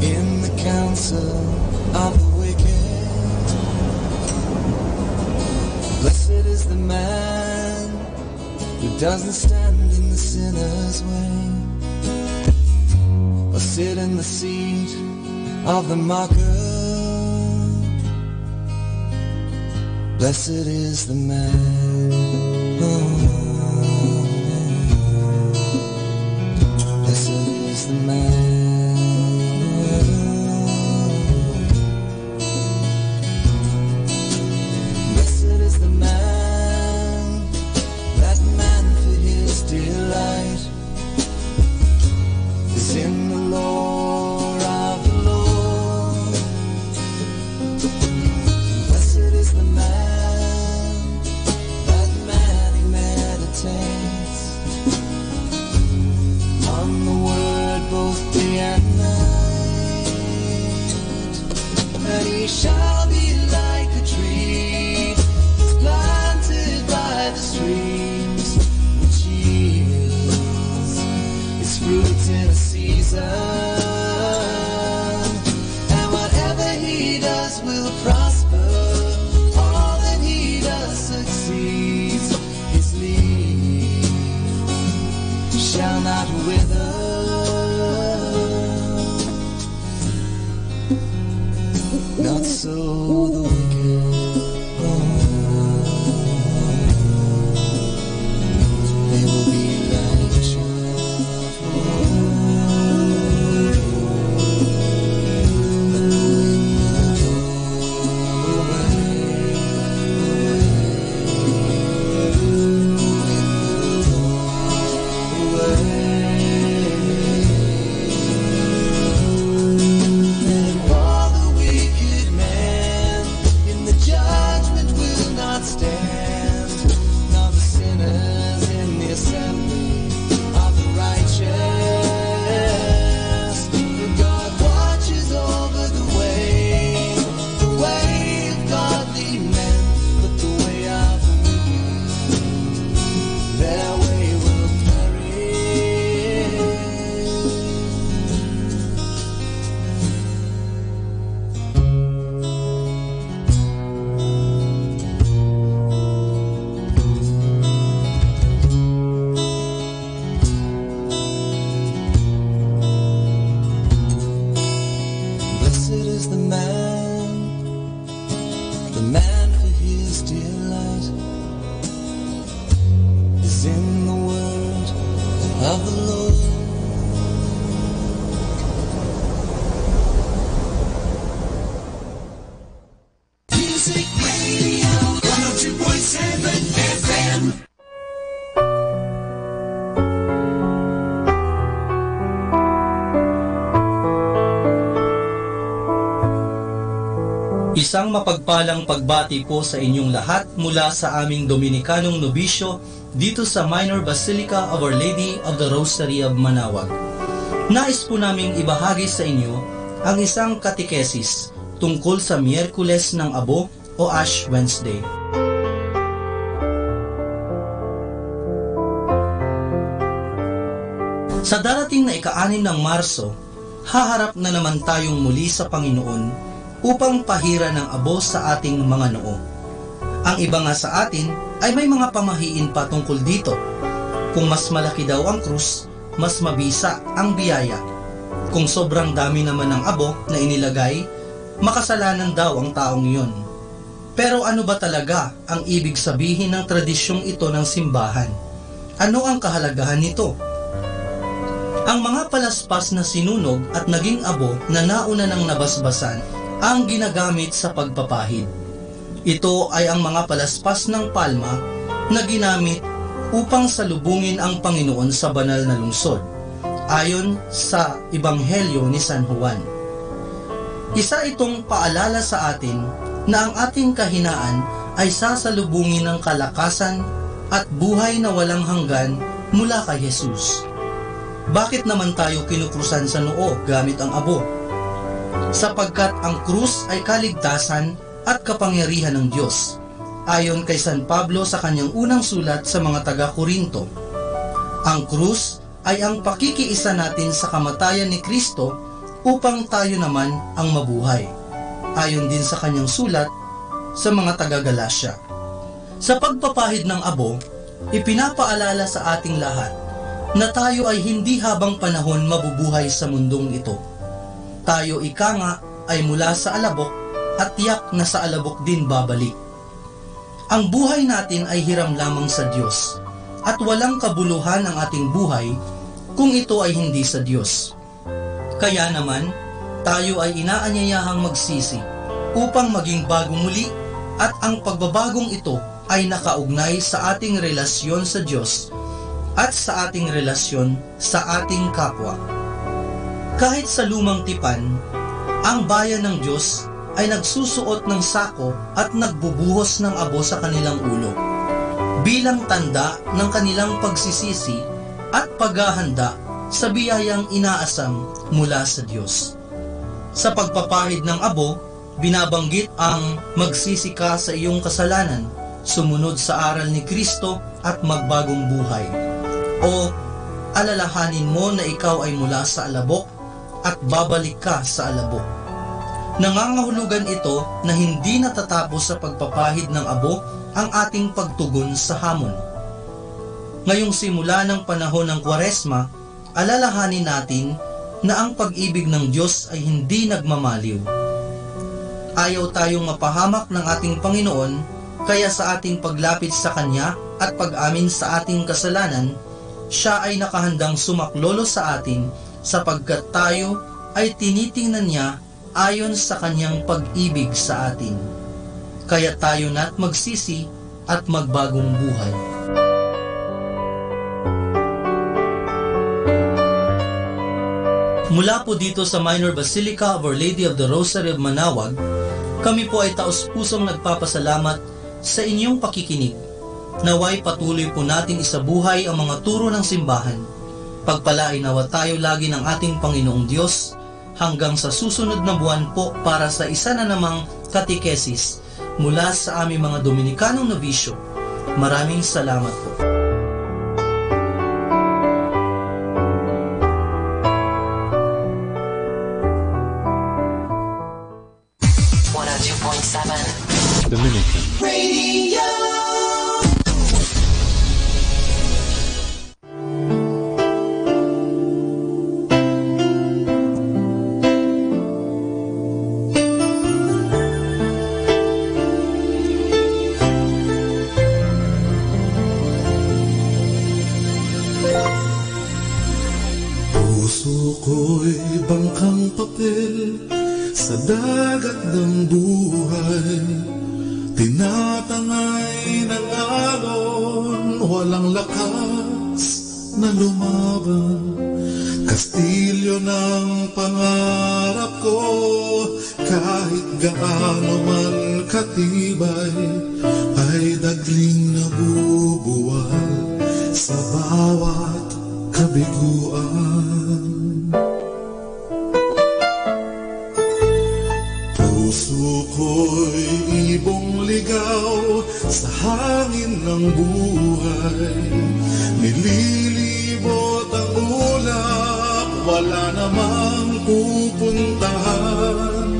in the counsel of the wicked. Blessed is the man who doesn't stand in the sinner's way, or sit in the seat of the mocker. Blessed is the man. Blessed is the man. Blessed is the man, that man for his delight is in the law of the Lord. Blessed is the man, that man he meditates on the word both day and night. And he shall be like a tree that's planted by the streams, which yields its fruit in a season. And whatever he does will prosper. All that he does succeeds. His leaf shall not wither. Not so the wicked. They will be like chaff of the Lord. Isang mapagpalang pagbati po sa inyong lahat mula sa aming Dominikanong nobisyo dito sa Minor Basilica of Our Lady of the Rosary of Manaoag. Nais po naming ibahagi sa inyo ang isang katekesis tungkol sa Miyerkules ng Abo o Ash Wednesday. Sa darating na ika-6 ng Marso, haharap na naman tayong muli sa Panginoon upang pahira ng abo sa ating mga noo. Ang iba nga sa atin ay may mga pamahiin pa tungkol dito. Kung mas malaki daw ang krus, mas mabisa ang biyaya. Kung sobrang dami naman ng abo na inilagay, makasalanan daw ang taong iyon. Pero ano ba talaga ang ibig sabihin ng tradisyong ito ng simbahan? Ano ang kahalagahan nito? Ang mga palaspas na sinunog at naging abo na nauna ng nabasbasan ang ginagamit sa pagpapahid. Ito ay ang mga palaspas ng palma na ginamit upang salubungin ang Panginoon sa banal na lungsod, ayon sa Ebanghelyo ni San Juan. Isa itong paalala sa atin na ang ating kahinaan ay sasalubungin ng kalakasan at buhay na walang hanggan mula kay Jesus. Bakit naman tayo kinukrusan sa noo gamit ang abo? Sapagkat ang krus ay kaligtasan at kapangyarihan ng Diyos, ayon kay San Pablo sa kanyang unang sulat sa mga taga-Korinto. Ang krus ay ang pakikiisa natin sa kamatayan ni Kristo upang tayo naman ang mabuhay, ayon din sa kanyang sulat sa mga taga-Galasya. Sa pagpapahid ng abo, ipinapaalala sa ating lahat na tayo ay hindi habang panahon mabubuhay sa mundong ito. Tayo ika nga ay mula sa alabok at tiyak na sa alabok din babalik. Ang buhay natin ay hiram lamang sa Diyos at walang kabuluhan ang ating buhay kung ito ay hindi sa Diyos. Kaya naman, tayo ay inaanyayahang magsisi upang maging bago muli at ang pagbabagong ito ay nakaugnay sa ating relasyon sa Diyos at sa ating relasyon sa ating kapwa. Kahit sa lumang tipan, ang bayan ng Diyos ay nagsusuot ng sako at nagbubuhos ng abo sa kanilang ulo, bilang tanda ng kanilang pagsisisi at paghahanda sa biyayang inaasam mula sa Diyos. Sa pagpapahid ng abo, binabanggit ang magsisi ka sa iyong kasalanan, sumunod sa aral ni Kristo at magbagong buhay. O alalahanin mo na ikaw ay mula sa alabok at babalik ka sa alabok. Nangangahulugan ito na hindi natatapos sa pagpapahid ng abo ang ating pagtugon sa hamon. Ngayong simula ng panahon ng Kwaresma, alalahanin natin na ang pag-ibig ng Diyos ay hindi nagmamaliw. Ayaw tayong mapahamak ng ating Panginoon, kaya sa ating paglapit sa Kanya at pag-amin sa ating kasalanan, Siya ay nakahandang sumaklolo sa atin sapagkat tayo ay tinitingnan niya ayon sa kanyang pag-ibig sa atin. Kaya tayo na't magsisi at magbagong buhay. Mula po dito sa Minor Basilica of Our Lady of the Rosary of Manaoag, kami po ay taos-pusong nagpapasalamat sa inyong pakikinig. Naway patuloy po natin isabuhay ang mga turo ng simbahan. Pagpalain nawa tayo lagi ng ating Panginoong Diyos hanggang sa susunod na buwan po para sa isa na namang katekesis mula sa aming mga Dominikanong nobisyo. Maraming salamat po. Dominican Radio. Puso ko'y bangkang papel sa dagat ng buhay. Tinatangay ng alon, walang lakas na lumaban. kastilyo ng pangarap ko, kahit gaano man katibay, ay dagling nabubuwal sa bawat kabiguan. Puso ko'y ibong ligaw sa hangin ng buhay, nililibot ang ulap, wala namang pupuntahan.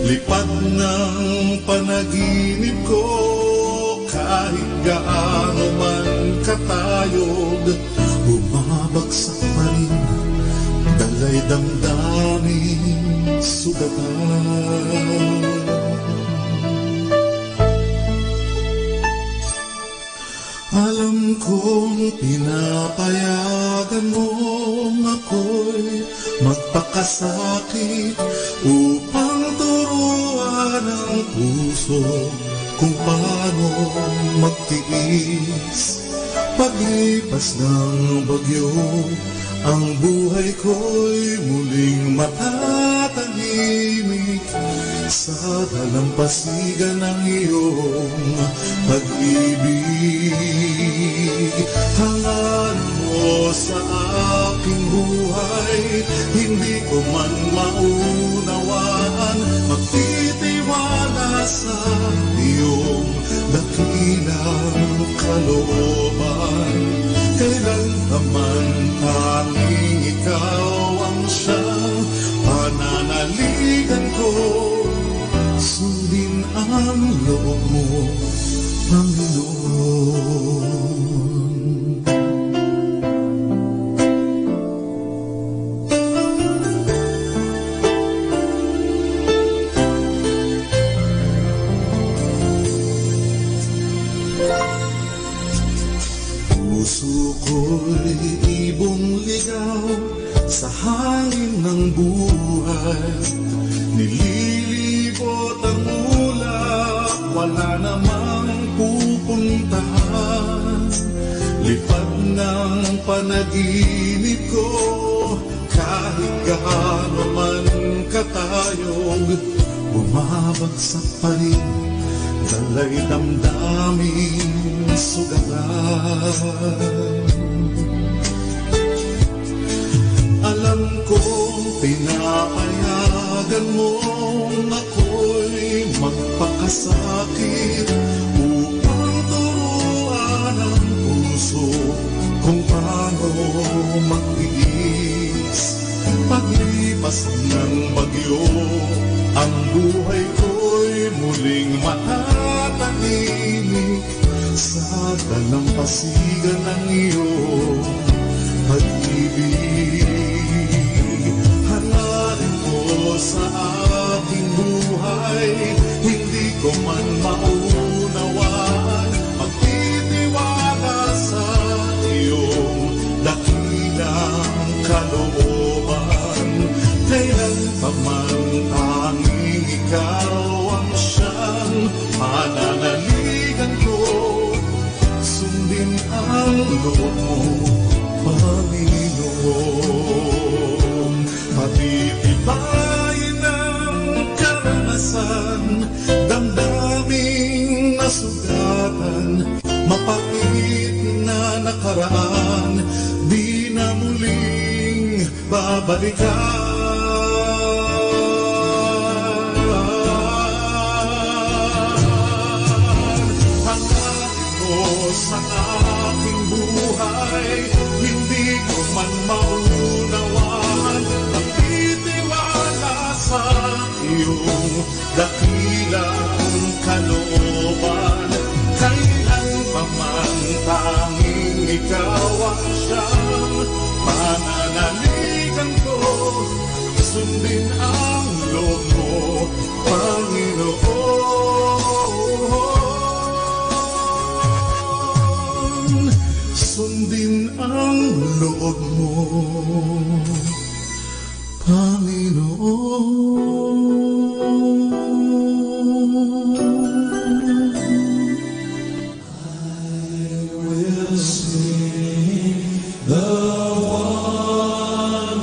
Lipad ng panaginip ko, kahit gaano man katayog, bumabagsak pa rin, dalay damdaming sugatan. Alam kong pinapayagan mong ako'y magpakasakit upang turuan ang puso kung paano magtiis. Paglipas ng bagyo, ang buhay ko'y muling matatahimik sa dalampasigan ng iyong pag-ibig. Hangaran mo sa aking buhay, hindi ko man maunawaan, magtitiwala sa iyong dakilang kalooban. Kailan naman tanging ikaw ang siyang pananaligan ko, sundin ang loob mo, Panginoon. Puso ko'y ibong ligaw sa hangin ng buhay, nililibot ang ulap, wala namang pupuntahan. Lipad ng panaginip ko, kahit gaano man katayog, bumabagsak pa rin, dalay damdaming sugatan. Alam kong pinapayagan mong ako'y magpakasakit upang turuan ang puso kung paano magtiis. Paglipas ng bagyo, ang buhay ko'y muling matatahimik sa dalampasigan ng iyong pag-ibig. Hangarin ko sa aking buhay, hindi ko man maunawaan, magtitiwala sa iyong dakilang kalooban. Kailan pa man tanging ikaw ang siyang pananaligan ko, sundin ang loob mo, Panginoon. Patitibayin ang karanasan, damdaming nasugatan, mapait na nakaraan, di na muling babalikan. Sa aking buhay, hindi ko man maunawaan, magtitiwala sa iyong dakilang kalooban. Kailan pa man tanging ikaw ang siyang pananaligan ko, sundin ang loob mo, Panginoon. Sundin ang loob mo, Panginoon. I will sing the wonders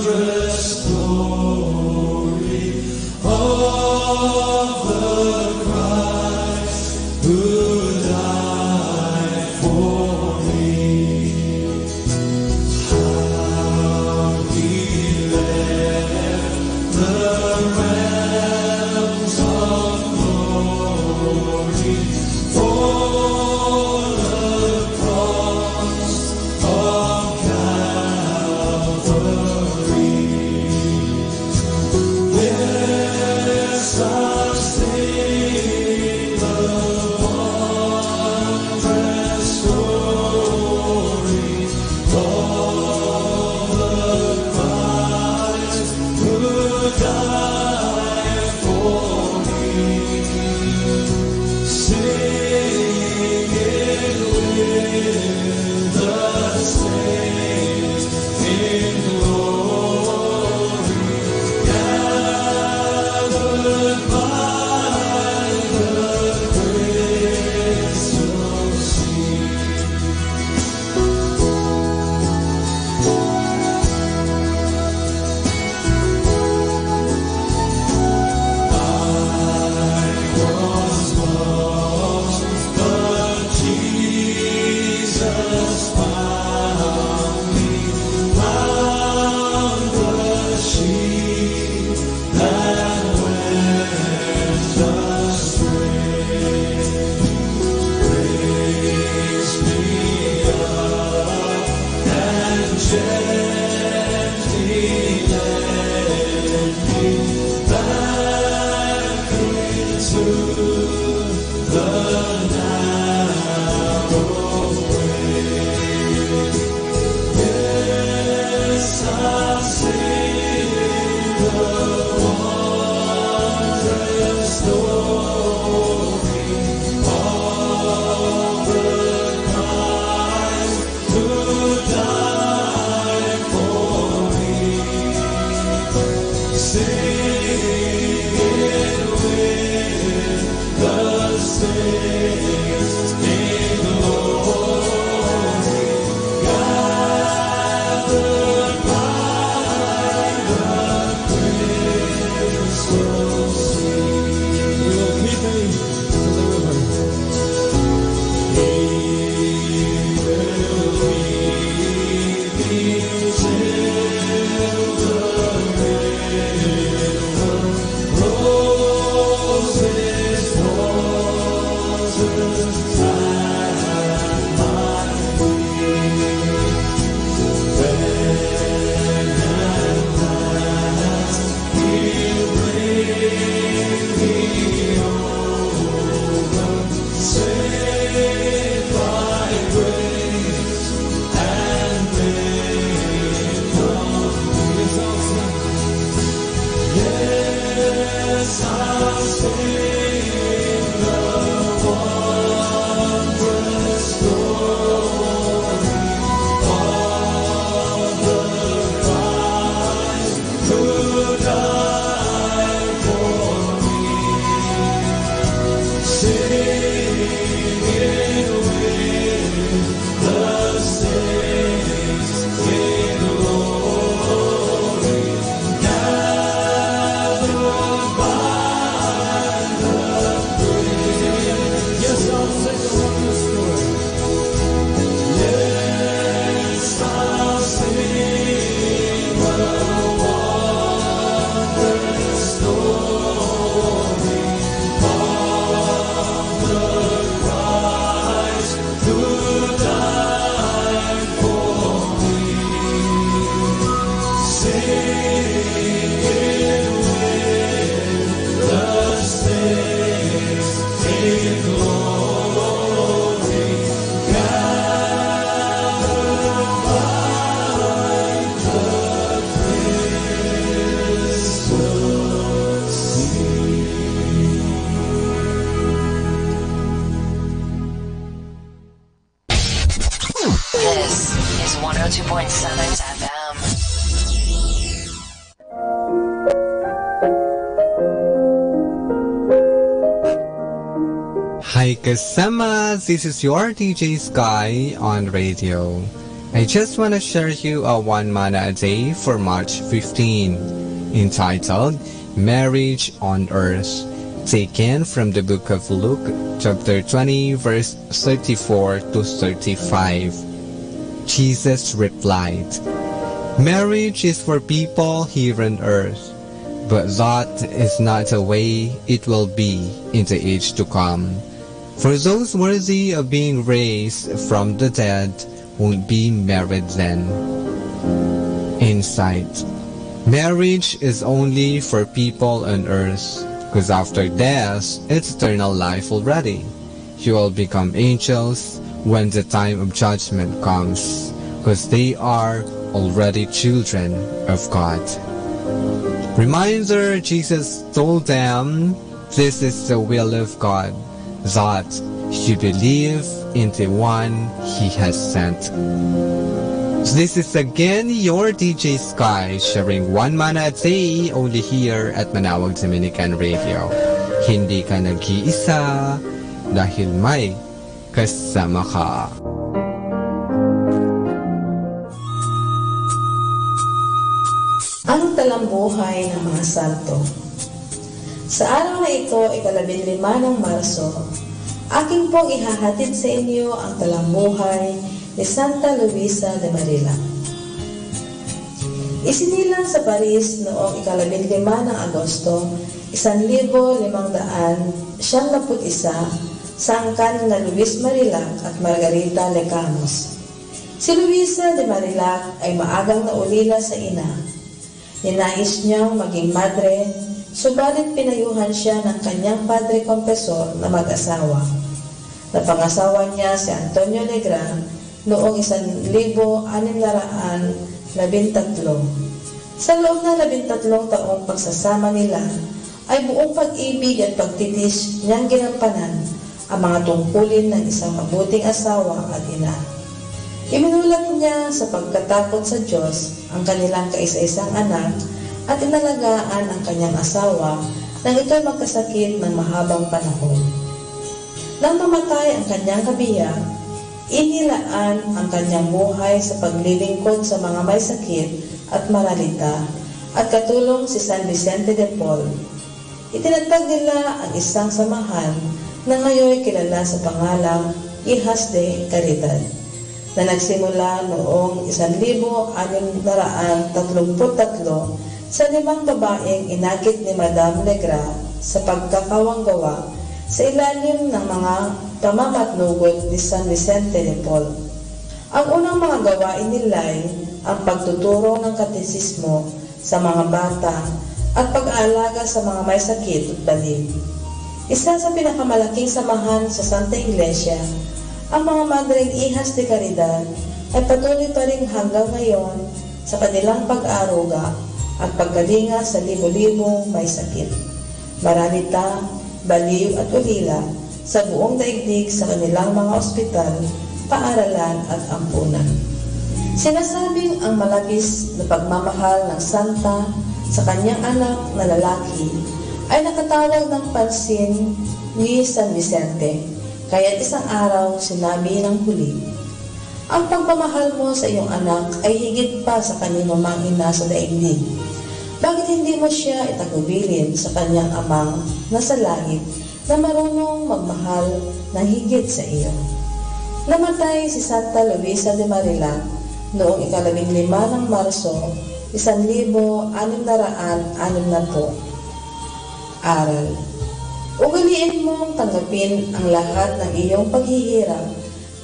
This is 102.7 FM. Hi kasama, this is your DJ Sky on radio. I just want to share you a one manna a day for March 15, entitled Marriage on Earth, taken from the book of Luke, chapter 20, verse 34 to 35. Jesus replied, "Marriage is for people here on earth, but that is not the way it will be in the age to come. For those worthy of being raised from the dead won't be married then." Insight: marriage is only for people on earth, because after death, it's eternal life already. You will become angels when the time of judgment comes, because they are already children of God. Reminder, Jesus told them, this is the will of God, that you believe in the one He has sent. This is again your DJ Sky, sharing one manna a day only here at Manawag Dominican Radio. Hindi ka nag-iisa dahil may kasama ka. Ang talambuhay ng mga santo. Sa araw na ito, ika-15 ng Marso, aking pong ihahatid sa inyo ang talambuhay ni Santa Luisa de Marila. Isinilang sa Paris noong ika-15 ng Agosto, 1571, sa angkan na Luis Marillac at Margarita Lecamos. Si Luisa de Marillac ay maagang naulila sa ina. Ninais niyang maging madre, subalit pinayuhan siya ng kanyang padre kompesor na mag-asawa. Napangasawa niya si Antonio Negra noong 1613. Sa loob ng 13 taong pagsasama nila, ay buong pag-ibig at pagtitis niyang ginampanan ang mga tungkulin ng isang mabuting asawa at ina. Iminulat niya sa pagkatakot sa Diyos ang kanilang kaisa-isang anak at inalagaan ang kanyang asawa nang ito'y magkasakit ng mahabang panahon. Nang mamatay ang kanyang kabiyak, inilaan ang kanyang buhay sa paglilingkod sa mga may sakit at maralita at katulong si San Vicente de Paul. Itinatag nila ang isang samahan na ngayon kilala sa pangalang Hijas de Caridad, na nagsimula noong 1633 sa 5 babaeng inakit ni Madame Negra sa pagkakawanggawa sa ilalim ng mga pamamatnugod ni San Vicente de Paul. Ang unang mga gawain nila ay ang pagtuturo ng katesismo sa mga bata at pag-aalaga sa mga may sakit at balik. Isa sa pinakamalaking samahan sa Santa Iglesia, ang mga Madreng Hijas de Caridad ay patuloy pa rin hanggang ngayon sa kanilang pag-aaruga at pagkalinga sa libo-libong may sakit, maralita, baliw at ulila sa buong daigdig sa kanilang mga ospital, paaralan at ampunan. Sinasabing ang malabis na pagmamahal ng santa sa kanyang anak na lalaki ay nakatawag ng pansin ni San Vicente, kaya't isang araw sinabi ng huli, "Ang pagmamahal mo sa iyong anak ay higit pa sa kanino mang ina sa daigdig. Bakit hindi mo siya itagubilin sa kanyang amang nasa langit na marunong magmahal ng higit sa iyo?" Namatay si Santa Luisa de Marillac noong 15 ng Marso, 1660. Aral. Ugaliin mong tanggapin ang lahat ng iyong paghihirap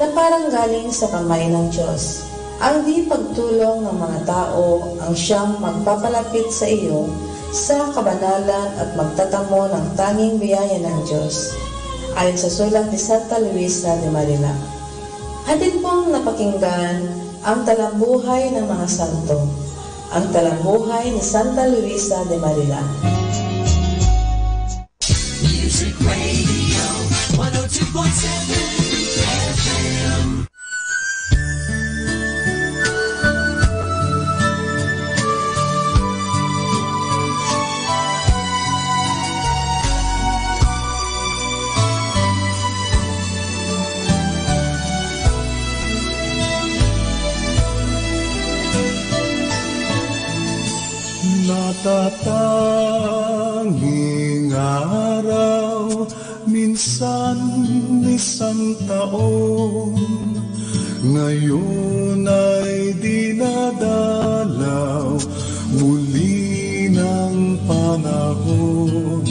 na parang galing sa kamay ng Diyos. Ang di pagtulong ng mga tao ang siyang magpapalapit sa iyo sa kabanalan at magtatamo ng tanging biyaya ng Diyos. Ayon sa sulat ni Santa Luisa de Marillac. Atin pong napakinggan ang talambuhay ng mga santo. Ang talambuhay ni Santa Luisa de Marillac. Music Radio 102.7 FM. Natatanging araw, minsan isang taon, ngayon ay dinadalaw muli ng panahon.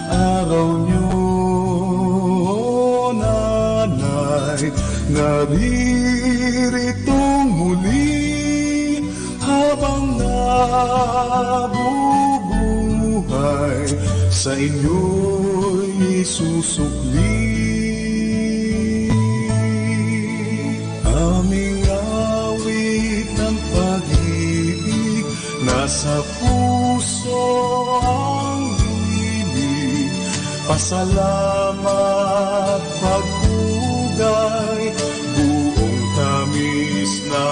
Araw niyo, nanay, naririto muli habang nabubuhay, sa inyo'y isusukli. Aming awit ng pag-ibig, nasa puso ang ibig, pasalamat, pagpugay, buong tamis na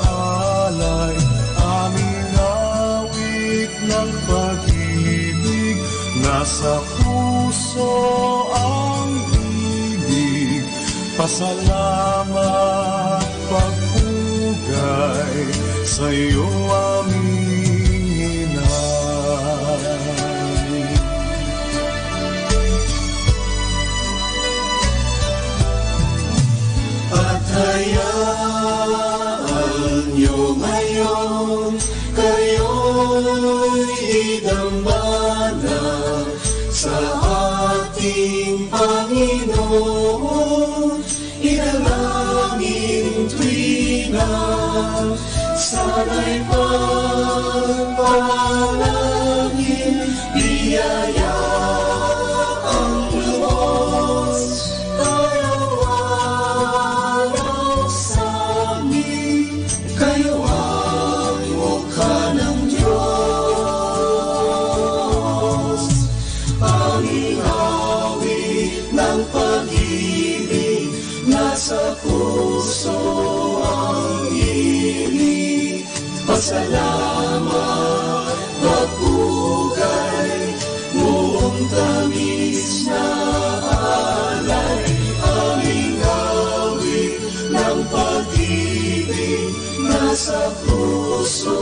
alay. Aming awit ng pag-ibig, nasa puso ang ibig, pasalamat, pagpugay, sa iyo aming inay. At hayaan niyo ngayon, kayo'y idambana sa ating Panginoon. Idalangin tuwina, sana'y pagpalangin, puso ang ibig, pasalamat, pagpugay, buong tamis na alay, aming awit ng pag-ibig, nasa puso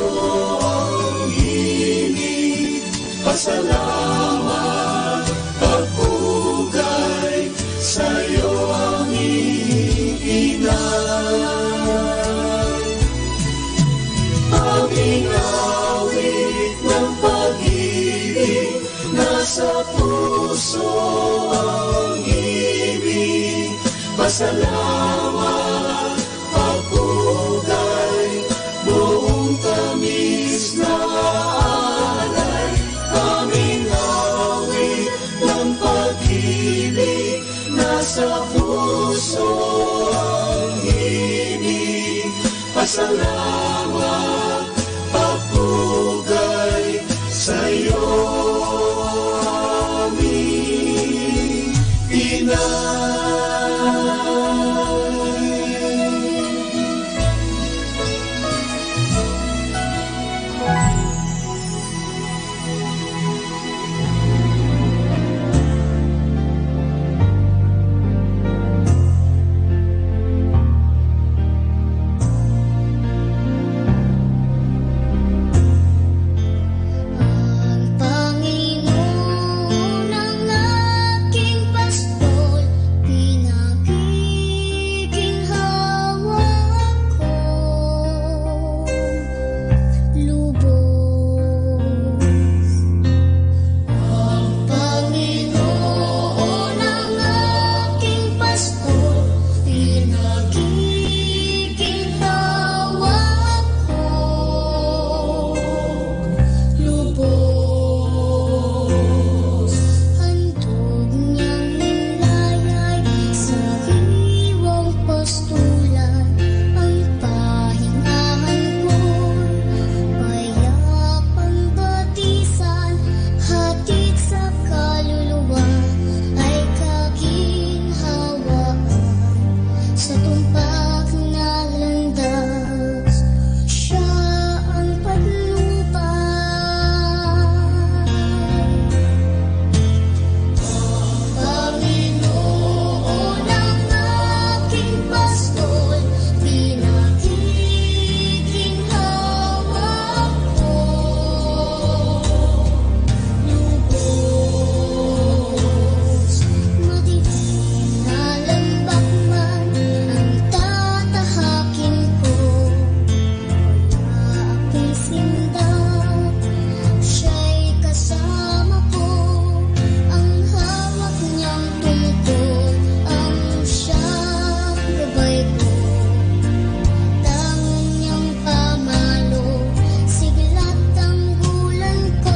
ang ibig, pasalamat, pagpugay, sa'yo aming inay. Aming awit ng pag-ibig, nasa puso ang ibig, pasalamat, pagpugay, buong tamis na alay, aming awit ng pag-ibig, nasa puso ang ibig, pasalamat, pagpugay, sa'yo aming Panginoon ang aking pastol, pinagiginhawa ako. Lubos. Ang Panginoon ang aking pastol, pinagiginhawa ako. Lubos, handog niyang nilayay sa hiwang pastulan, ang pahingahan ko'y payapang batisan, hatid sa kaluluwa ay kaginhawaan, sa tumpak na landas, siya ang patnubay. Panginoon ang aking pastol, pinagiginhawa ako. Lubos, madilim na lambak man ang tatahakin ko, aking sinta, siya'y kasama ko, ang hawak niyang tungkol, ang siyang gabay ko, tangon niyang pamalo, siglat ang gulan ko.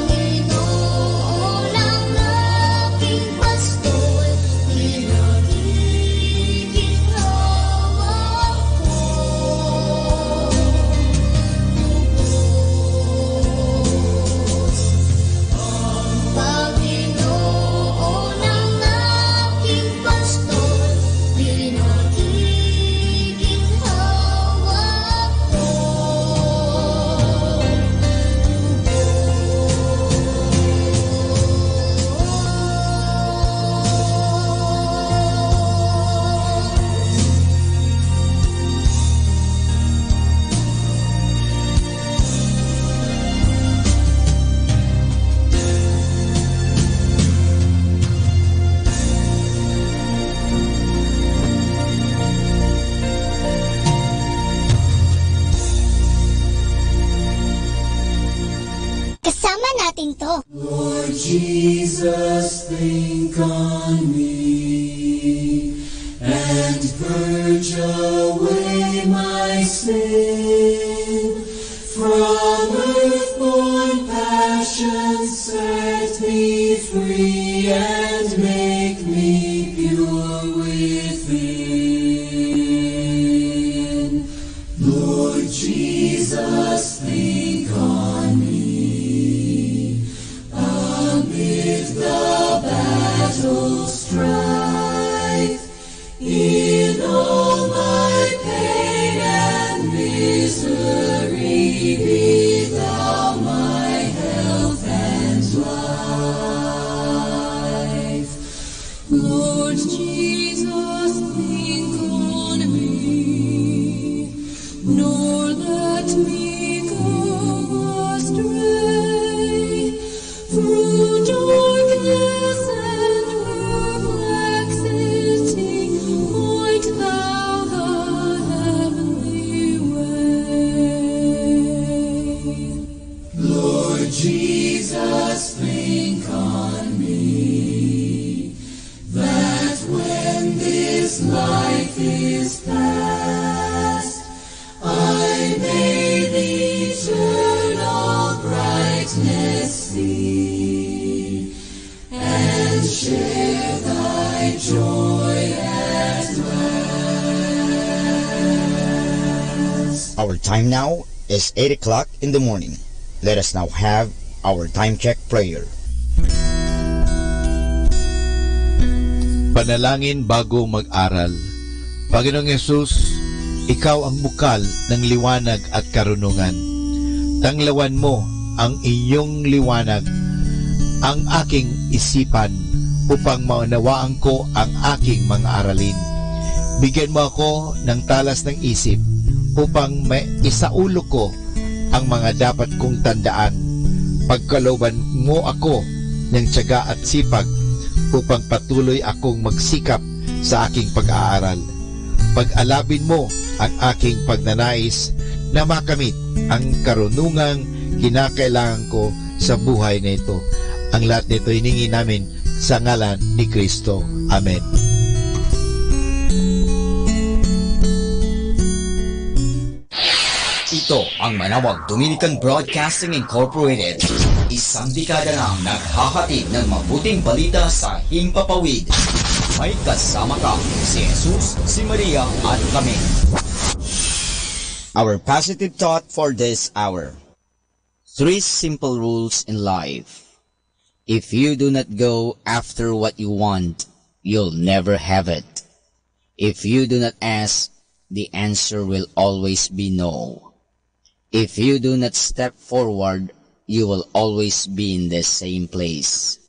Panginoon ang aking pastol, pinagiginhawa ako. Lubos. Ang Panginoon ang aking pastol, pinagiginhawa ako. Kasama natin to. Lord Jesus, think on me and purge away my sin. From earth-born passions set me free and make me pure within. Lord Jesus, think on me amid the Jesus, think on me, that when this life is past, I may the eternal brightness see, and share thy joy at last. Our time now is 8 o'clock in the morning. Let us now have our time check prayer. Panalangin bago mag-aral. Panginoong Yesus, Ikaw ang bukal ng liwanag at karunungan. Tanglawan mo ang iyong liwanag, ang aking isipan, upang maunawaan ko ang aking mga aralin. Bigyan mo ako ng talas ng isip upang maisaulo ko ang mga dapat kong tandaan. Pagkalooban mo ako ng tiyaga at sipag upang patuloy akong magsikap sa aking pag-aaral. Pag-alabin mo ang aking pagnanais na makamit ang karunungang kinakailangan ko sa buhay na ito. Ang lahat nito hiningi namin sa ngalan ni Kristo. Amen. Ito ang Manawag Dominican Broadcasting Incorporated. Isang dekada nang naghahatid ng mabuting balita sa Himpapawid. May kasama ka, si Jesus, si Maria at kami. Our positive thought for this hour. 3 simple rules in life. If you do not go after what you want, you'll never have it. If you do not ask, the answer will always be no. If you do not step forward, you will always be in the same place.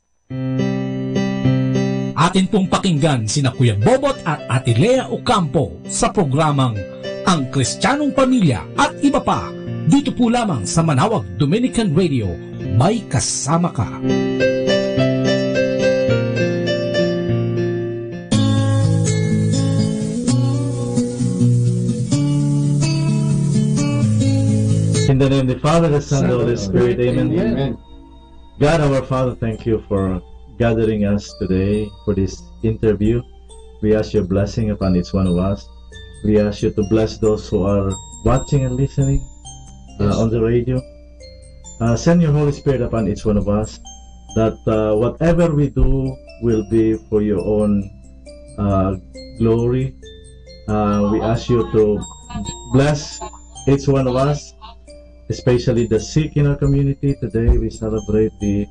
Atin pong pakinggan sina Kuya Bobot at Ate Lea Ocampo sa programang Ang Kristiyanong Pamilya at iba pa, dito po lamang sa Manawag Dominican Radio. May kasama ka. In the name of the Father, the Son, and the Holy Spirit, amen. Amen. God, our Father, thank you for gathering us today for this interview. We ask your blessing upon each one of us. We ask you to bless those who are watching and listening on the radio. Send your Holy Spirit upon each one of us, that whatever we do will be for your own glory. We ask you to bless each one of us, especially the sick in our community. Today we celebrate the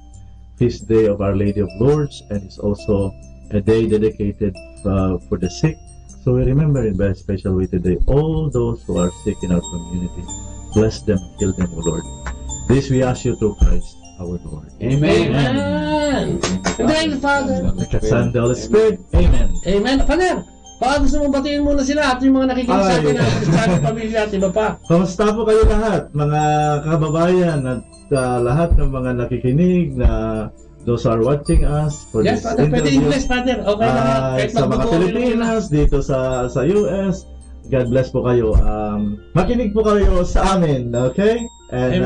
feast day of Our Lady of Lourdes, and it's also a day dedicated for the sick. So we remember in very special way today all those who are sick in our community. Bless them, heal them, O Lord. This we ask you through Christ our Lord. Amen. Amen. Amen, Father. The Son, the Holy Spirit. Amen. Amen. Father, baka gusto mong batiin muna sila at yung mga nakikinig sa atin ng Kristiyanong Pamilya at iba pa. Kamusta po kayo lahat, mga kababayan at lahat ng mga nakikinig na those are watching us for yes, this Father, interview. Pwede English, Father. Okay lang. Sa mga Pilipinas, dito sa US, God bless po kayo. Makinig po kayo sa amin, okay? And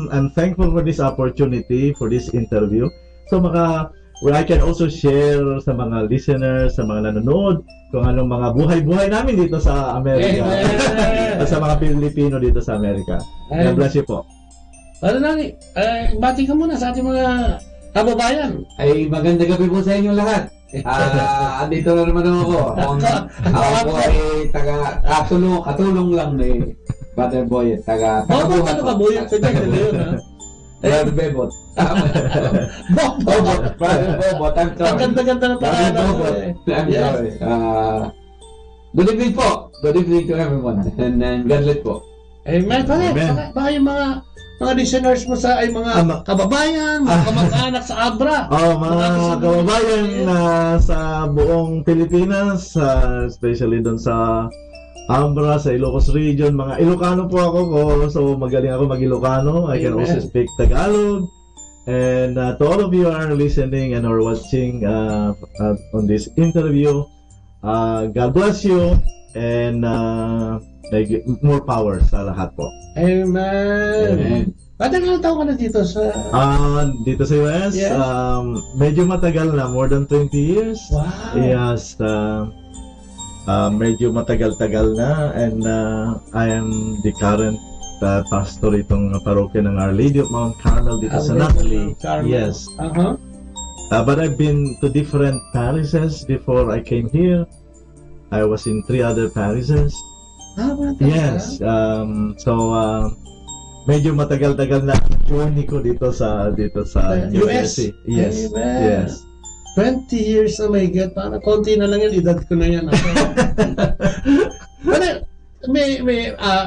I'm thankful for this opportunity, for this interview. So I can also share sa mga listeners, sa mga nanonood, kung anong mga buhay-buhay namin dito sa Amerika. Sa mga Pilipino dito sa Amerika. God bless you po. Ano nani, bati ka muna sa ating mga kababayan. Ay, magandang gabi po sa inyo lahat. Andito na naman ako. Ako po ay katulong lang ni Brother Boy. Bobot, ano ka Boy? Pwede yun, ha? Brother Bebot. Bobot. Brother Bobot. Ang ganda-ganda ng pangalan mo. I'm sorry. Good evening po. Good evening to everyone. And God bless po. Amen. Baka yung mga listeners mo sa ay mga kababayan, mga kamag-anak sa Abra. Mga kababayan sa buong Pilipinas, especially doon sa Abra, sa Ilocos region. Mga Ilocano po ako, so magaling ako mag-Ilocano. I can also speak Tagalog. And to all of you who are listening and are watching on this interview, God bless you and more power sa lahat po. Amen. Father, ilang taon ka na dito sa... Dito sa US, Yes. medyo matagal na, more than 20 years. Wow. Yes, medyo matagal-tagal na, and I am the current pastor itong parokya ng Our Lady of Mount Carmel dito sa Nacli. Yes. But I've been to different parishes before I came here. I was in 3 other parishes. Yes. Medyo matagal-tagal na journey ko dito sa New US. Jersey. Yes. Amen. Yes. 20 years, oh my God, parang konti na lang yan, edad ko na yan.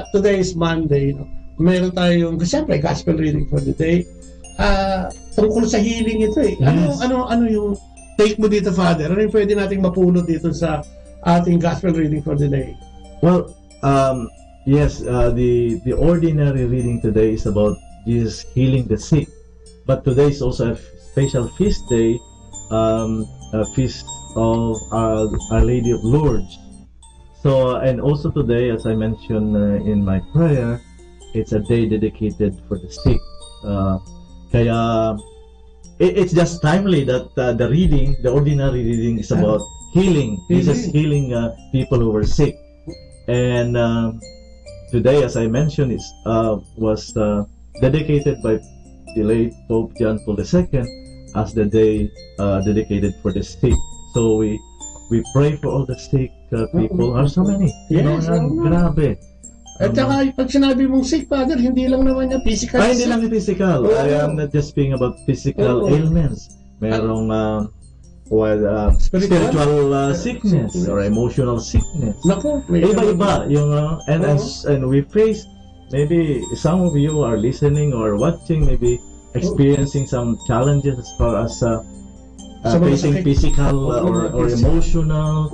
Today is Monday, no? Meron tayong, siyempre, gospel reading for the day. Tungkol sa healing ito eh. Yes. Ano yung take mo dito, Father? Ano yung pwede nating mapulot dito sa ating gospel reading for the day? Well, yes, the ordinary reading today is about Jesus healing the sick. But today is also a special feast day, a feast of Our Lady of Lourdes. So, and also today, as I mentioned in my prayer, it's a day dedicated for the sick. Kaya, it's just timely that the ordinary reading is about healing. Jesus healing people who were sick. And today, as I mentioned, was dedicated by the late Pope John Paul II as the day dedicated for the sick. So we pray for all the sick people. Are so many. Yes, grabe. At saka, pag sinabi mong sick, Father, hindi lang naman yung physical. Hindi lang yung physical. I am not just speaking about physical ailments. Merong spiritual sickness or emotional sickness. Iba-iba yung and we face, maybe some of you are listening or watching, maybe experiencing some challenges as far as facing physical or emotional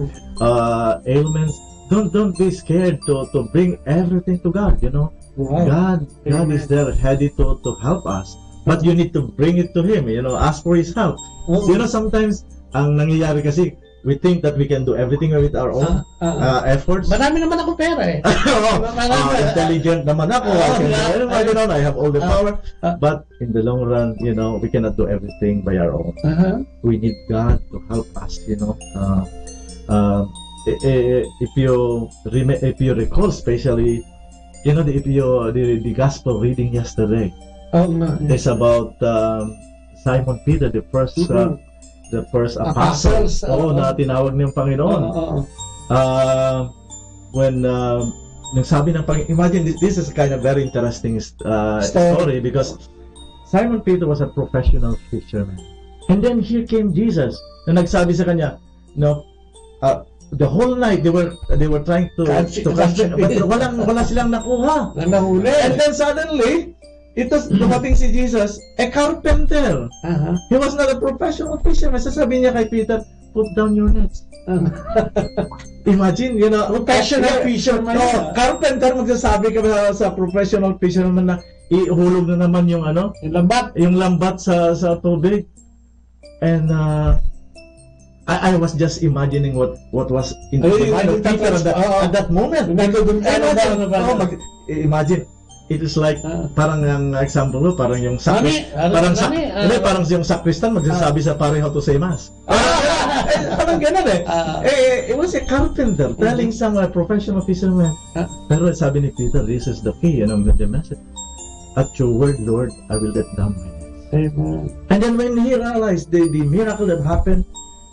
ailments. Don't be scared to bring everything to God, you know. God is there ready to help us. But you need to bring it to Him, you know, ask for His help. You know, sometimes ang nangyayari kasi, we think that we can do everything with our own efforts. Marami naman akong pera eh. Intelligent naman ako. I have all the power. But in the long run, you know, we cannot do everything by our own. We need God to help us, you know. If you recall, especially, you know, the gospel reading yesterday, it's about Simon Peter, the first apostle na tinawag ng Panginoon. When nagsabi ng Panginoon, imagine this is kind of very interesting story because Simon Peter was a professional fisherman, and then here came Jesus na nagsabi sa kanya, no, the whole night they were trying to catch but wala silang nakuha. Nahuli. And then suddenly, dumating si Jesus, a carpenter. He was not a professional fisherman. Sasabihin niya kay Peter, put down your nets. Imagine, you know, professional fisherman. No, carpenter, magsasabi ka sa professional fisherman na ihulog na naman yung yung lambat sa tubig. And I was just imagining what was in the mind of Peter at that moment. Imagine, it is like parang yung example mo, parang yung parang yung sakristan magsasabi sa pare how to say mass. Parang ganun eh. It was a carpenter telling some professional fisherman. Pero sabi ni Peter, this is the key, and the message. At your word, Lord, I will let down my nets. Amen. And then when he realized the miracle that happened,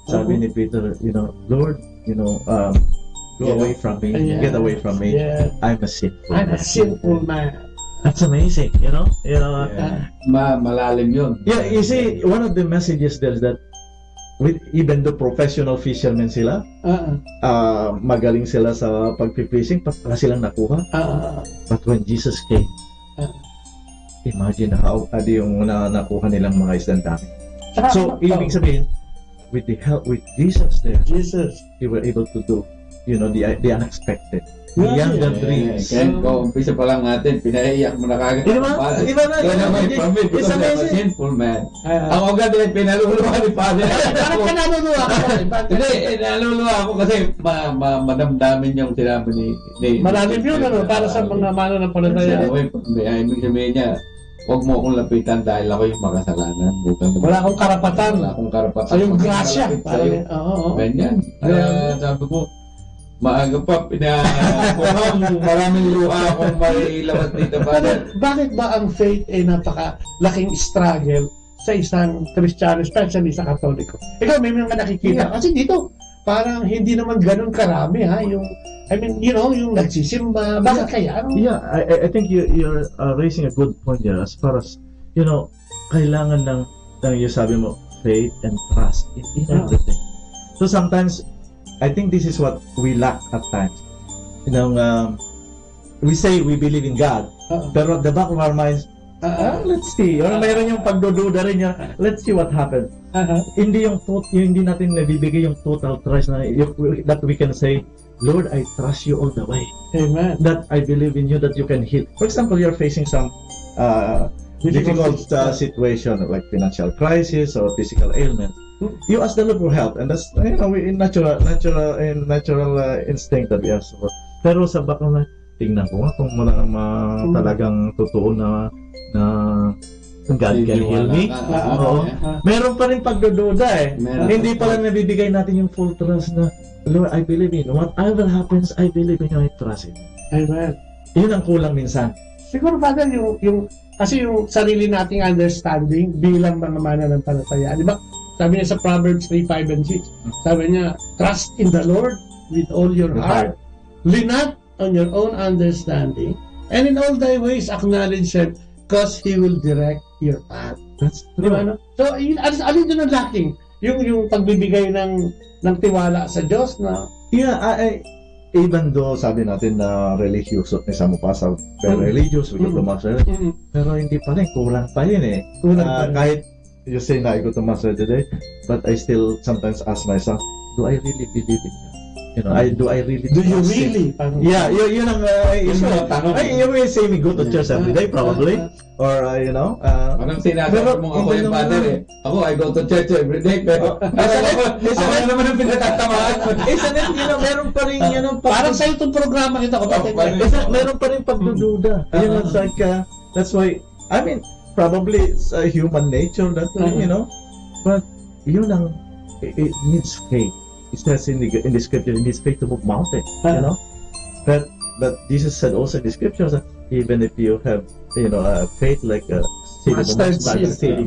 sabi ni Peter, you know, Lord, you know, go away from me, get away from me. I'm a sinful man. That's amazing, you know. Malalim yun. Yeah, you see, one of the messages there is that even the professional fishermen sila, magaling sila sa pag-fishing, wala silang nakuha. But when Jesus came, imagine how yung nakuha nilang mga isdang dami. So, ibig sabihin, with the help with Jesus there, they were able to do, you know, the unexpected, beyond their dreams. Kaya kung umpisa pa lang natin, pinaiyak mo na kagad. Iba na. It's amazing. Sinful man. Ako agad din pinaluluha ni Father. Parang ka naluluha ako. Hindi, naluluha ako kasi madamdamin yung sinabi ni Maraming yun, para sa mga mananampalataya. Ibig sabihin niya, Huwag mo akong lapitan dahil ako yung makasalanan. Wala akong karapatan. Wala akong karapatan. So yung grasya. Ganyan. Kaya sabi ko, maaga pa, maraming luha akong may labas dito. Bakit ba ang faith ay napaka-laking struggle sa isang Kristiyano, especially sa Katoliko? Ikaw, may mga nakikita. Kasi dito, parang hindi naman ganun karami, ha? Yung nagsisimba. Bakit kaya? Yeah, I think you're raising a good point here as far as, kailangan ng yung sabi mo, faith and trust in everything. So sometimes, I think this is what we lack at times. We say we believe in God, pero at the back of our minds, let's see. Or mayroon yung pagdududa rin niya, let's see what happens. Hindi hindi natin nabibigay yung total trust na that we can say, Lord, I trust you all the way. Amen. That I believe in you, that you can heal. For example, you're facing some difficult situation like financial crisis or physical ailment. You ask the Lord for help, and that's natural instinct that we ask for. Pero sa back na tingnan ko nga kung talagang totoo na God can heal me. Meron pa rin pagdududa eh. Hindi pala nabibigay natin yung full trust na Lord, I believe in whatever happens, I believe in you, I trust in you. Amen. Yun ang kulang minsan. Siguro, Father, kasi yung sarili nating understanding bilang mga mananampalataya. Di ba? Sabi niya sa Proverbs 3, 5, and 6. Sabi niya, trust in the Lord with all your heart. Lean not on your own understanding. And in all thy ways, acknowledge Him because He will direct your path. That's true. Diba, no? So, alin doon ang lacking? Yung pagbibigay ng tiwala sa Diyos na... Yeah, even though sabi natin na religious at isa mo pa sa very religious, we go to Mass, pero hindi pa rin, kulang pa yun eh. Kahit you say na I go to Mass today, but I still sometimes ask myself, do I really believe in God? Do I really do you really? Yeah, yun ang issue. You may say me go to church every day probably, or parang sinasabi mo ako yung father eh. Ako, I go to church every day, pero ako naman ang pinatatamaan. Meron pa rin parang sa itong programa kita ko. Meron pa rin pagdududa. It's like, that's why, I mean, probably it's a human nature that, but yun ang, it needs faith. It says in the scripture, it needs faith to move mountains, But Jesus said also in the scriptures that even if you have, faith like a mustard seed,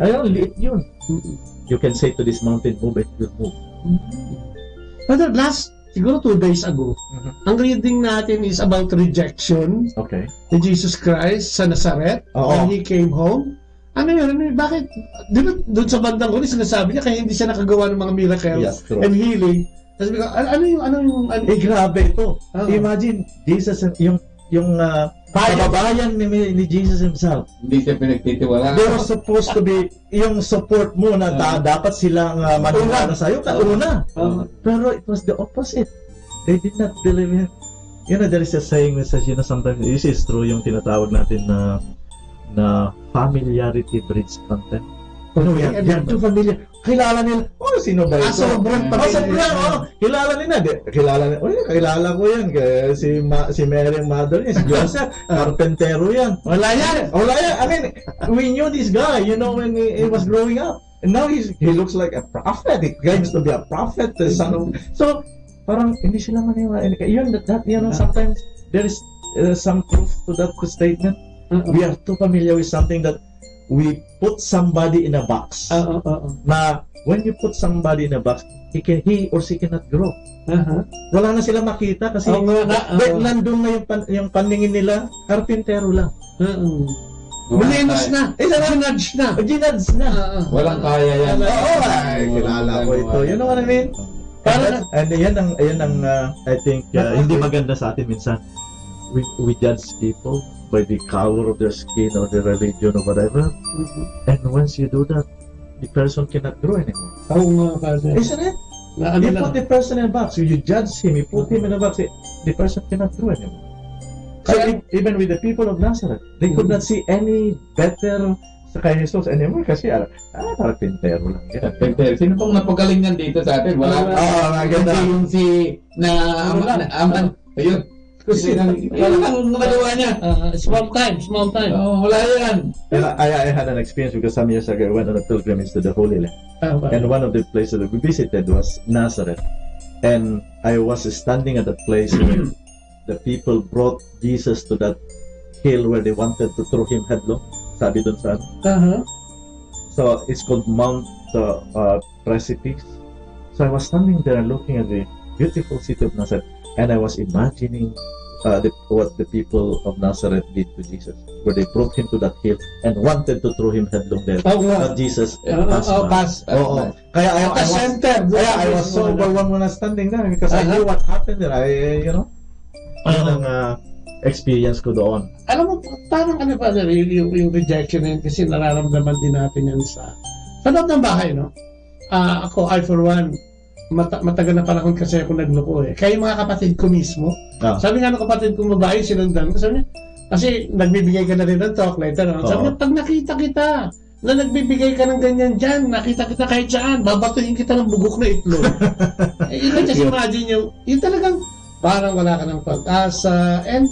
you can say to this mountain, move, it will move. But siguro 2 days ago, ang reading natin is about rejection ni Jesus Christ sa Nazareth when He came home. Bakit? Doon sa bandang huli, sinasabi niya kaya hindi siya nakagawa ng mga miracles and healing. Tapos grabe ito. Imagine, Jesus, yung kababayan ni Jesus himself. Hindi siya pinagtitiwala. They were supposed to be, yung support mo na dapat silang maniwala sa'yo, kauna. Pero it was the opposite. They did not believe him. There is a saying message, sometimes this is true, yung tinatawag natin na familiarity breeds contempt. Yan too familiar. Kilala nila. Sino ba ito? Sobrang familiar. Kilala nila. Kilala ko yan. Si Mary, mother niya, si Joseph, carpentero yan. Wala yan. I mean, we knew this guy, when he was growing up. And now he looks like a prophet. He claims to be a prophet, the son of... So, parang hindi sila maniwala. Sometimes there is some proof to that statement. We are too familiar with something that we put somebody in a box. Na when you put somebody in a box, he or she cannot grow. Wala na sila makita kasi nandun na yung paningin nila, karpintero lang. Malinis na. Ginudge na. Walang kaya yan. Kilala ko ito. You know what I mean? And yan ang I think hindi maganda sa atin minsan. We judge people by the color of their skin or their religion or whatever. And once you do that, the person cannot grow anymore. Isn't it? You put the person in a box, you judge him, you put him in a box, the person cannot grow anymore. So even with the people of Nazareth, they could not see any better sa kay Jesus anymore kasi karpintero lang yan. Karpintero. Sino pong napagalingan dito sa atin? Wala. Maganda. Yung si Aman. Ayun. Kasi walang nagawa niya. Small time. Wala yan. And I had an experience because some years ago I went on a pilgrimage to the Holy Land. And one of the places that we visited was Nazareth. And I was standing at that place where the people brought Jesus to that hill where they wanted to throw him headlong. Sabi dun sa So it's called Mount Precipice. So I was standing there looking at the beautiful city of Nazareth, and I was imagining what the people of Nazareth did to Jesus, where they brought him to that hill and wanted to throw him headlong there. But Jesus passed. Kaya I was so overwhelmed when I was standing there because I knew what happened there. Yun ang experience ko doon. Alam mo, parang yung rejection na yun kasi nararamdaman din natin yan sa loob ng bahay, no? Ako, I for one, matagal na panahon kasi ako nagloko eh. Kaya yung mga kapatid ko mismo, sabi nga ng kapatid ko babae, sinundan ko, sabi niya, kasi nagbibigay ka na rin ng chocolate, no? Sabi niya, pag nakita kita na nagbibigay ka ng ganyan dyan, nakita kita kahit saan, babatuhin kita ng bugok na itlog. You can just imagine yung talagang parang wala ka ng pag-asa, and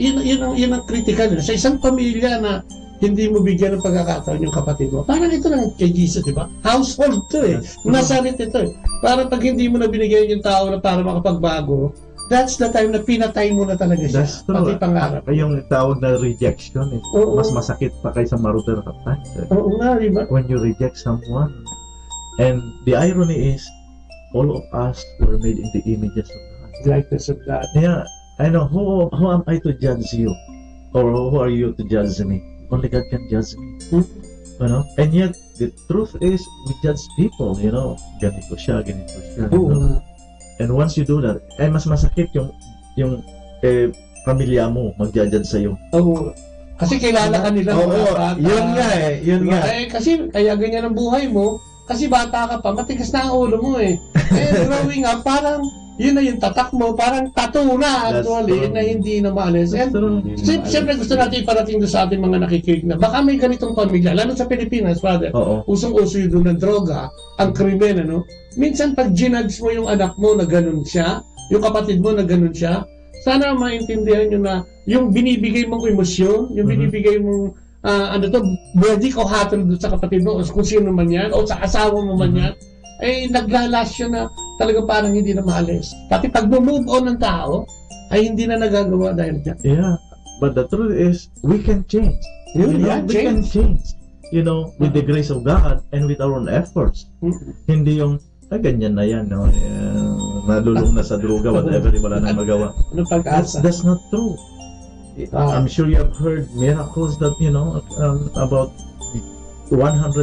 yun ang critical sa isang pamilya na hindi mo bigyan ng pagkakataon yung kapatid mo. Parang ito lang kay Jesus, di ba? Household to eh. Nasalit ito eh. Parang pag hindi mo na binigyan yung tao na para makapagbago, that's the time na pinatay mo na talaga siya. That's true. Pati pangarap. Yung tawag na rejection, mas masakit pa kaysa martyr of cancer. Oo nga, di ba? When you reject someone. And the irony is, all of us were made in the images of God. Likeness of God. Yeah, I know. Who am I to judge you? Or who are you to judge me? Only God can judge me. You know? And yet, the truth is, we judge people, you know. Ganito siya. You know? And once you do that, mas masakit yung pamilya mo mag-judge sa'yo. Oo. Kasi kilala ka nila. Yun nga. Kasi kaya ganyan ang buhay mo, kasi bata ka pa, matigas na ang ulo mo eh. Growing up, parang yun na yung tatak mo, parang tattoo na actually, na hindi na maalis. And siyempre gusto natin iparating doon sa ating mga nakikinig na baka may ganitong pamilya, lalo sa Pilipinas, Father, usong-uso yun doon ng droga, ang krimen, ano? Minsan pag ginudge mo yung anak mo na ganun siya, yung kapatid mo na ganun siya, sana maintindihan nyo na yung binibigay mong emosyon, yung binibigay mong body ko hatol doon sa kapatid mo, o kung sino man yan, o sa asawa mo man yan, naglalas siya na talaga parang hindi na maalis. Pati pag move on ng tao, ay hindi na nagagawa dahil dyan. Yeah, but the truth is, we can change. We can change. You know, with the grace of God and with our own efforts. Hindi yung, ganyan na yan, no? Nalulung na sa droga, whatever, wala nang magawa. That's not true. I'm sure you have heard miracles that, you know, about 180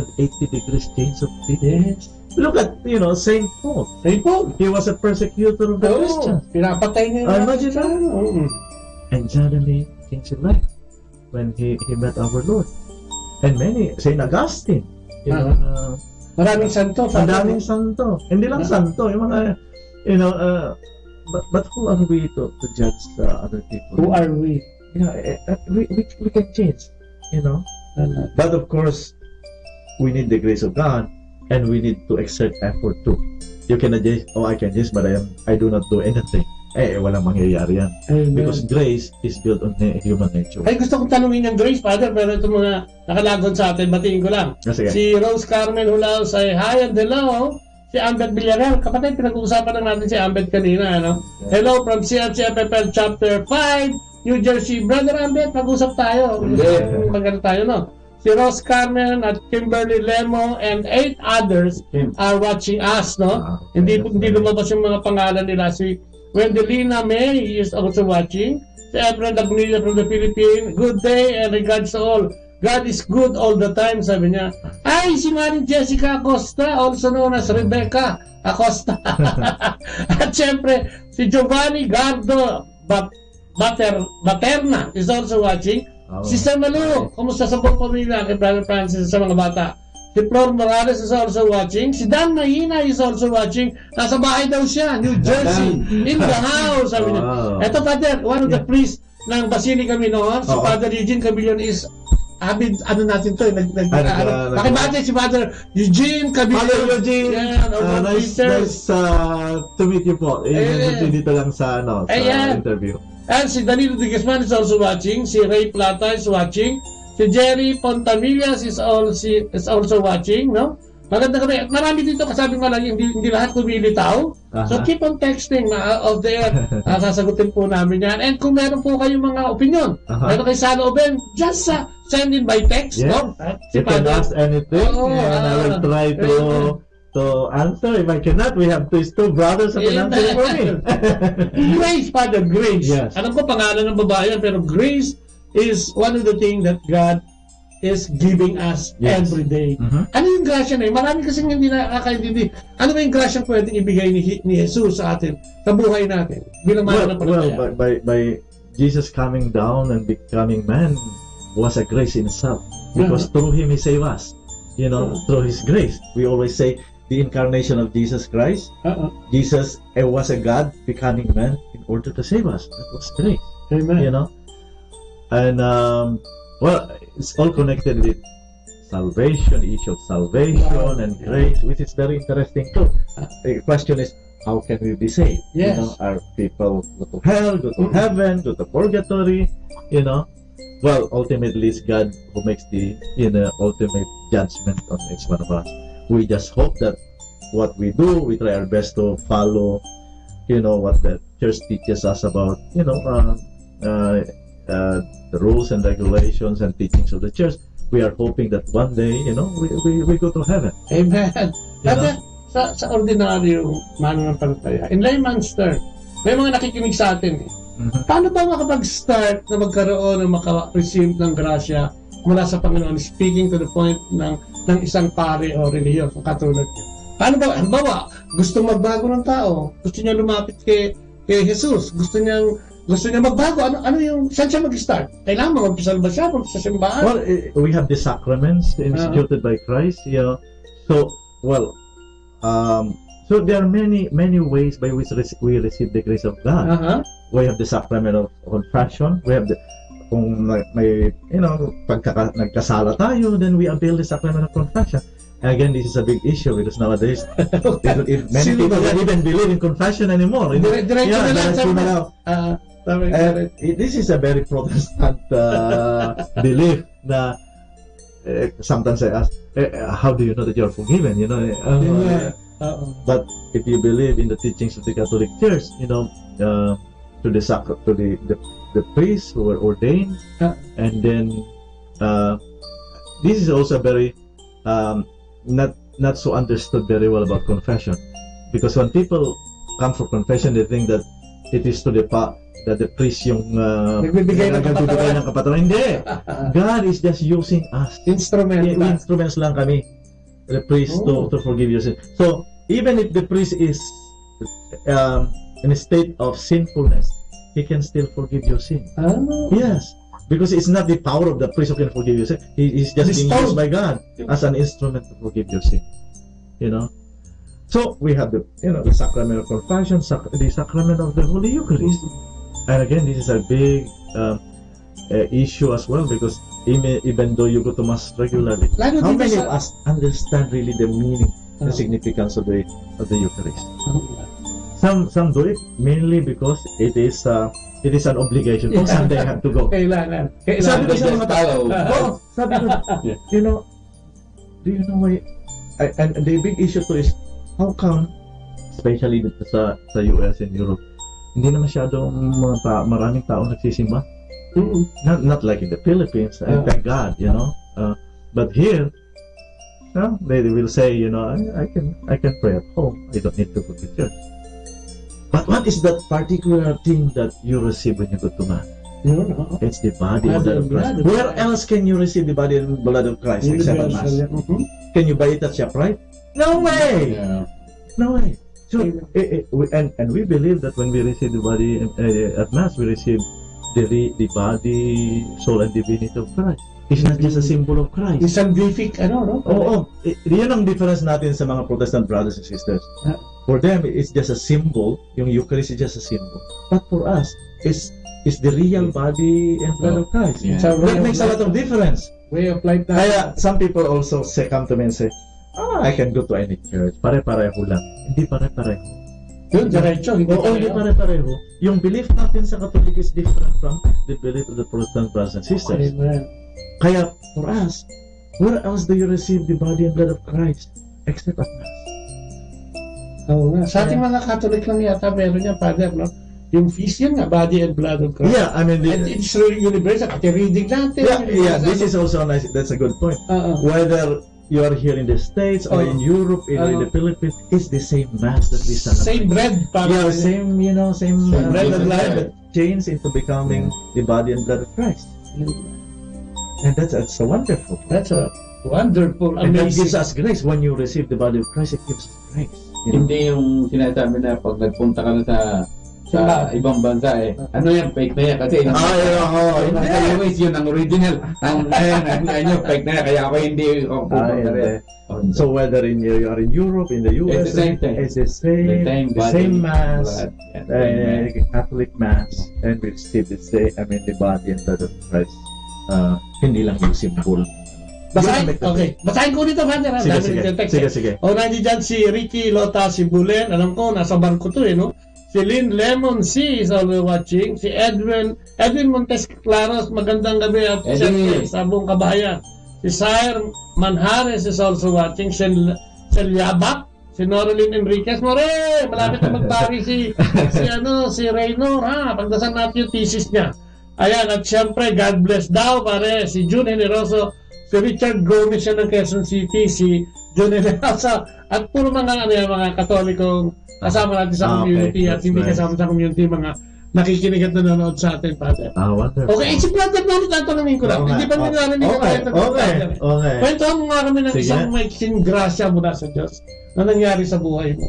degrees change of faith. Yes. Look at, you know, Saint Paul. He was a persecutor of the Christians. Pinapatay niya. Imagine that. And suddenly, changed his life when he met our Lord. And many, Saint Augustine. You know, maraming santo. Maraming santo. Hindi lang santo. Yung mga, you know, but who are we to judge other people? Who are we? You know, we can change, you know. But of course, we need the grace of God. And we need to exert effort too. You cannot just, I can just, but I do not do anything. Walang mangyayari yan. Because grace is built on human nature. Ay, gusto kong tanungin yung Grace, Father, pero ito mga nakalagon sa atin, batiin ko lang. Si Rose Carmen Hulao say, hi and hello. Si Ambet Villarreal, kapatid, pinag-uusapan na natin si Ambet kanina, ano? Hello from CFCFFL Chapter 5, New Jersey. Brother Ambet, mag-usap tayo. Magano tayo, no? Si Rose Carmen at Kimberly Lemo and 8 others are watching us, no? Hindi lumabas yung mga pangalan nila. Si Wendelina May is also watching. Si Efren Dagnilla from the Philippines. Good day and regards to all. God is good all the time, sabi niya. Ay, si Maring Jessica Acosta, also known as Rebecca Acosta. At syempre, si Giovanni Gardo Baterna is also watching. Si Samalu, kumusta sa buong pamilya kay Brother Francis sa mga bata? Si Flor Morales is also watching. Si Dan Mahina is also watching. Nasa bahay daw siya, New Jersey, in the house, sabi niya. Ito, Father, one of the priests ng Basilica Minoan, si Father Eugene Cabillon is avid, natin to, pakibati si Father Eugene Cabillon. Hello, Eugene. Nice to meet you po. Dito lang sa interview. And si Danilo de Guzman is also watching. Si Ray Plata is watching. Si Jerry Pontamillas is also watching, no? Magandang gabi. Marami dito, kasabi mo lang, hindi lahat lumilitaw. So keep on texting out there. Sasagutin po namin yan. And kung meron po kayong mga opinion, meron kayo sa looben, just send in by text. Yes. No? You can ask anything, and I will try to answer. If I cannot, we have two brothers who can answer for me. Grace, Father, Grace. Yes. Alam ko pangalan ng babae yan, pero Grace is one of the things that God is giving us every day. Ano yung grasya na yun? Marami kasing hindi nakakaintindi. Ano ba yung grasya pwedeng ibigay ni Jesus sa atin, sa buhay natin, bilang mananampalataya? By Jesus coming down and becoming man was a grace in itself. Because through Him He saved us. You know, through His grace. We always say the incarnation of Jesus Christ. Jesus was a God becoming man in order to save us. That was grace. Amen. You know? And well, it's all connected with salvation, the issue of salvation and grace, which is very interesting too. The question is, how can we be saved? Yes. You know, are people go to hell, go to heaven, go to purgatory? You know, well, ultimately it's God who makes the ultimate judgment on each one of us. We just hope that what we do, we try our best to follow, what the church teaches us about, the rules and regulations and teachings of the church. We are hoping that one day, we go to heaven. Amen. Kasi sa ordinaryong mananampalataya, in layman's term, may mga nakikinig sa atin eh. Paano ba makapag-start na magkaroon ng maka-receive ng grasya mula sa Panginoon, speaking to the point ng isang pare o relihiyon, katulad niyo? Paano ba, halimbawa, gusto magbago ng tao, gusto niya lumapit kay Jesus, gusto niya magbago, ano yung, saan siya mag-start? Kailangan mag-umpisa ba siya sa simbahan? Well, we have the sacraments instituted by Christ, so there are many ways by which we receive the grace of God. We have the sacrament of confession. We have kung may pagka nagkasala tayo, then we avail the sacrament of confession. And again, this is a big issue because nowadays many people don't even believe in confession anymore. This is a very Protestant belief. Sometimes I ask, how do you know that you are forgiven? But if you believe in the teachings of the Catholic Church, to the priests who were ordained, and then this is also very not so understood very well about confession, because when people come for confession, they think that it is to that the priest yung nagbibigay ng kapatawaran. Hindi. God is just using us. Instruments lang kami. The priest to forgive your sin. So even if the priest is in a state of sinfulness, he can still forgive your sin. Yes. Because it's not the power of the priest who can forgive your sin. He is just being used by God as an instrument to forgive your sin. So we have the sacrament of confession, the sacrament of the Holy Eucharist. And again, this is a big issue as well, because even though you go to Mass regularly, how many of us understand really the meaning, the significance of the Eucharist? Some do it mainly because it is an obligation. Oh, Sunday I have to go. Kailangan. Sabi ko sa mga tao, sabi ko, do you know why? And the big issue too is, how come, especially sa US and Europe, hindi na masyadong maraming tao nagsisimba? Not like in the Philippines, and thank God, but here, they will say, I can pray at home. I don't need to go to church. But what is that particular thing that you receive when you go to Mass? It's the body and blood of Christ. Where else can you receive the body and blood of Christ except at Mass? Can you buy it at ShopRite? No way! No way. So, and we believe that when we receive the body at Mass, we receive the body, soul, and divinity of Christ. It's not just a symbol of Christ. It's salvific, no? Yun ang difference natin sa mga Protestant brothers and sisters. For them, it's just a symbol. Yung Eucharist is just a symbol. But for us, it's the real body and blood of Christ. So that makes a lot of difference. Way of life. Kaya some people also come to me and say, I can go to any church. Pare-pareho lang. Hindi pare-pareho. Yun, diretso, hindi hindi pare-pareho. Yung belief natin sa Catholic is different from the belief of the Protestant brothers and sisters. Amen. Kaya, for us, where else do you receive the body and blood of Christ except at Mass? Oo nga. Sa ating mga Catholic lang yata meron yan, Father, no? Yung feast yan nga, body and blood of Christ. Yeah, I mean, and it's really universal. Pati reading natin. Yeah, this is also nice. That's a good point. Whether you are here in the States or in Europe or in the Philippines, it's the same Mass that we celebrate. Same bread. Yeah, same bread of life. That change into becoming the body and blood of Christ. And that's so wonderful. That's a wonderful, and that amazing. gives us grace. When you receive the body of Christ, it gives us grace. Hindi yung sinasabi na pag nagpunta ka na sa ibang bansa ano yan, fake na yan kasi yung nasa US yun ang original, ang fake na yan, kaya ako hindi pupunta rin. So whether you are in Europe, in the US, it's the same Mass, Catholic Mass, and we receive the body and blood of Christ. Hindi lang yung symbol. Basahin ko dito, Father. Sige. O, nandiyan dyan si Ricky Lota Sibulen. Alam ko, nasa barko to no? Si Lynn Lemon C is always watching. Si Edwin Montes Claros, magandang gabi at siyempre sa buong kabahayan. Si Sire Manjares is also watching. Sel Yabak, si Norilyn Enriquez. More, malapit na magpari si Raynor, ha? Pagdasal natin yung thesis niya. Ayan, at siyempre, God bless daw, pare. Si June Generoso, si Richard Gomez siya ng Quezon City, si June Generoso, at puro mga Katolikong kasama natin sa community at hindi kasama sa community, mga nakikinig at nanonood sa atin, Father. Wonderful. Okay, si Brother Nori, tatanungin ko lang. Hindi pa nyo narinig ang kwento ng Father. Kwentuhan mo nga kami ng isang maiksing grasya mula sa Diyos na nangyari sa buhay mo.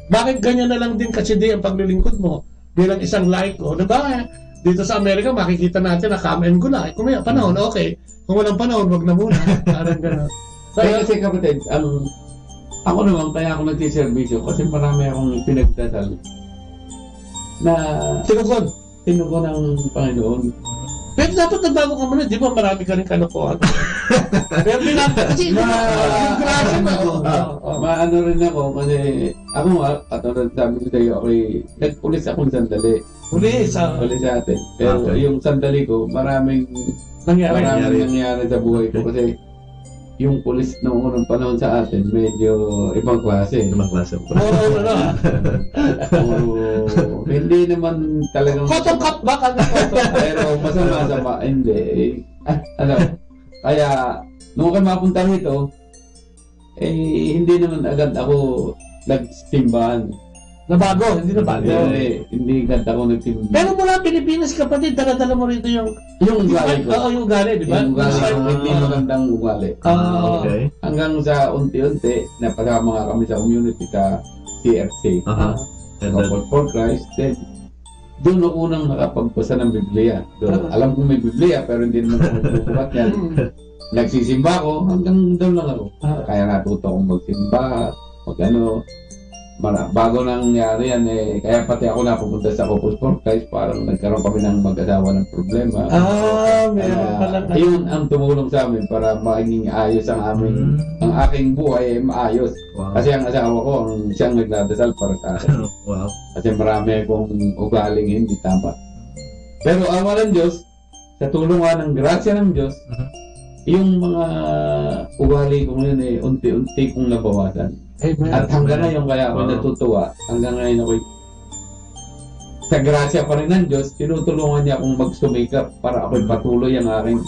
Bakit ganyan na lang din kasi ang paglilingkod mo bilang isang laiko? Diba? Dito sa Amerika, makikita natin na come and go na. Kung may panahon, okay. Kung walang panahon, wag na muna. Parang gano'n. Kasi kapatid, ako naman, kaya ako nagsiservisyo kasi marami akong pinagdasal na tinugon ng Panginoon. Pero dapat nagbago ka muna, di ba marami ka rin kalokohan? Pero kasi yung grasya na maano rin ako kasi ako nga, at sabi ko sa'yo, nagpulis akong sandali. Pulis sa atin. Pero yung sandali ko, maraming nangyari sa buhay ko kasi yung pulis noong unang panahon sa atin, medyo ibang klase. Hindi naman talagang... Cotton cut ba? Pero masama-sama. Hindi. Kaya, nung ako mapunta rito, hindi naman agad ako nagsimbahan. Nabago? Hindi nabago? Hindi agad ako nagsimbahan. Pero mula Pilipinas, kapatid, dala-dala mo rito yung ugali ko. Oo, yung ugali, di ba? Yung ugali ko, hindi magandang ugali. Okay. Hanggang sa unti-unti, napasama nga kami sa community sa CFC. Couple for Christ. Then, doon ako unang nakapagbasa ng Biblia. Alam ko may Biblia, pero hindi naman ako nagbubukat yan. Nagsisimba ako, hanggang doon lang ako. Kaya natuto akong magsimba, bago nangyari yan kaya pati ako napupunta sa Couple for Christ, parang nagkaroon kami ng mag-asawa ng problema. Meron pala. Ayun ang tumulong sa amin para maging ayos ang aking buhay maayos. Kasi ang asawa ko ang siyang nagdadasal para sa akin. Kasi marami akong ugaling hindi tama. Pero awa ng Diyos, sa tulong ng grasya ng Diyos, yung mga ugali ko ngayon unti-unti kong nabawasan. At hanggang ngayon kaya ako natutuwa, hanggang ngayon ako sa grasya pa rin ng Diyos, tinutulungan niya akong magsumikap para ako'y patuloy ang aking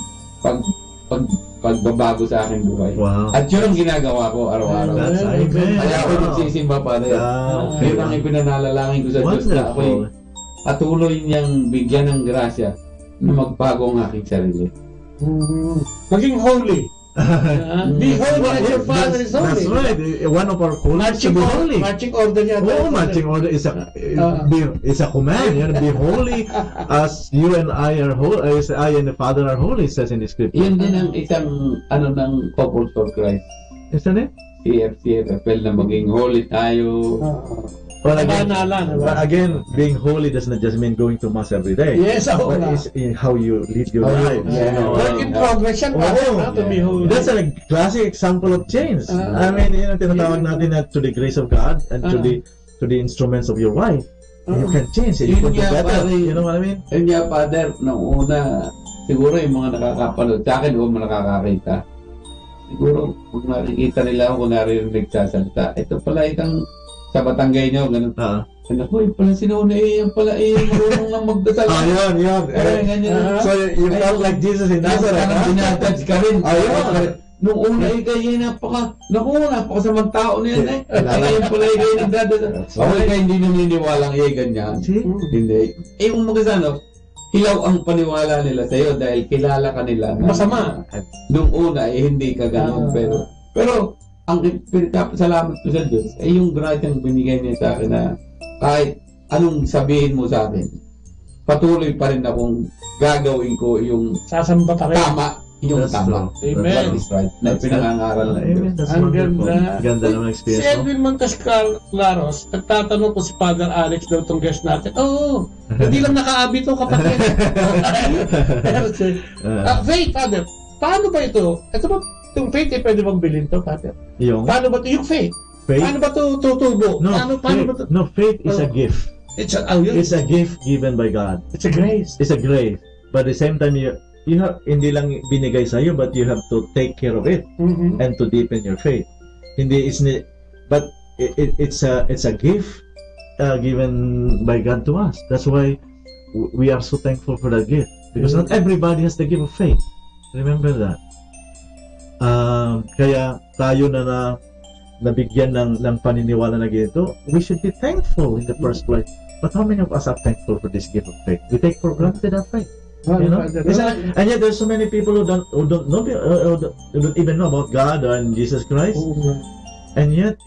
pagbabago sa aking buhay. At yun ang ginagawa ko araw-araw. Kaya ako nagsisimba pa rin. Yun ang ipinanalalangin ko sa Diyos na ako'y patuloy niyang bigyan ng grasya na magbago ang aking sarili. Maging holy. Be holy as your Father is holy. That's right. One of our calls to be holy. Marching order niya. Marching order is a command. Be holy as you and I are holy, as I and the Father are holy, says in the Scripture. Yun din ang isang ng Couple for Christ. Isn't it? CFCFL na maging holy tayo. But again, being holy does not just mean going to mass every day. Yes, but it's in how you lead your life. Work in progress yan, to be holy. That's a classic example of change. I mean, tinatawag natin na to the grace of God and to the to the instruments of your wife. You can change it. You can do better. You know what I mean? Yun nga, Father, nung una, siguro yung mga nakakapanood sa akin o mga nakakakita, siguro kung nakikita nila ako, kung narinig nagsasalita, ito pala itang sa Batanggay nyo, ganun. Hoy, pala sinuna yan pala marunong lang magdasal. Yun. So you felt like Jesus in Nazareth. Dinatouch ka rin. Nung una kayo napakasamang tao na yan ngayon pala kayo nagdadasal. Ako kayo hindi naniniwalang ganyan. Hindi. Kung magkasano, hilaw ang paniwala nila sa'yo dahil kilala ka nila. Masama. Nung una hindi ka ganun. Pero ang salamat ko sa Diyos ay yung grasyang binigay niya sa akin na kahit anong sabihin mo sa akin, patuloy pa rin akong gagawin ko yung sasamba pa rin. Tama. Yung tama. Amen. That is right. Na pinangangaral na Amen. Ang ganda ng experience. Si Edwin Montes Claros, nagtatanong ko si Father Alex daw itong guest natin. Hindi lang nakaabito kapatid. Faith, Father, paano ba ito? Ito ba itong faith pwede bang bilhin to, Father? Paano ba ito yung faith? Paano ba ito tutubo? No, faith is a gift. It's a gift given by God. It's a grace. It's a grace. But at the same time, you have hindi lang binigay sa iyo, but you have to take care of it and to deepen your faith. But it's a gift given by God to us. That's why we are so thankful for that gift, because not everybody has the gift of faith. Remember that. Kaya tayo na nabigyan ng paniniwala na ganito, we should be thankful in the first place. But how many of us are thankful for this gift of faith? We take for granted our faith. You know? And yet there's so many people who don't even know about God and Jesus Christ. And yet,